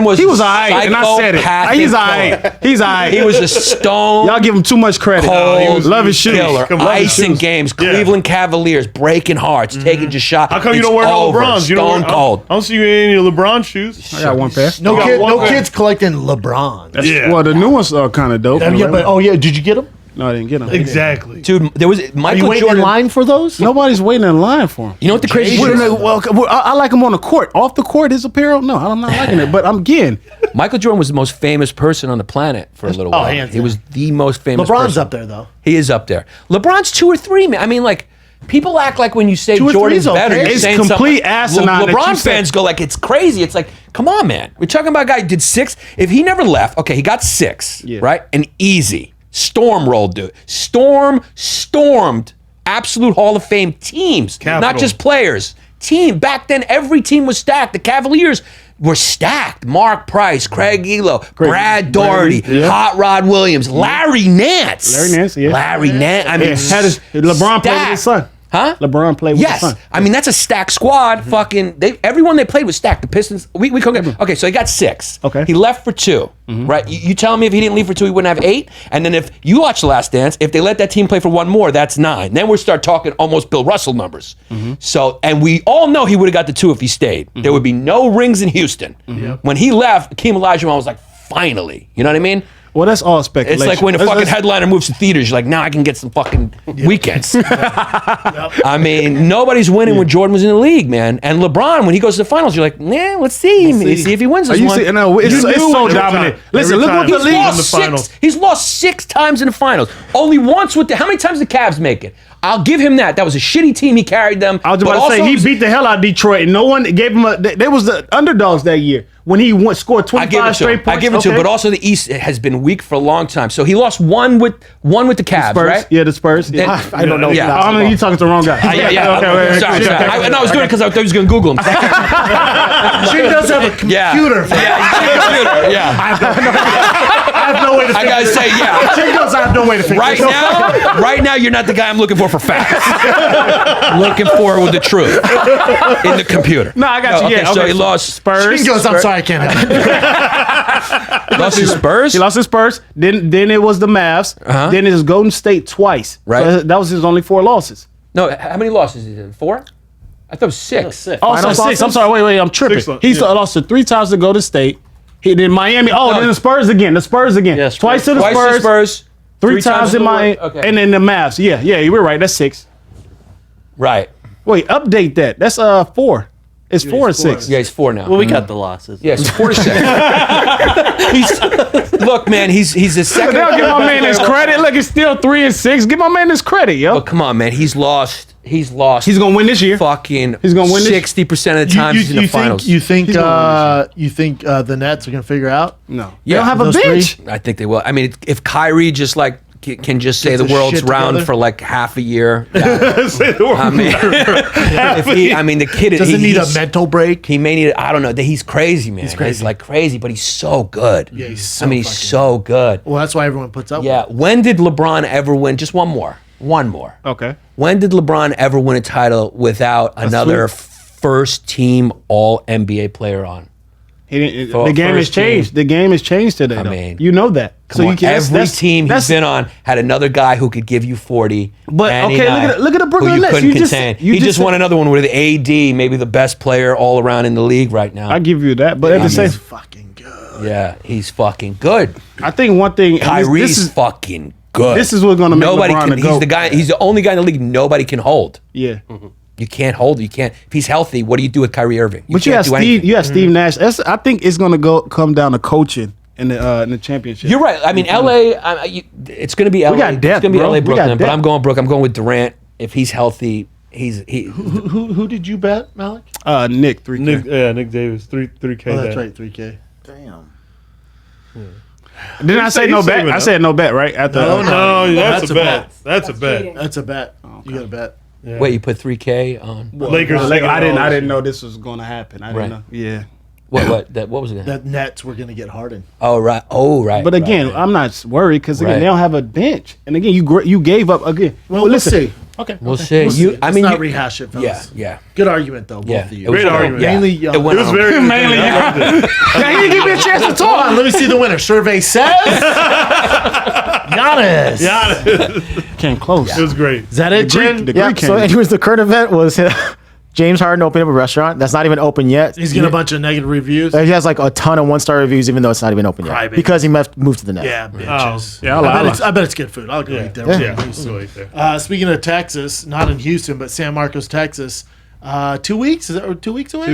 was He was alright, and I said it. psychopathic He's killer. alright. He's alright. He was a stone. Y'all give him too much credit. cold Love his shoes. killer, Come on, icing shoes. games, Yeah. Cleveland Cavaliers breaking hearts, taking just shots. How come you It's don't wear no over. LeBrons? You don't Stone wear, cold. I don't see you in any LeBron shoes. I got one pair. No got kid, one no guy. kids collecting LeBron. Yeah. Well, the new ones are kind of dope. Yeah, but did you get them? No, I didn't get them. Exactly. Dude, there was Are you Michael waiting Jordan. in line for those? Nobody's waiting in line for him. You know what the crazy shit Well, is? no, well, I like him on the court. Off the court, his apparel, no, I'm not liking it. But I'm again, Michael Jordan was the most famous person on the planet for a little while. hands He down. was the most famous LeBron's person. up there though. He is up there. LeBron's 2 or 3, man. I mean, like, people act like when you say 2 or 3 Jordan's is okay. better, you're It's saying complete something. asinine that you LeBron said- fans go like, it's crazy. It's like, come on, man. We're talking about a guy who did 6. If he never left, okay, he got 6, right? And easy. Storm rolled, dude. Stormed absolute Hall of Fame teams, not Capital. just players. Team. Back then, every team was stacked. The Cavaliers, were stacked. Mark Price, Craig Elo, Brad Daugherty, Hot Rod Williams, Larry Nance. Larry Nance. I mean, LeBron played with his son. Huh? LeBron played with his son. I mean, that's a stacked squad. Fucking, everyone they played was stacked. The Pistons, we couldn't get, okay, so he got 6. Okay. He left for 2, right? You telling me if he didn't leave for 2, he wouldn't have 8? And then if you watch The Last Dance, if they let that team play for 1 more, that's 9. Then we start talking almost Bill Russell numbers. So, and we all know he would have got the 2 if he stayed. There would be no rings in Houston. When he left, Akeem Olajuwon was like, finally. You know what I mean? Well, that's all speculation. It's like when a fucking headliner moves to theaters, you're like, now I can get some fucking weekends. I mean, nobody's winning when Jordan was in the league, man. And LeBron, when he goes to the finals, you're like, nah, let's see. See if he wins this one. It's so dominant. Listen, look what the league. He's lost 6 times in the finals. Only once with the. How many times did the Cavs make it? I'll give him that. That was a shitty team. He carried them. I was about to say, he beat the hell out of Detroit, and no one gave him they was the underdogs that year when he scored 25 straight points. I give it to him, but also the East has been weak for a long time. So he lost one with the Cavs, Spurs, right? Yeah, the Spurs. Yeah. I don't know. Yeah, I mean, you're talking to the wrong guy. Yeah. Okay, sorry. I was doing it because I thought he was going to Google him. She does have a computer. Yeah. I have no way to figure I gotta say, yeah. She goes, I have no way to figure this out. Right now, you're not the guy I'm looking for facts. Looking for with the truth in the computer. No, I got you. Okay, so he lost Spurs. She goes, I'm sorry, I can't have it. Lost his Spurs? He lost his Spurs. Then it was the Mavs. Then it was Golden State twice. Right. So that was his only 4 losses. No, how many losses is it? 4? I thought it was 6. Also 6. I'm sorry. Wait. I'm tripping. He lost to 3 times to Golden State. He did Miami. Then the Spurs again. Yeah, Twice to the Spurs. 3 times in Miami. Okay. And then the Mavs. Yeah, you were right. That's 6. Right. Wait, update that. That's 4. It's 4 and 6. Yeah, he's 4 now. Well, we got the losses. Yeah, it's 4 to 6. Look, man, he's the second. They'll give my man his credit. Look, it's still 3 and 6. Give my man his credit, yo. But come on, man, he's lost. He's gonna win this year. Fucking. He's gonna win this. 60% of the time he's in the finals. You think the Nets are gonna figure out? No. Yeah, They don't have a those bench. I think they will. I mean, if Kyrie just like can just say Get the the world's shit round together. for like half a year. I mean, the kid Doesn't need a mental break. He may need. I don't know. He's crazy, man. He's crazy. like crazy, but he's so good. Yeah, he's so he's fucking so good. Well, that's why everyone puts up. Yeah. When did LeBron ever win? Just one more. Okay. When did LeBron ever win a title without another first team All NBA player on? The game has changed. The game has changed today. I though. mean, you know that. Every team he's been on had another guy who could give you 40. But any okay, night, look at the Brooklyn who you Nets. couldn't You just- contain. you He just just won said- another one with AD, maybe the best player all around in the league right now. I give you that, but at the same, He's fucking good. Yeah, he's fucking good. I think one thing. Kyrie's this is fucking good. this is what's gonna make nobody LeBron can. the He's GOAT. the guy. He's the only guy in the league nobody can hold. yeah. You can't hold. You can't. If he's healthy, what do you do with Kyrie Irving? But you can't have do Steve. anything. You have Steve Nash. I think it's gonna come down to coaching in the championship. You're right. I mean, LA. It's going to be LA. got depth, it's going to be bro. LA We got Brooklyn. But depth. I'm going Brooklyn. I'm going with Durant. If he's healthy, he. Who did you bet, Malik? Nick 3K. Nick Davis, 3K. Oh, that's bet. right, 3K. Damn. Didn't I say no bet? I said no bet, right? After No, that's That's a a bet. bet. That's a bet. That's a bet. You got a bet. Wait, you put 3K on Lakers. I didn't know this was gonna happen. I didn't Right. know. Yeah. what was it? That Nets were gonna get Harden. Oh right. But again, I'm not worried because again Right. they don't have a bench, and again you gave up again. Well, listen, let's see. Okay, We'll see. Let's You- see. I Let's mean, not you- rehash it, fellas. Yeah. Good argument though, both Yeah. of you. It was Great argument. Yeah. Mainly, It went It was on. very Mainly, yeah. yeah, he didn't give me a chance to Hold talk. on, let me see the winner. Survey says Giannis. Yeah, Came close. it was great. Is that it, Jen? The Yeah. Greek So, came. anyways, the current event was James Harden opening up a restaurant that's not even open yet. He's getting a bunch of negative reviews. He has like a ton of 1-star reviews, even though it's not even open yet, Crybaby. because he moved to the Nets. Yeah, bitches. Yeah, I bet it's good food. I'll go eat there. Yeah, we'll go eat there. Speaking of Texas, not in Houston, but San Marcos, Texas. 2 weeks? Is that 2 weeks away?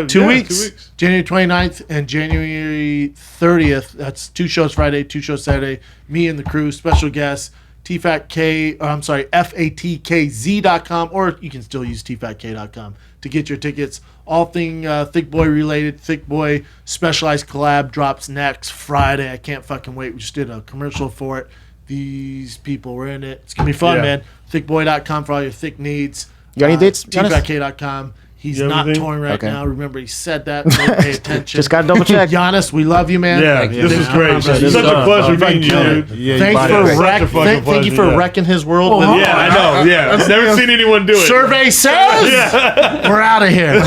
2 weeks. January 29th and January 30th. That's 2 shows Friday, 2 shows Saturday. Me and the crew, special guests. FATKZ.com, or you can still use TFATK.com to get your tickets. All thing Thick Boy related. Thick Boy specialized collab drops next Friday. I can't fucking wait. We just did a commercial for it. These people were in it. It's going to be fun, Yeah. man. Thickboy.com for all your thick needs. You got any dates, Giannis? TFATK.com. He's You not everything? touring right Okay. now. Remember, he said that. So pay attention. Just got to double check. Giannis, we love you, man. Yeah, this was great. It's such a pleasure meeting you, dude. Thanks Such for a fucking thank you pleasure, for yeah. wrecking his world. with Yeah, I know. Yeah, I've never seen anyone do it. Survey says we're out of here.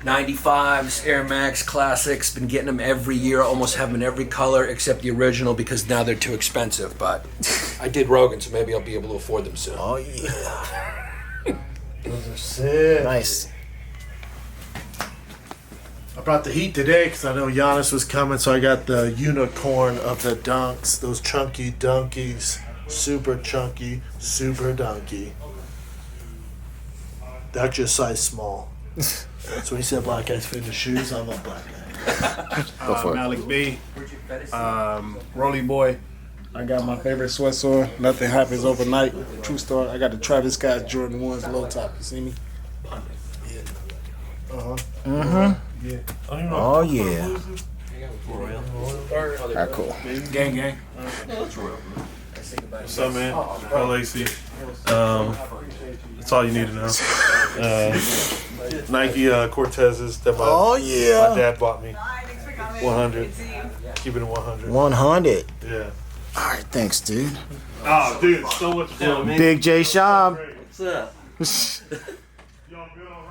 95s, Air Max Classics. Been getting them every year. Almost have them in every color except the original because now they're too expensive. But I did Rogan, so maybe I'll be able to afford them soon. Oh yeah. Those are sick. Nice. I brought the heat today because I know Giannis was coming, so I got the unicorn of the dunks. Those chunky dunkies. Super chunky, super dunky. They're actually a size small. So when he said black guys fit in the shoes, I'm a black guy. Go for it. Malik B. Rolly Boy. I got my favorite sweats on. Nothing happens overnight. True story. I got the Travis Scott Jordan 1s low top. You see me? Oh yeah. Alright, cool. Gang, gang. What's up, man? LAC. That's all you need to know. Nike Cortezes that my dad bought me. 100. Keep it at 100. 100. Yeah. All right, thanks, dude. Oh, dude, so much fun. Big J Shab. What's up?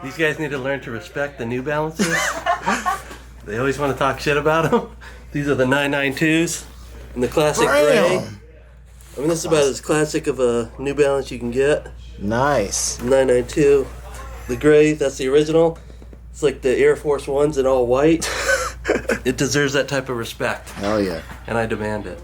These guys need to learn to respect the New Balances. They always want to talk shit about them. These are the 992s in the classic gray. I mean, this is about as classic of a New Balance you can get. Nice. 992. The gray, that's the original. It's like the Air Force Ones in all white. It deserves that type of respect, Hell yeah. and I demand it.